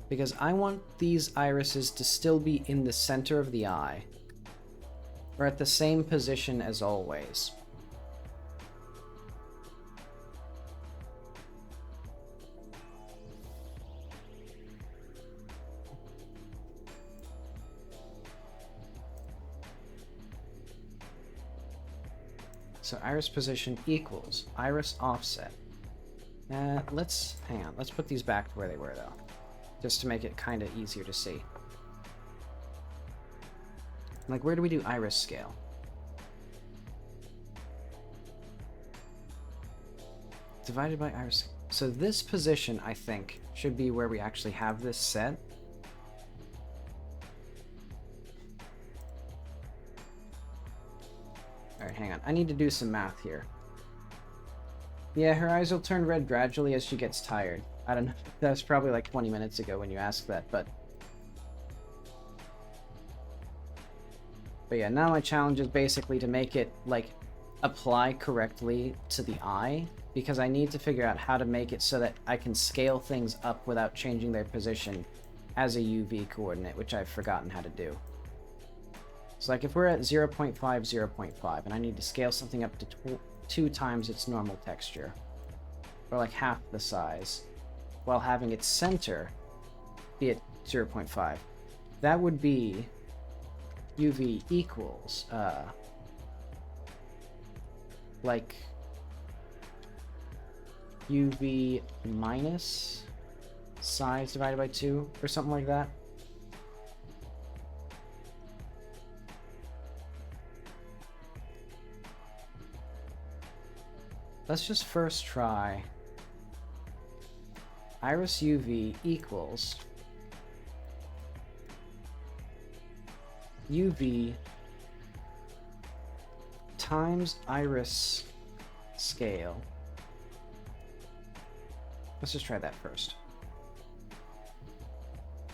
Speaker 1: Because I want these irises to still be in the center of the eye. Or at the same position as always. So iris position equals iris offset. Let's hang on. Let's put these back to where they were though, just to make it kind of easier to see. Like, where do we do iris scale? Divided by iris. So this position, I think, should be where we actually have this set. Alright, hang on. I need to do some math here. Yeah, her eyes will turn red gradually as she gets tired. I don't know. That was probably like 20 minutes ago when you asked that, but... But yeah, now my challenge is basically to make it, like, apply correctly to the eye, because I need to figure out how to make it so that I can scale things up without changing their position as a UV coordinate, which I've forgotten how to do. So like if we're at 0.5, 0.5, and I need to scale something up to 2 times its normal texture, or like half the size, while having its center be at 0.5, that would be UV equals, like UV minus size divided by 2, or something like that. Let's just first try iris UV equals UV times iris scale. Let's just try that first.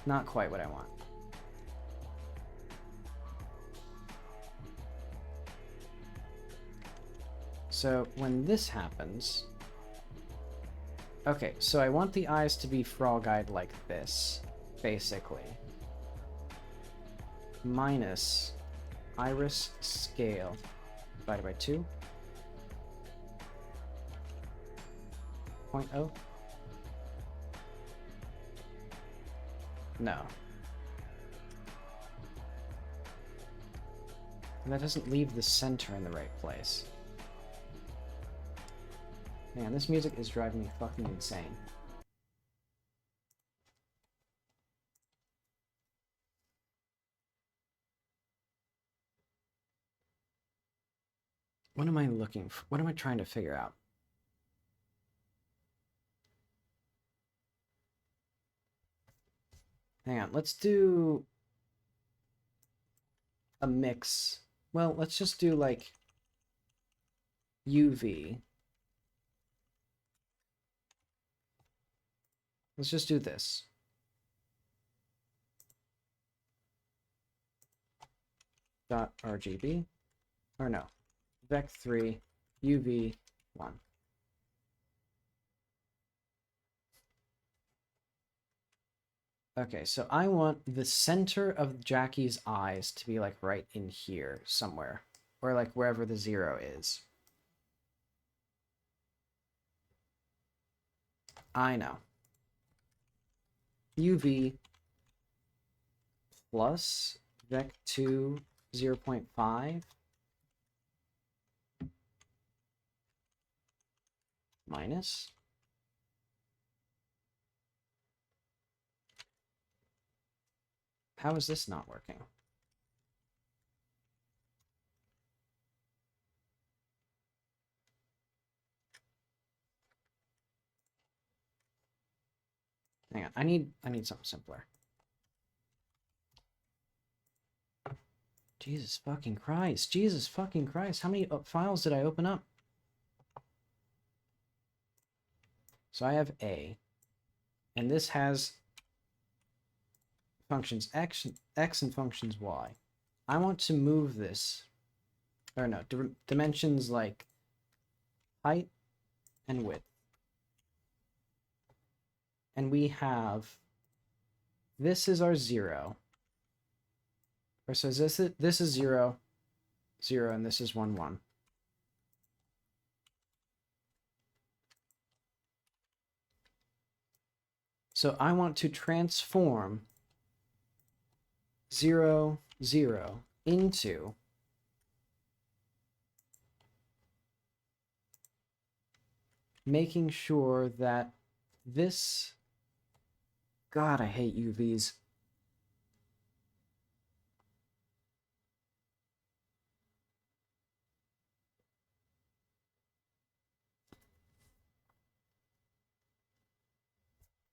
Speaker 1: Not quite what I want. So when this happens... Okay, so I want the eyes to be frog-eyed like this, basically. Minus iris scale divided by 2. 0.0. No. And that doesn't leave the center in the right place. Man, this music is driving me fucking insane. What am I looking for? What am I trying to figure out? Hang on, let's do a mix. Well, let's just do like UV. Let's just do this. Dot RGB. Or no. Vec3 UV1. Okay, so I want the center of Jackie's eyes to be like right in here somewhere, or like wherever the 0 is. I know. UV plus Vec2 0.5 minus how is this not working? Hang on, I need something simpler. Jesus fucking Christ. Jesus fucking Christ. How many files did I open up? So I have A, and this has functions X and functions Y. I want to move this, or no, dimensions like height and width. And we have, this is our 0. Or so this is 0, 0, and this is 1, 1. So I want to transform 0, 0 into making sure that this... God, I hate UVs.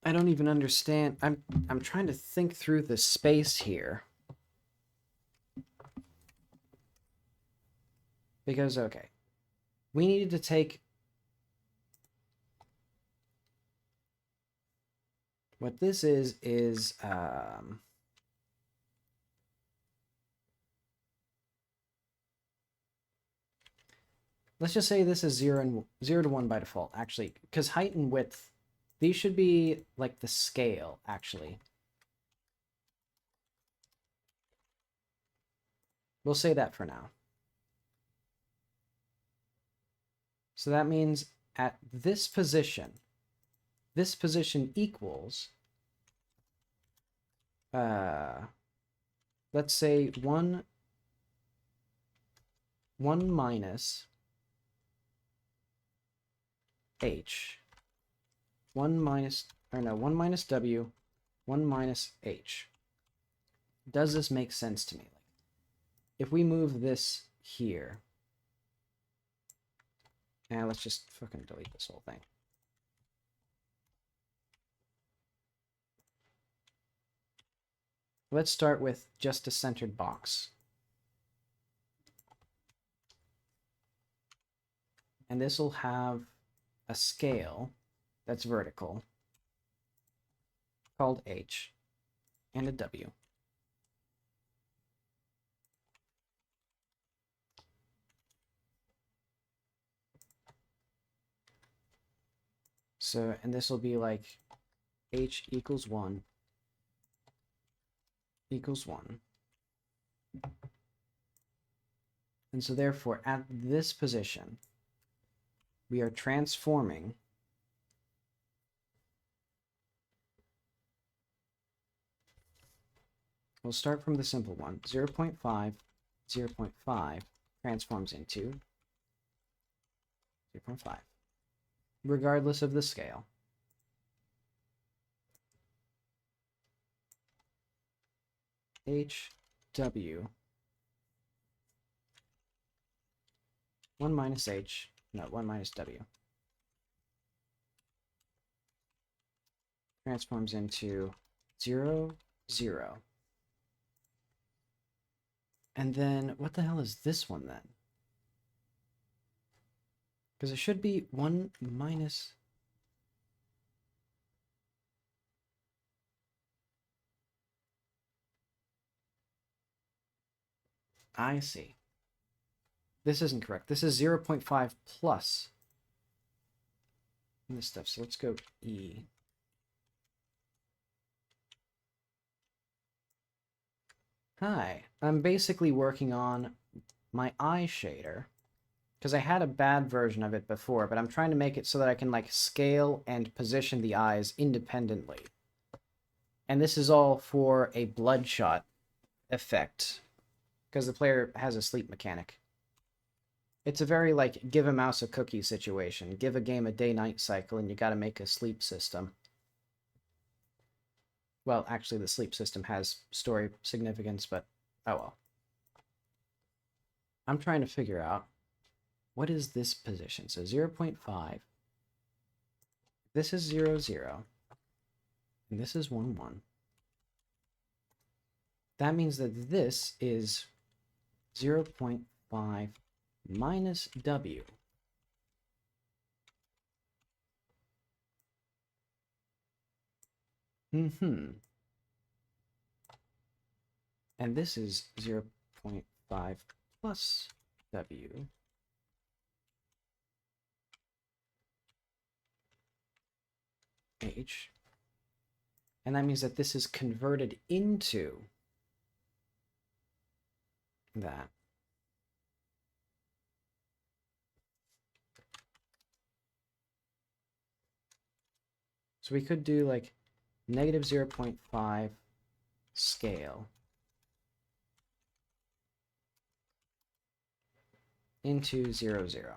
Speaker 1: I don't even understand. I'm trying to think through the space here. Because, okay, we needed to take... What this is let's just say this is 0 to 1 by default, actually, because height and width, these should be like the scale, actually. We'll say that for now. So that means at this position equals, let's say 1 minus h, 1 minus w, 1 minus h. Does this make sense to me? Like, if we move this here, and let's just fucking delete this whole thing. Let's start with just a centered box. And this will have a scale that's vertical called h and a w. So, and this will be like h equals 1 equals 1. And so therefore, at this position, we are transforming we'll start from the simple one. 0.5, 0.5 transforms into 0.5, regardless of the scale. HW 1 minus h, no, 1 minus w transforms into 0, 0. And then, what the hell is this one then? Because it should be 1 minus... I see. This isn't correct. This is 0.5 plus this stuff. So let's go E. Hi. I'm basically working on my eye shader because I had a bad version of it before, but I'm trying to make it so that I can like scale and position the eyes independently. And this is all for a bloodshot effect because the player has a sleep mechanic. It's a very, like, give a mouse a cookie situation. Give a game a day-night cycle, and you gotta make a sleep system. Well, actually, the sleep system has story significance, but oh well. I'm trying to figure out, what is this position? So 0.5. This is 0, 0. And this is 1, 1. That means that this is 0.5 minus w. And this is 0.5 plus w. H. And that means that this is converted into that. So we could do like negative 0.5 scale into 0, 0.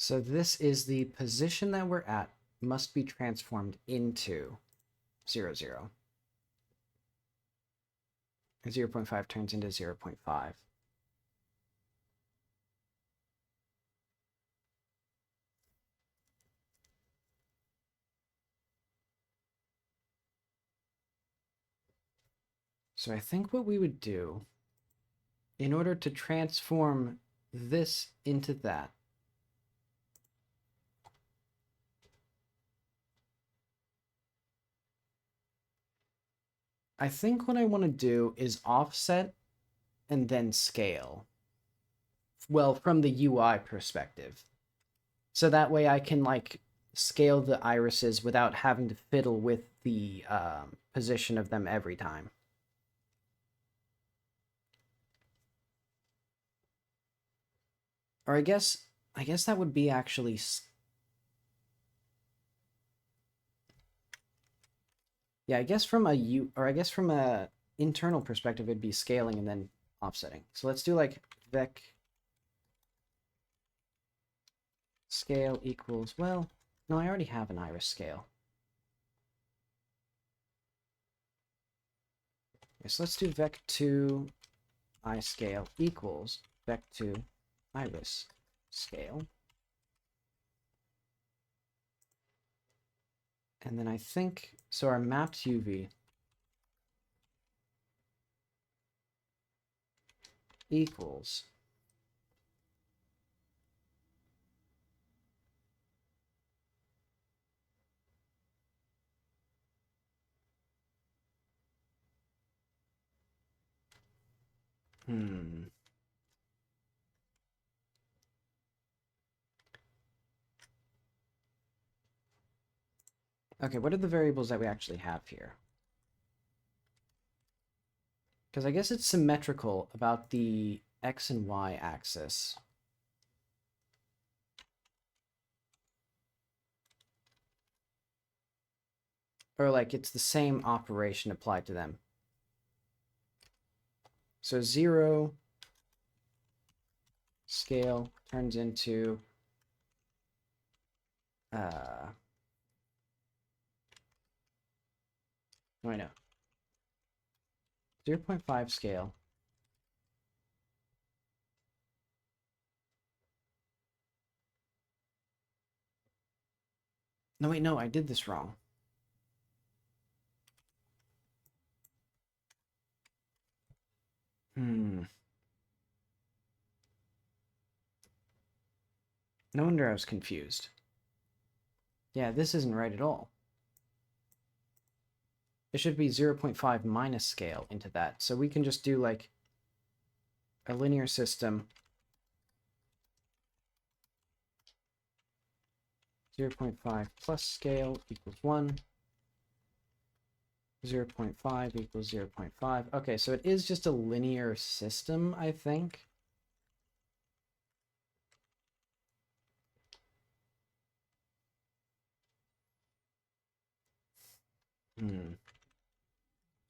Speaker 1: So this is the position that we're at must be transformed into 0, 0. And 0 0.5 turns into 0 0.5. So I think what we would do, in order to transform this into that, I think what I want to do is offset and then scale. Well, from the UI perspective. So that way I can like scale the irises without having to fiddle with the position of them every time. Or I guess that would be actually... Yeah, I guess from a internal perspective, it'd be scaling and then offsetting. So let's do like vec scale equals, well, no, I already have an iris scale. Okay, so let's do vec2 I scale equals vec2 iris scale. And then I think, so our mapped UV equals Okay, what are the variables that we actually have here? Because I guess it's symmetrical about the X and Y axis. Or like it's the same operation applied to them. So 0 scale turns into no, I know. 0.5 scale. No, wait, no, I did this wrong. No wonder I was confused. Yeah, this isn't right at all. It should be 0.5 minus scale into that. So we can just do like a linear system. 0.5 plus scale equals 1. 0.5 equals 0.5. Okay, so it is just a linear system, I think.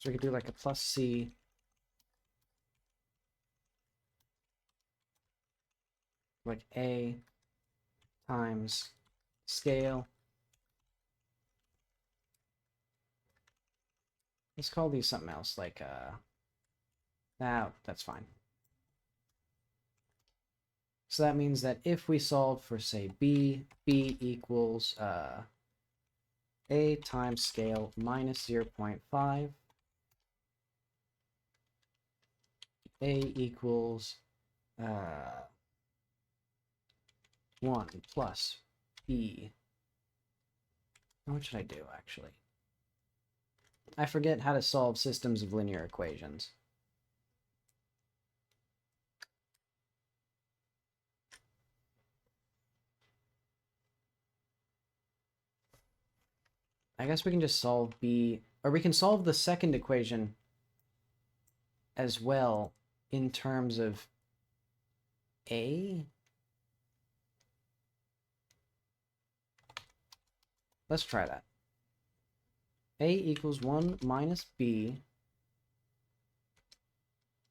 Speaker 1: So we could do like a plus C. Like A times scale. Let's call these something else, like that's fine. So that means that if we solve for, say, B equals A times scale minus 0.5, A equals 1 plus B. What should I do, actually? I forget how to solve systems of linear equations. I guess we can just solve B, or we can solve the second equation as well in terms of A. Let's try that. A equals 1 minus B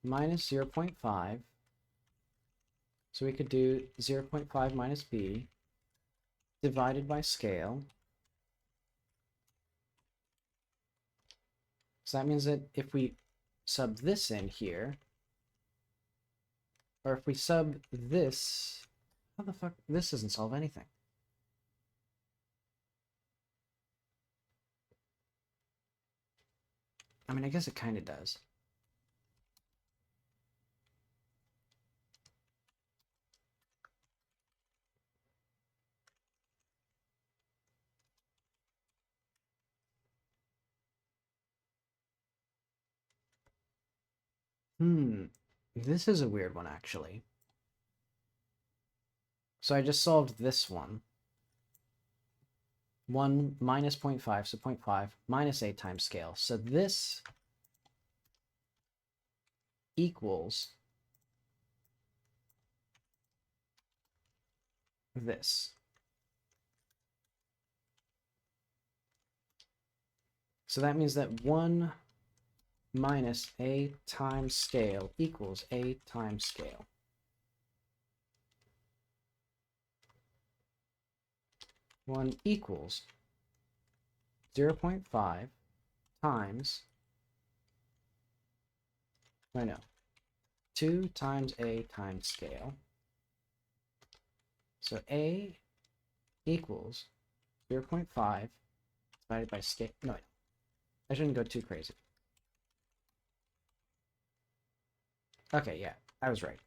Speaker 1: minus 0.5. So we could do 0.5 minus B. divided by scale. So that means that if we sub this in here, or if we sub this, how the fuck, this doesn't solve anything. I mean, I guess it kind of does. This is a weird one, actually. So I just solved this one. 1 minus 0.5, so 0.5 minus 8 times scale. So this equals this. So that means that 1 minus a times scale equals a times scale. One equals 0.5 times, I know, 2 times a times scale. So a equals 0.5 divided by scale. No, I shouldn't go too crazy. Okay, yeah, I was right.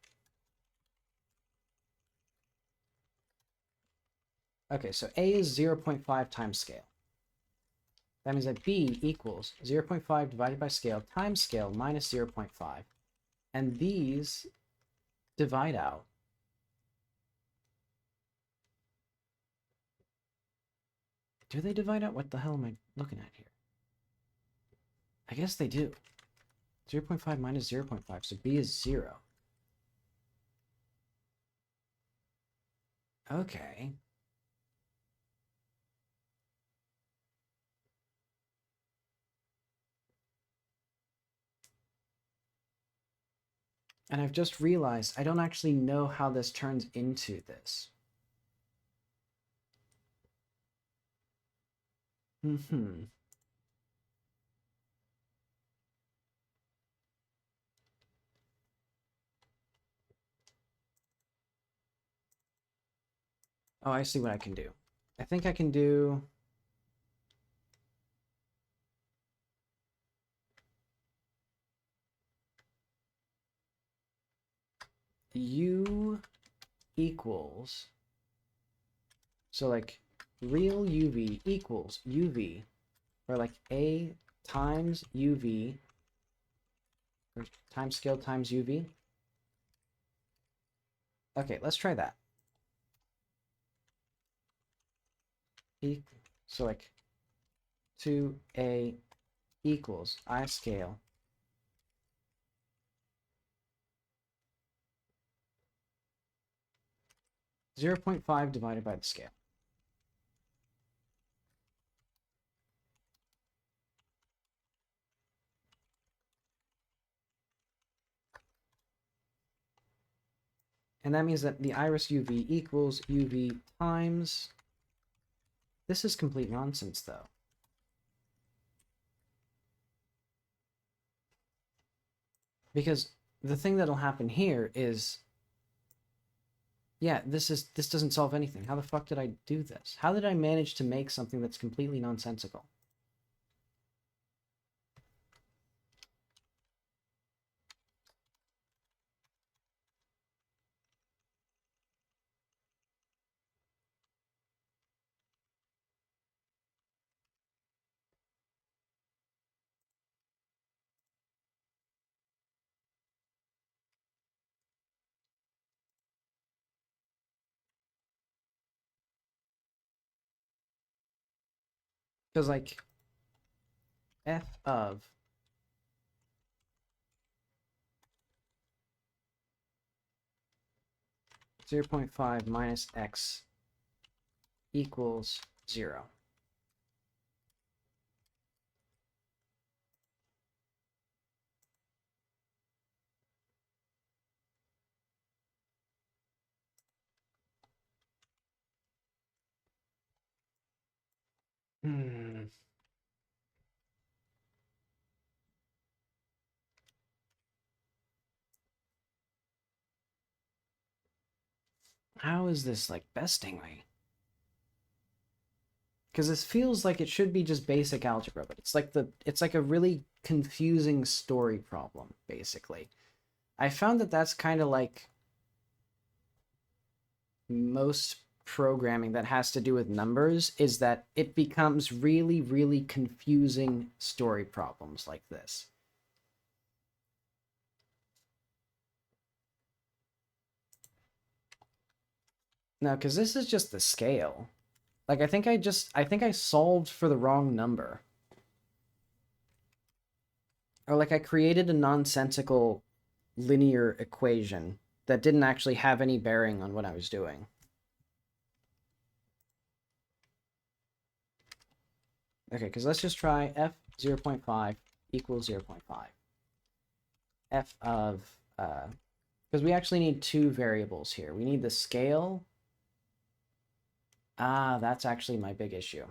Speaker 1: Okay, so a is 0.5 times scale. That means that b equals 0.5 divided by scale times scale minus 0.5. And these divide out. Do they divide out? What the hell am I looking at here? I guess they do. 0.5 minus 0.5, so b is 0. Okay. And I've just realized I don't actually know how this turns into this. Oh, I see what I can do. I think I can do... U equals... So, like, real UV equals UV, or like A times UV, or time scale times UV. Okay, let's try that. So, like, 2A equals I scale 0.5 divided by the scale. And that means that the iris UV equals UV times... This is complete nonsense, though. Because the thing that'll happen here is... Yeah, this doesn't solve anything. How the fuck did I do this? How did I manage to make something that's completely nonsensical? Because, like, f of 0.5 minus x equals 0. Hmm. How is this like besting me? Because this feels like it should be just basic algebra, but it's like a really confusing story problem, basically. I found that that's kind of like most programming that has to do with numbers, is that it becomes really, really confusing story problems like this. Now, because this is just the scale. Like, I think I solved for the wrong number. Or like I created a nonsensical linear equation that didn't actually have any bearing on what I was doing. Okay, because let's just try f 0.5 equals 0.5. F of, because we actually need two variables here. We need the scale. Ah, that's actually my big issue.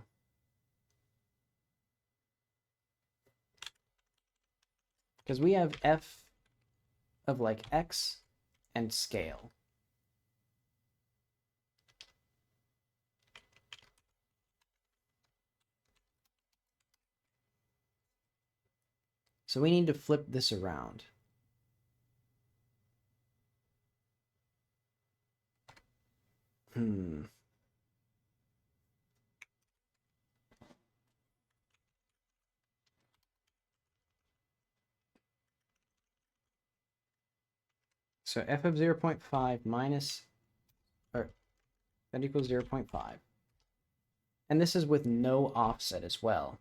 Speaker 1: Because we have f of like x and scale. So we need to flip this around. So f of 0.5 minus, or that equals 0.5. And this is with no offset as well.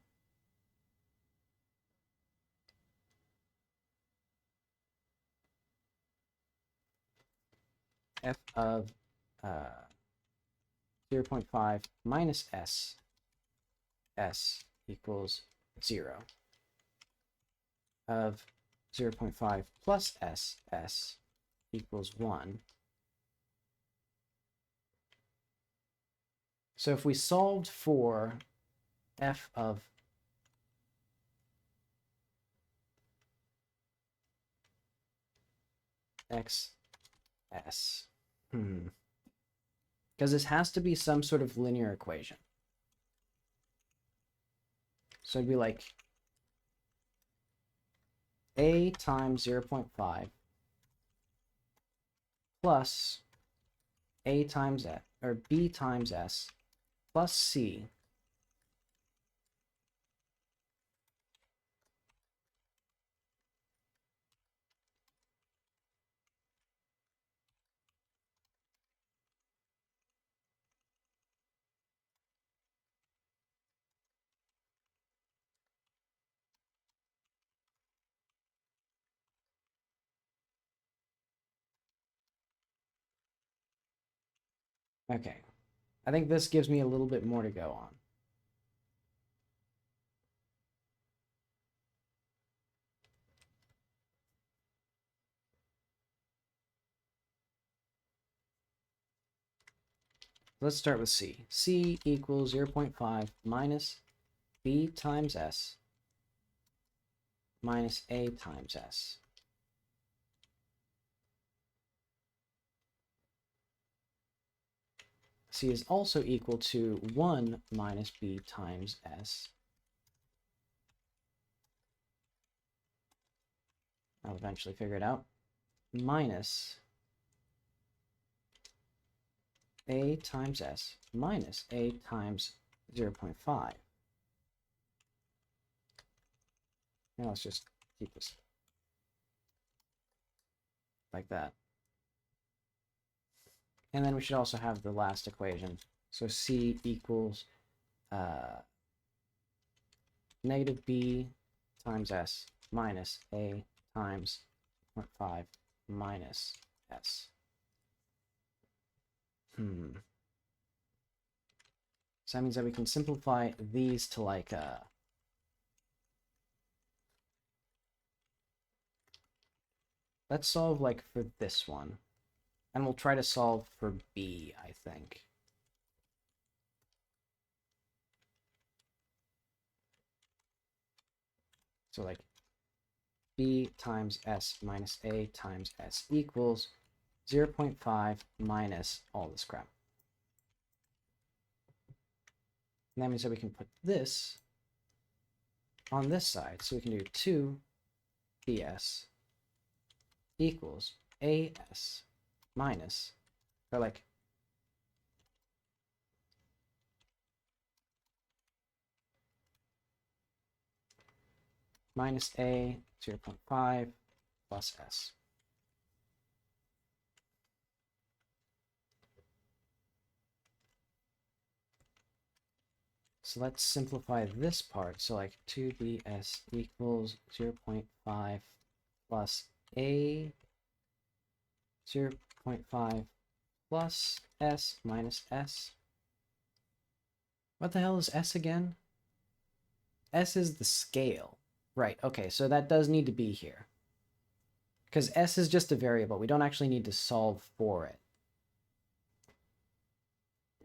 Speaker 1: F of 0.5 minus s equals 0. Of 0.5 plus s equals 1. So if we solved for f of x s, because this has to be some sort of linear equation. So it'd be like a times 0.5 plus a times s, or b times s, plus c Okay. I think this gives me a little bit more to go on. Let's start with C. C equals 0.5 minus B times S minus A times S. C is also equal to 1 minus B times S. I'll eventually figure it out. Minus A times S minus A times 0.5. Now let's just keep this like that. And then we should also have the last equation. So C equals negative B times S minus A times 0.5 minus S. So that means that we can simplify these to like let's solve like for this one. And we'll try to solve for B, I think. So like b times s minus a times s equals 0.5 minus all this crap. And that means that we can put this on this side. So we can do 2bs equals as minus, or like, minus a 0.5 plus s. So let's simplify this part. So like 2bs equals 0.5 plus a 0.5 plus s minus s. What the hell is s again? S is the scale. Right, okay, so that does need to be here. Because s is just a variable. We don't actually need to solve for it.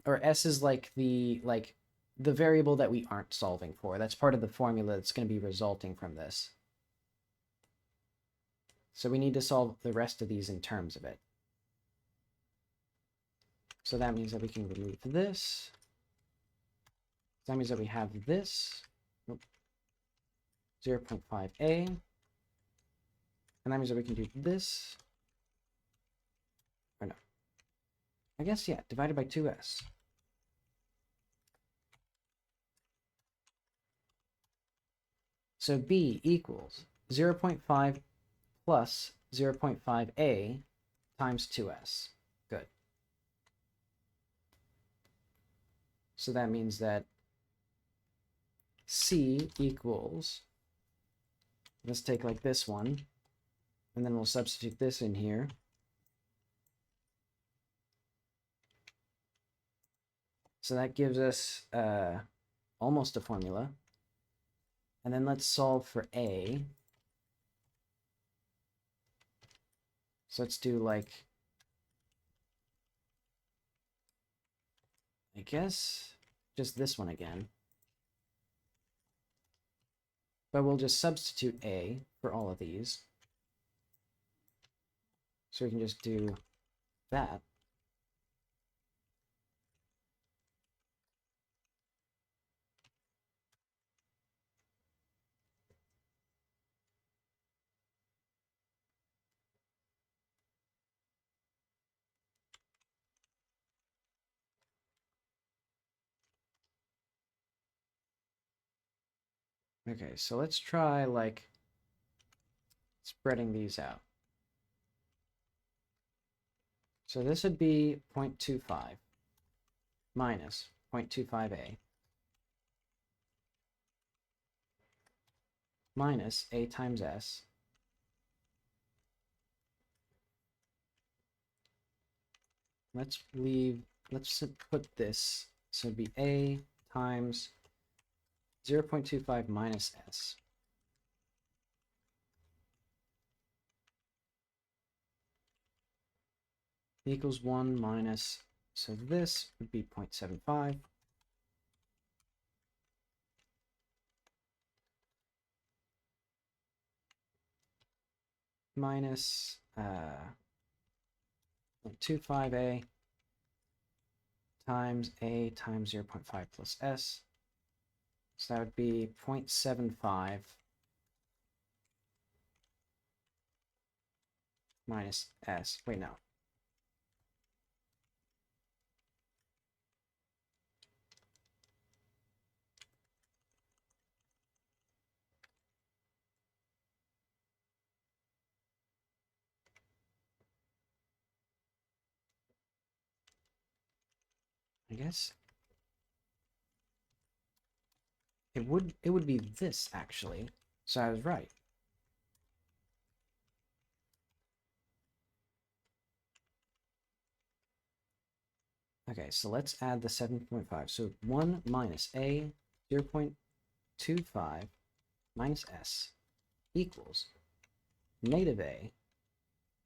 Speaker 1: Or s is like the variable that we aren't solving for. That's part of the formula that's going to be resulting from this. So we need to solve the rest of these in terms of it. So that means that we can remove this. So that means that we have this, 0.5a. And that means that we can do this. Or no. I guess, yeah, divided by 2s. So b equals 0.5 plus 0.5a times 2s. Good. So that means that c equals, let's take like this one, and then we'll substitute this in here. So that gives us almost a formula. And then let's solve for a. So let's do like, I guess, just this one again. But we'll just substitute a for all of these. So we can just do that. Okay, so let's try like spreading these out. So this would be 0.25 minus 0.25a minus a times s let's put this, so it'd be a times 0.25 minus s equals 1 minus, so this would be 0.75 minus 0.25a times a times 0.5 plus s. So that would be 0.75 minus s. Wait, no. I guess it would be this actually. So I was right. Okay, so let's add the 7.5. So 1 minus a 0.25 minus s equals negative a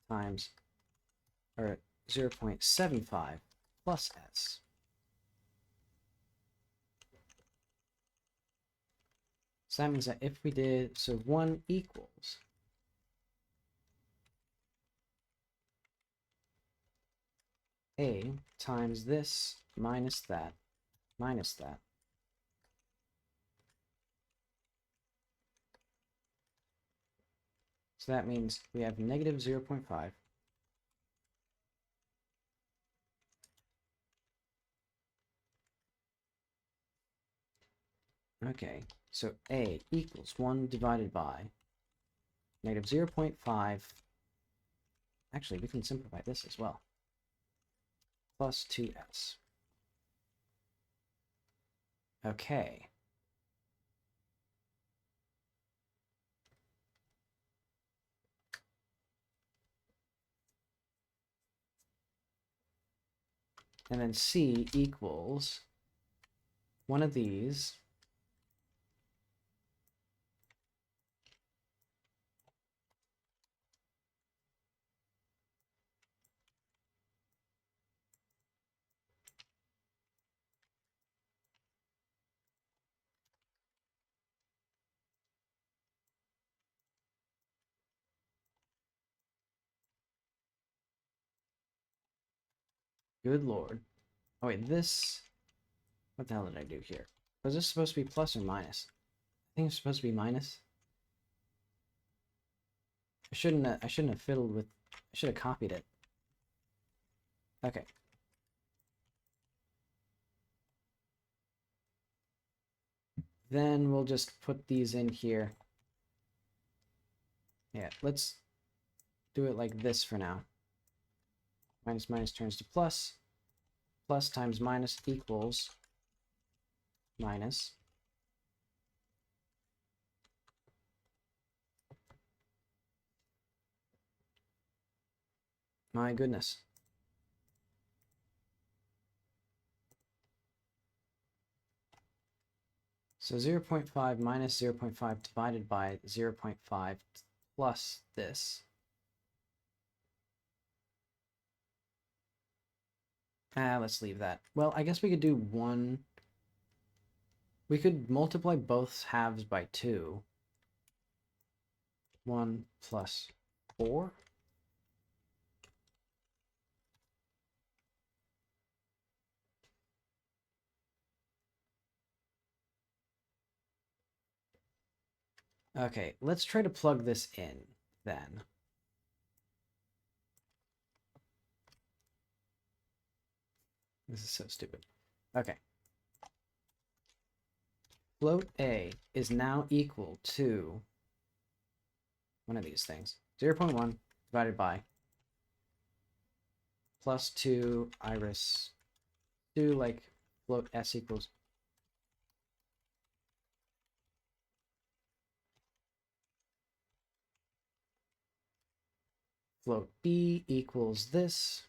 Speaker 1: times, or 0.75 plus s. So So that means that if we did, so 1 equals a times this minus that minus that. So that means we have negative 0.5. Okay, so a equals 1 divided by negative 0.5. Actually, we can simplify this as well. Plus 2s. Okay. And then c equals one of these Good lord. Oh wait, this... What the hell did I do here? Was this supposed to be plus or minus? I think it's supposed to be minus. I shouldn't have fiddled with... I should have copied it. Okay. Then we'll just put these in here. Yeah, let's do it like this for now. Minus minus turns to plus. Plus times minus equals minus. My goodness. So 0.5 minus 0.5 divided by 0.5 plus this. Let's leave that. Well, I guess we could do 1. We could multiply both halves by 2. 1 plus 4. Okay, let's try to plug this in then. This is so stupid. Okay. Float A is now equal to one of these things. 0.1 divided by plus 2 iris 2, like float S equals float B equals this.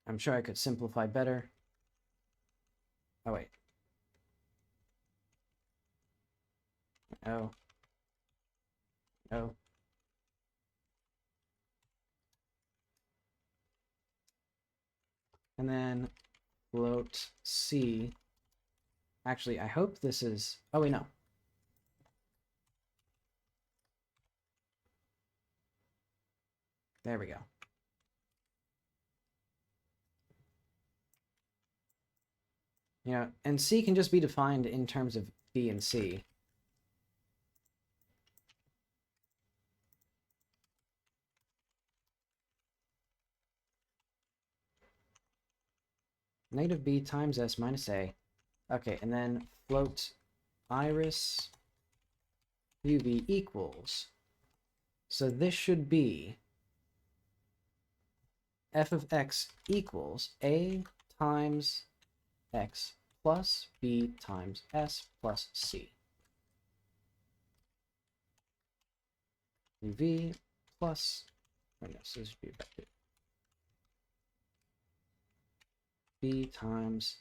Speaker 1: I'm sure I could simplify better. Oh, wait. Oh. Oh. And then float C. Actually, I hope this is... Oh, wait, no. There we go. You know, and C can just be defined in terms of B and C. Negative B times S minus A. Okay, and then float iris UV equals. So this should be f of x equals A times x plus B times S plus C. UV plus, oh no, so this should be vector. B times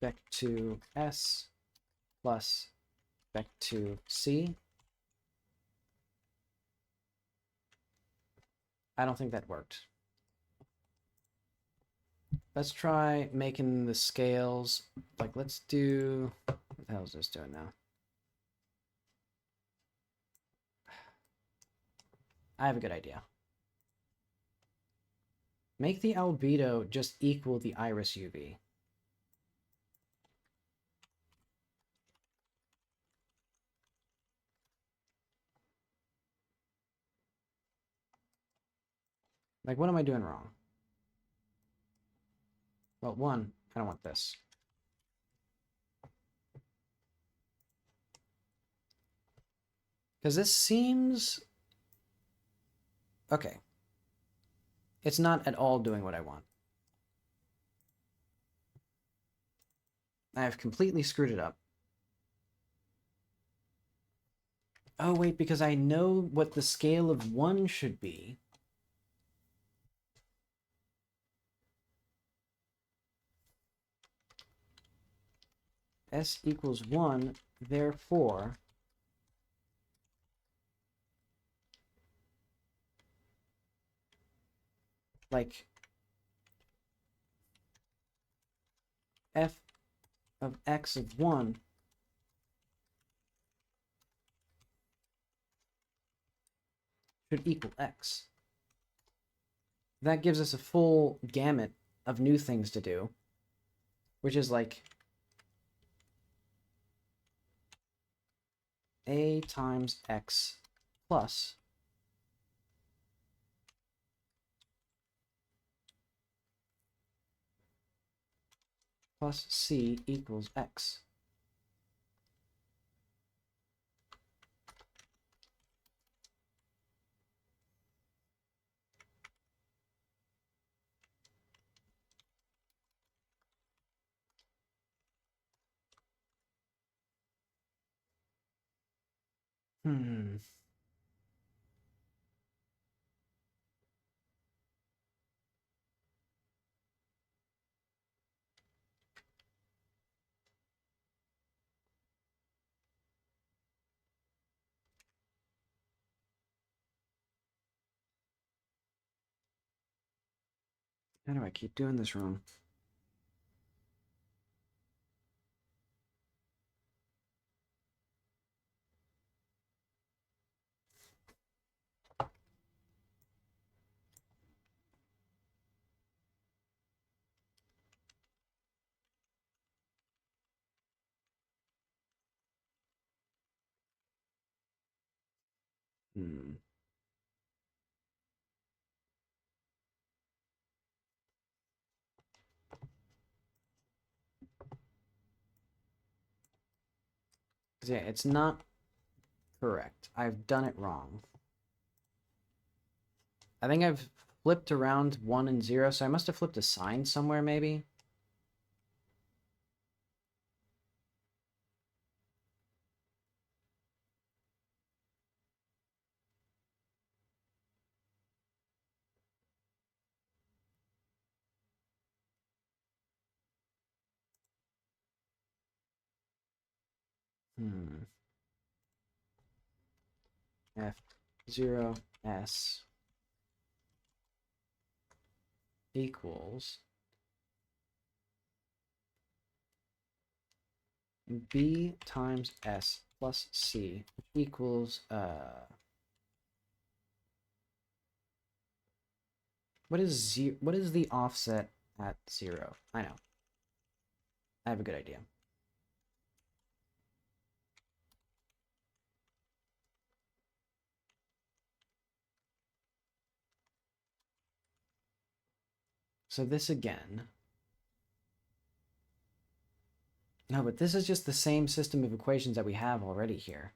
Speaker 1: vec2 S plus vec2 C. I don't think that worked. Let's try making the scales. Like, let's do... What the hell is this doing now? I have a good idea. Make the albedo just equal the iris UV. Like, what am I doing wrong? Well, one, I don't want this. Because this seems... Okay. It's not at all doing what I want. I have completely screwed it up. Oh, wait, because I know what the scale of 1 should be. S equals 1, therefore... Like... F of x of 1 should equal x. That gives us a full gamut of new things to do, which is like a times x plus c equals x. Hmm. How do I keep doing this wrong? Hmm. Yeah, it's not correct. I've done it wrong. I think I've flipped around 1 and 0, so I must have flipped a sign somewhere, maybe? Hmm. F0s equals b times s plus c equals what is the offset at 0? I know. I have a good idea. So this again. No, but this is just the same system of equations that we have already here.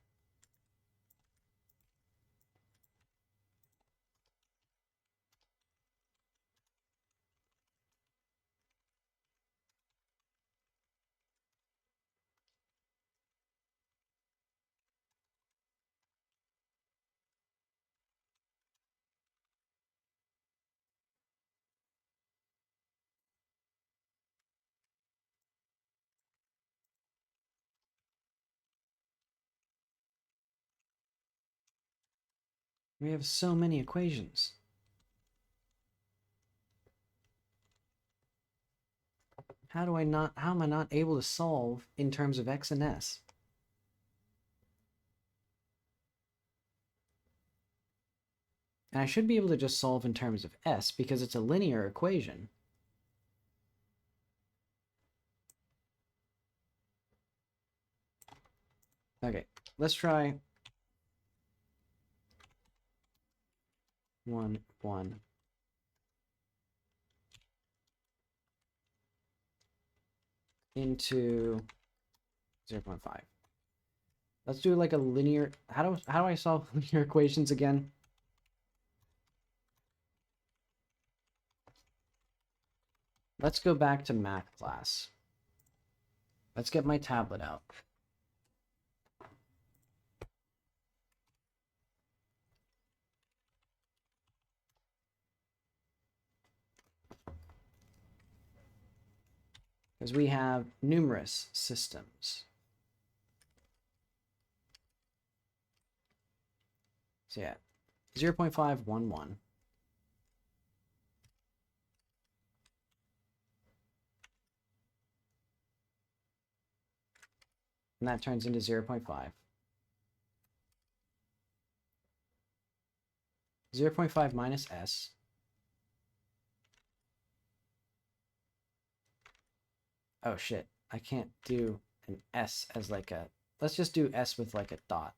Speaker 1: We have so many equations. How am I not able to solve in terms of x and s? And I should be able to just solve in terms of s because it's a linear equation. Okay, let's try 1, 1. Into 0.5. Let's do like a linear. How do I solve linear equations again? Let's go back to math class. Let's get my tablet out. Because we have numerous systems. So yeah, 0.511. And that turns into 0.5. 0.5 minus s. Oh shit, I can't do an s as like a... Let's just do s with like a dot.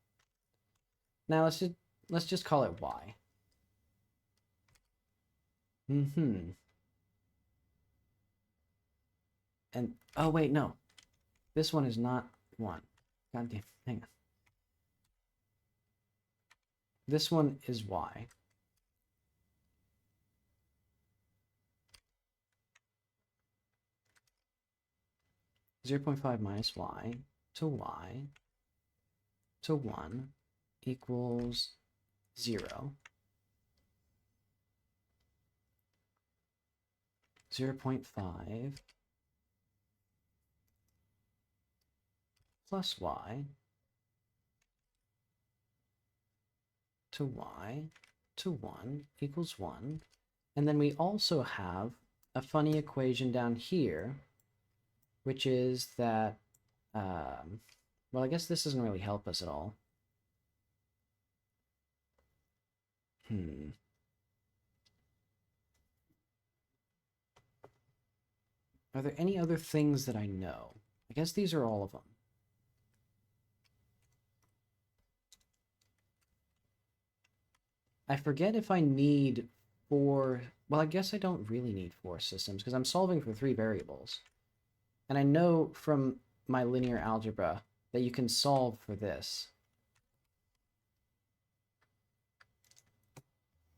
Speaker 1: Now let's just call it y. And oh wait, no. This one is not 1. God damn, hang on. This one is y. Zero 0.5 minus y to 1 equals 0. 0.5 plus y to 1 equals 1. And then we also have a funny equation down here, which is that, well, I guess this doesn't really help us at all. Are there any other things that I know? I guess these are all of them. I forget if I need 4... Well, I guess I don't really need 4 systems because I'm solving for 3 variables. And I know from my linear algebra that you can solve for this.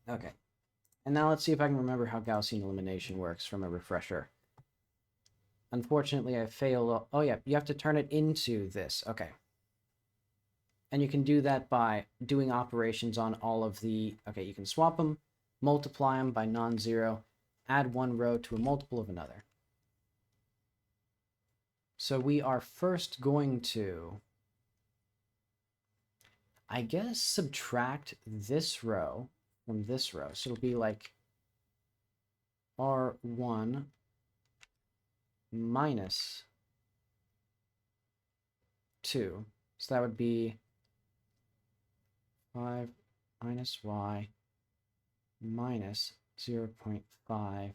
Speaker 1: Okay. And now let's see if I can remember how Gaussian elimination works from a refresher. Unfortunately, I failed. Oh yeah, you have to turn it into this. Okay. And you can do that by doing operations on all of the... Okay, you can swap them, multiply them by non-zero, add one row to a multiple of another. So we are first going to, I guess, subtract this row from this row. So it'll be like R1 minus 2. So that would be 5 minus y minus 0.5 .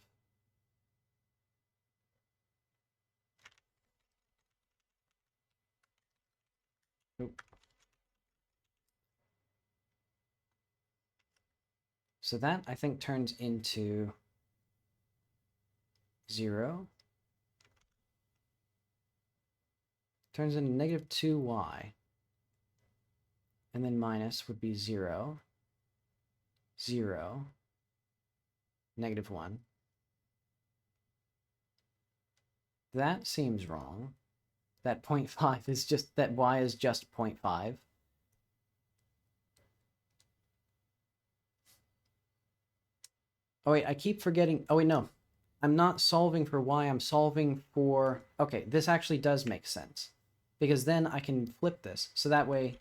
Speaker 1: Oop. So that, I think, turns into 0. Turns into negative 2y. And then minus would be 0, 0, negative 1. That seems wrong. That 0.5 is just, that y is just 0.5. Oh wait, I keep forgetting. Oh wait, no. I'm not solving for y, I'm solving for... Okay, this actually does make sense. Because then I can flip this. So that way...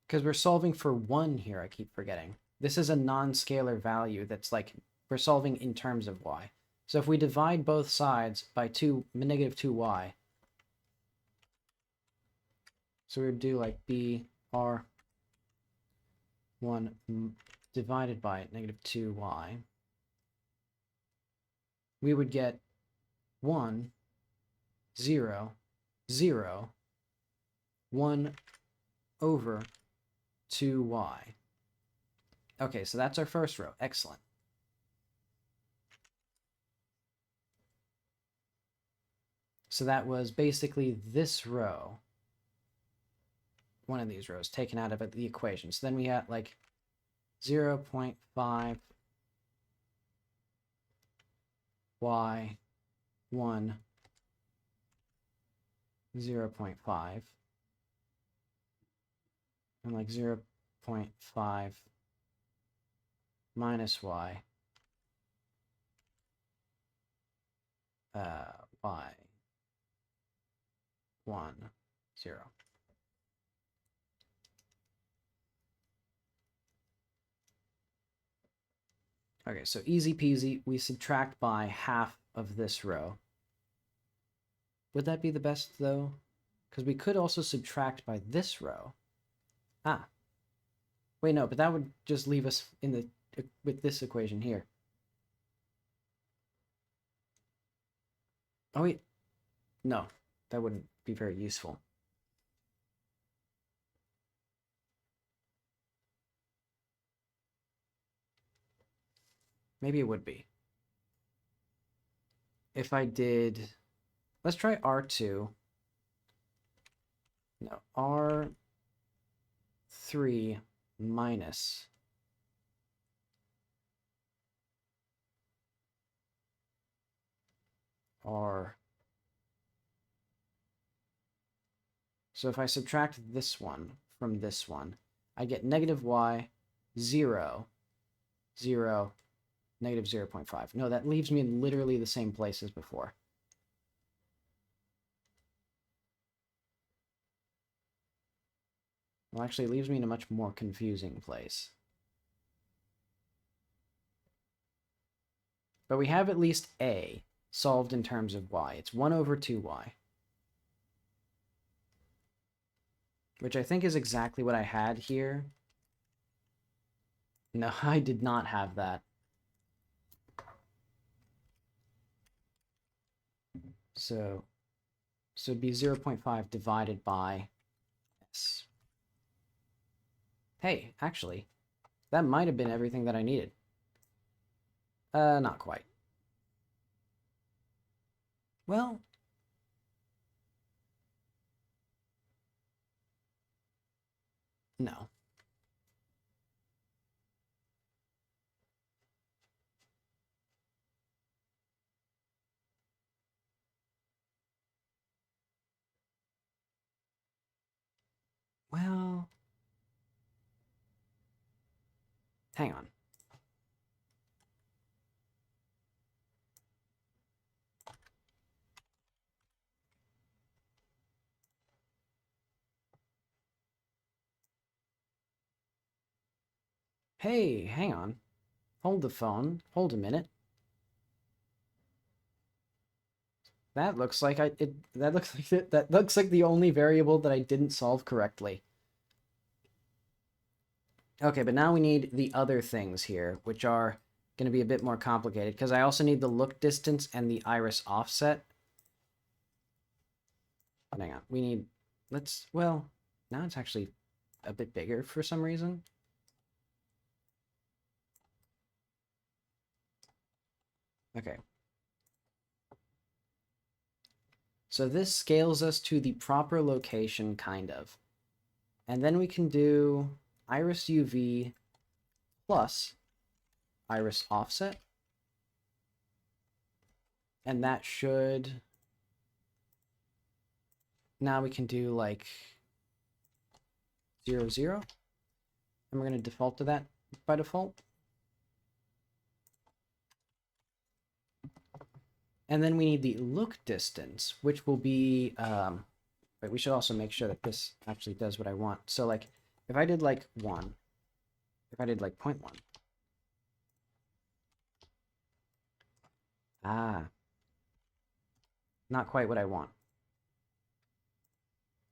Speaker 1: Because we're solving for 1 here, I keep forgetting. This is a non-scalar value that's like we're solving in terms of y. So if we divide both sides by negative 2y, so we would do like br1 divided by negative 2y, we would get 1, 0, 0, 1 over 2y. Okay, so that's our first row. Excellent. So that was basically this row, one of these rows, taken out of the equation. So then we had like 0.5 y 1 0.5 and like 0.5 minus y y 1 0. Okay, so easy peasy, we subtract by half of this row. Would that be the best, though? Because we could also subtract by this row. Ah. Wait, no, but that would just leave us in the with this equation here. Oh, wait. No, that wouldn't be very useful. Maybe it would be. If I did... Let's try R2. No, R3 minus R. So if I subtract this one from this one, I get negative y, 0, 0, negative 0.5. No, that leaves me in literally the same place as before. Well, actually, it leaves me in a much more confusing place. But we have at least a solved in terms of y. It's 1 over 2y. Which I think is exactly what I had here. No, I did not have that. So it'd be 0.5 divided by s. Hey, actually, that might have been everything that I needed. Not quite. Well, no. Well, hang on. Hey, hang on. Hold the phone. Hold a minute. That looks like that looks like the only variable that I didn't solve correctly. Okay, but now we need the other things here, which are going to be a bit more complicated, because I also need the look distance and the iris offset. Hang on, we need, well, now it's actually a bit bigger for some reason. Okay. So this scales us to the proper location, kind of. And then we can do iris UV plus iris offset. And that should... Now we can do like 0, 0. And we're going to default to that by default. And then we need the look distance, which will be, but we should also make sure that this actually does what I want. So like, if I did like 1, if I did like 0.1, Ah, not quite what I want.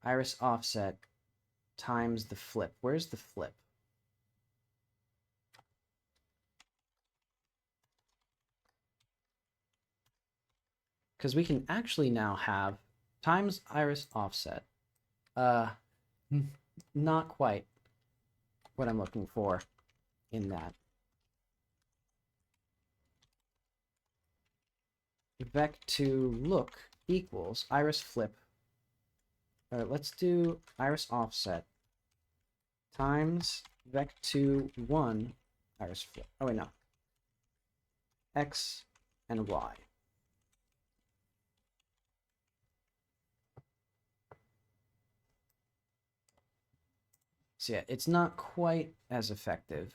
Speaker 1: Iris offset times the flip. Where's the flip? Because we can actually now have times iris offset. Not quite what I'm looking for in that. Vec2 look equals iris flip. Let's do iris offset times vec2 1 iris flip. Oh wait, no. X and Y. So yeah, it's not quite as effective.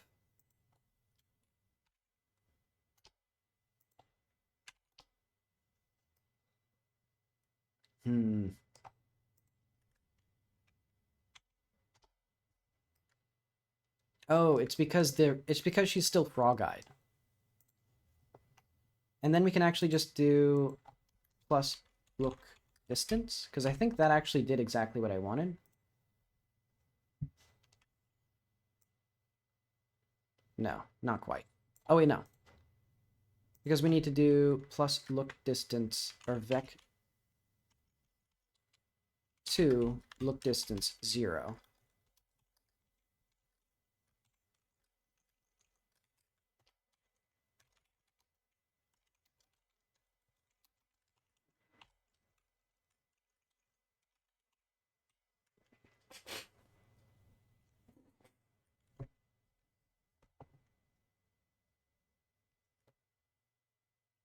Speaker 1: Oh, it's because she's still frog-eyed. And then we can actually just do plus look distance, because I think that actually did exactly what I wanted. No, not quite. Oh wait, no. Because we need to do plus look distance, or vec2 look distance 0.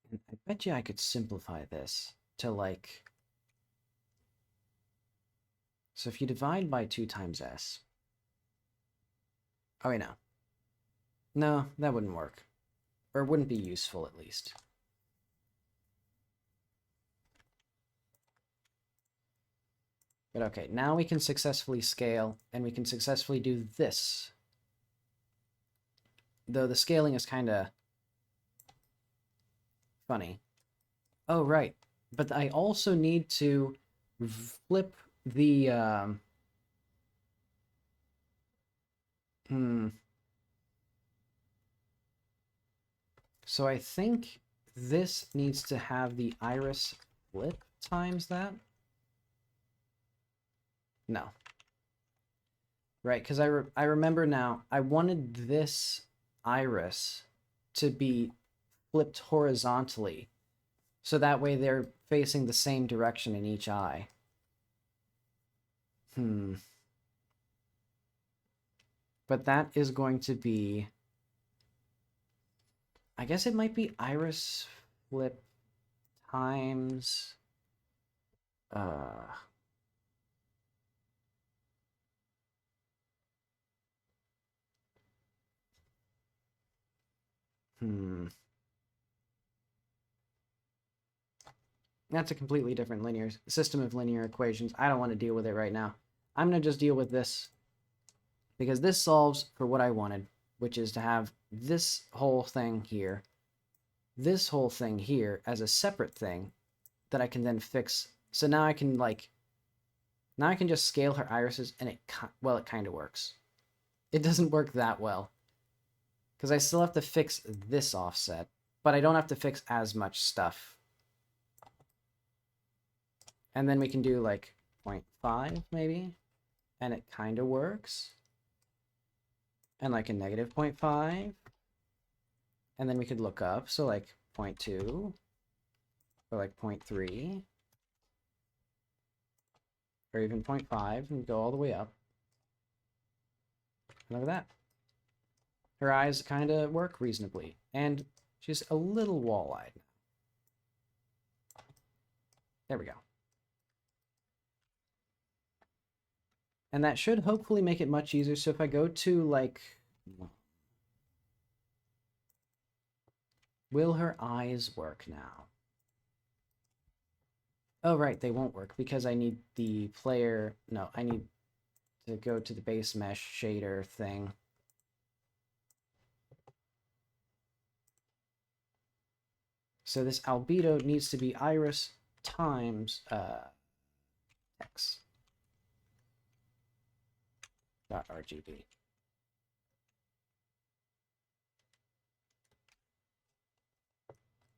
Speaker 1: And I bet you I could simplify this to like... So if you divide by 2 times s... Oh wait, no. No, that wouldn't work. Or wouldn't be useful, at least. But okay, now we can successfully scale, and we can successfully do this. Though the scaling is kind of funny. Oh, right. But I also need to flip the... So I think this needs to have the iris flip times that? No. Right, because I remember now, I wanted this iris to be flipped horizontally, so that way they're facing the same direction in each eye. But that is going to be... I guess it might be iris flip times... That's a completely different linear system of linear equations. I don't want to deal with it right now. I'm going to just deal with this, because this solves for what I wanted, which is to have this whole thing here, this whole thing here as a separate thing that I can then fix. So now I can now I can just scale her irises, and it kind of works. It doesn't work that well, because I still have to fix this offset, but I don't have to fix as much stuff. And then we can do like 0.5 maybe, and it kind of works. And like a negative 0.5. And then we could look up, so like 0.2, or like 0.3, or even 0.5, and go all the way up. Look at that. Her eyes kind of work reasonably, and she's a little wall-eyed. There we go. And that should hopefully make it much easier. So if I go to like... Will her eyes work now? Oh, right, they won't work because I need the player... No, I need to go to the base mesh shader thing. So this albedo needs to be iris times x dot RGB.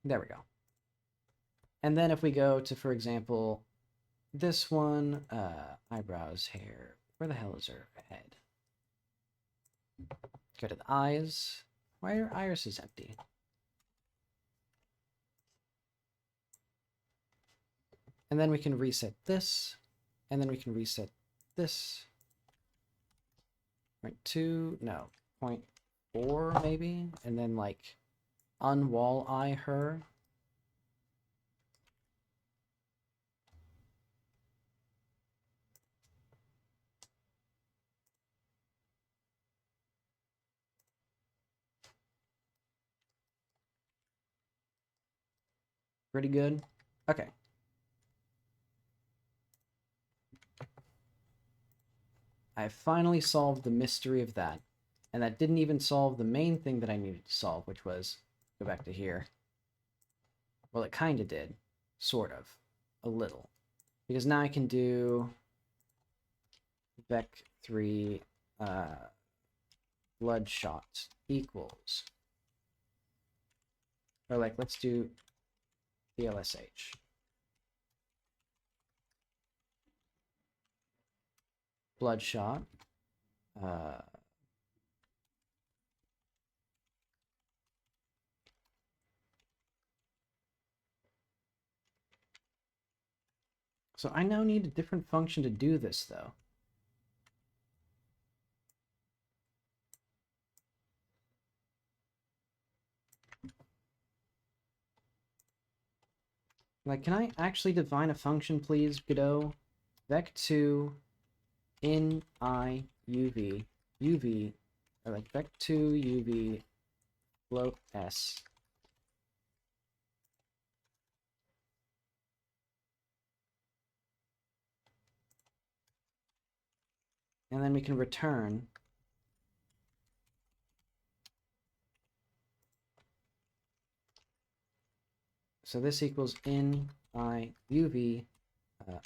Speaker 1: There we go. And then if we go to, for example, this one, eyebrows, hair, where the hell is her head? Go to the eyes. Why are irises empty? And then we can reset this, and then we can reset this. 0.2, no, 0.4 maybe, and then like unwall eye her. Pretty good. Okay. I finally solved the mystery of that. And that didn't even solve the main thing that I needed to solve, which was, go back to here. Well, it kind of did. Sort of. A little. Because now I can do vec3 bloodshot equals. Or like, let's do VLSH. Bloodshot. So I now need a different function to do this, though. Like, can I actually define a function, please, Godot? Vec2 in I UV, UV, or like vec2 UV float S. And then we can return so this equals in I UV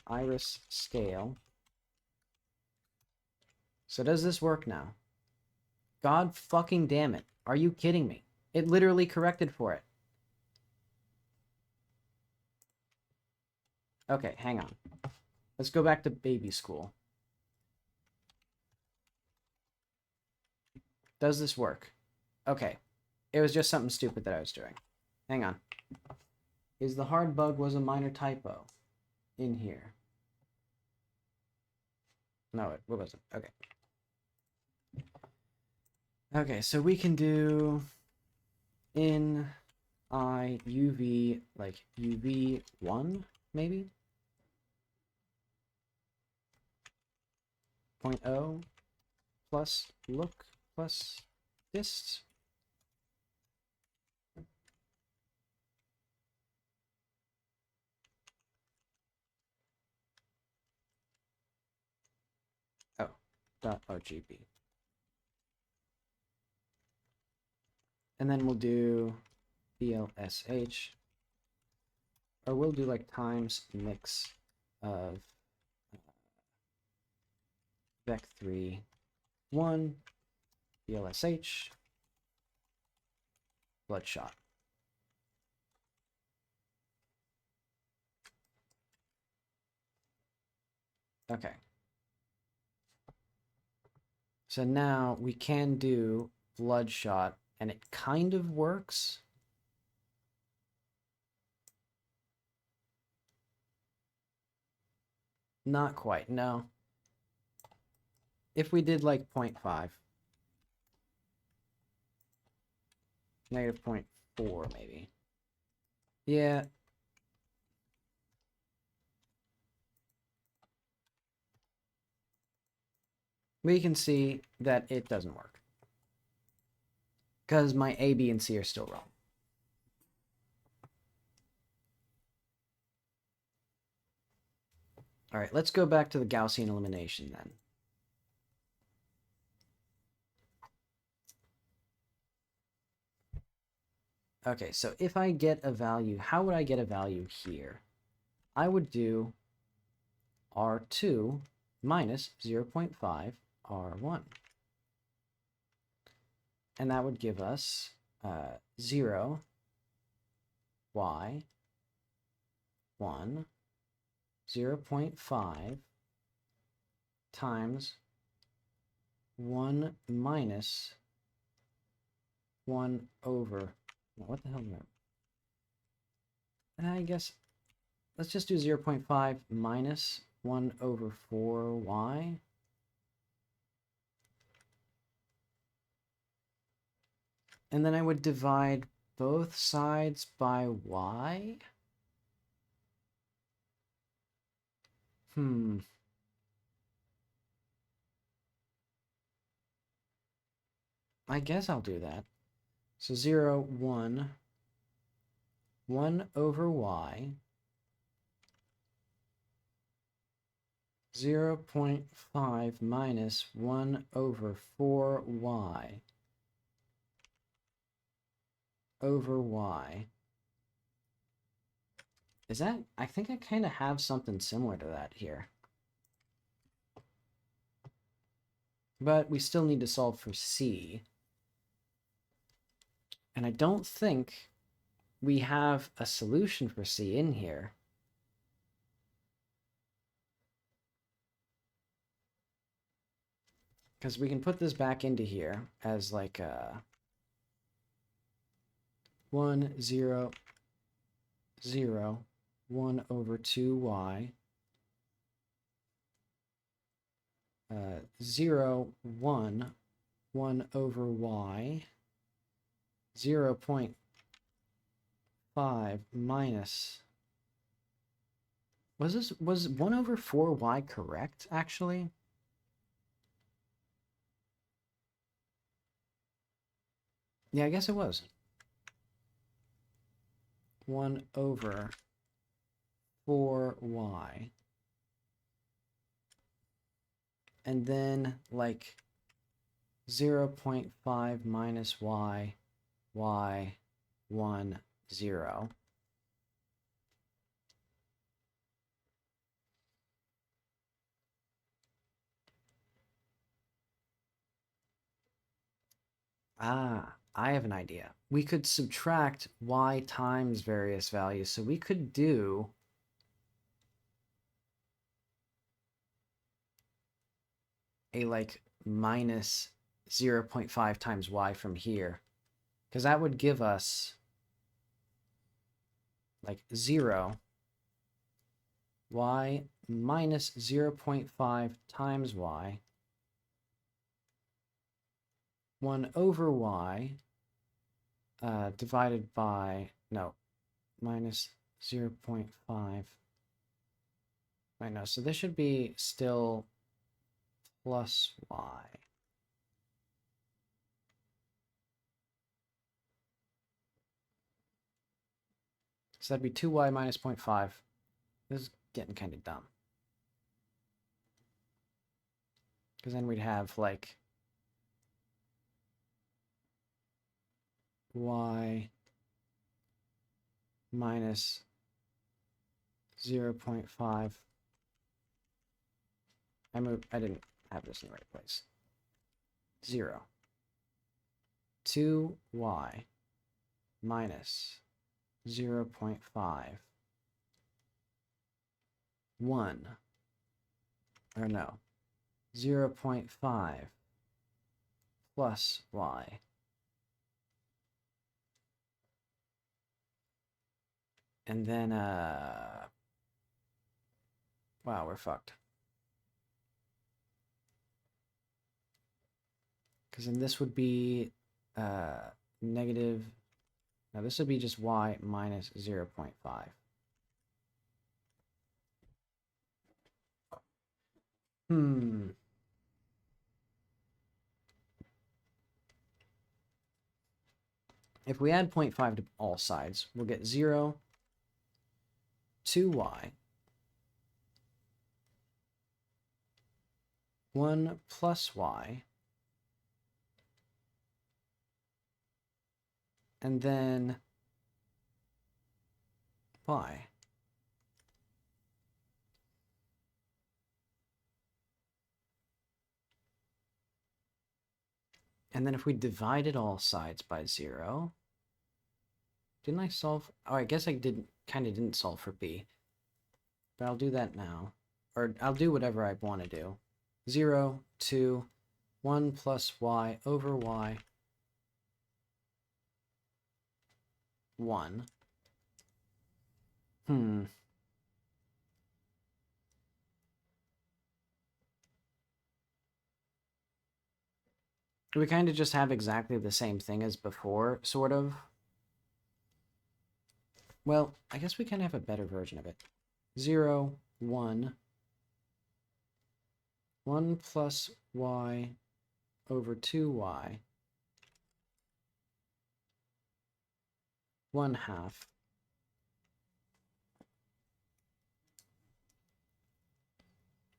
Speaker 1: iris scale. So does this work now? God fucking damn it. Are you kidding me? It literally corrected for it. Okay, hang on. Let's go back to baby school. Does this work? Okay. It was just something stupid that I was doing. Hang on. Is the hard bug was a minor typo in here? No, it wasn't. Okay. Okay, so we can do in I UV, like UV1, maybe? 0.0 plus look plus dist. Oh, dot RGB. And then we'll do VLSH, or we'll do like times mix of vec3 1 VLSH bloodshot. Okay. So now we can do bloodshot, and it kind of works. Not quite, no. If we did like 0.5. Negative 0.4, maybe. Yeah. We can see that it doesn't work. Because my A, B, and C are still wrong. All right, let's go back to the Gaussian elimination then. Okay, so if I get a value, how would I get a value here? I would do R2 minus 0.5 R1. And that would give us 0, y, 1, 0.5 times 1 minus 1 over, what the hell is that? And I guess, let's just do 0.5 minus 1 over 4y. And then I would divide both sides by y. I guess I'll do that. So 0, 1, 1 over y, 0.5 minus 1 over 4y over y. Is that, I think I kind of have something similar to that here. But we still need to solve for c. And I don't think we have a solution for c in here. Because we can put this back into here as like a 1, 0, 0, 1 over 2y, 0, 1, 1 over y, 0.5 minus... Was 1 over 4y correct, actually? Yeah, I guess it was. 1 over 4y. And then, like, 0.5 minus y, 1, 0. Ah, I have an idea. We could subtract y times various values, so we could do a like minus 0.5 times y from here, because that would give us like 0 y minus 0.5 times y, 1 over y divided by, no, minus 0.5. I know, so this should be still plus y. So that'd be 2y minus 0.5. This is getting kind of dumb. Because then we'd have like y minus 0.5. I didn't have this in the right place. 0. 2y minus 0.5. 1. Or no. 0.5 plus y. And then, wow, we're fucked. Because then this would be negative, now this would be just y minus 0.5. If we add 0.5 to all sides, we'll get 0, 2y, 1 plus y, and then pi. And then if we divided all sides by 0, didn't I solve? Oh, I guess I kind of didn't solve for b. But I'll do that now. Or I'll do whatever I want to do. 0, 2, 1 plus y over y, 1. We kind of just have exactly the same thing as before, sort of. Well, I guess we kind of have a better version of it. 0, 1, 1 plus y over 2y, 1/2.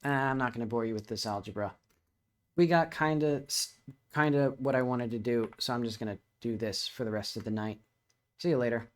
Speaker 1: I'm not going to bore you with this algebra. We got kind of what I wanted to do, so I'm just going to do this for the rest of the night. See you later.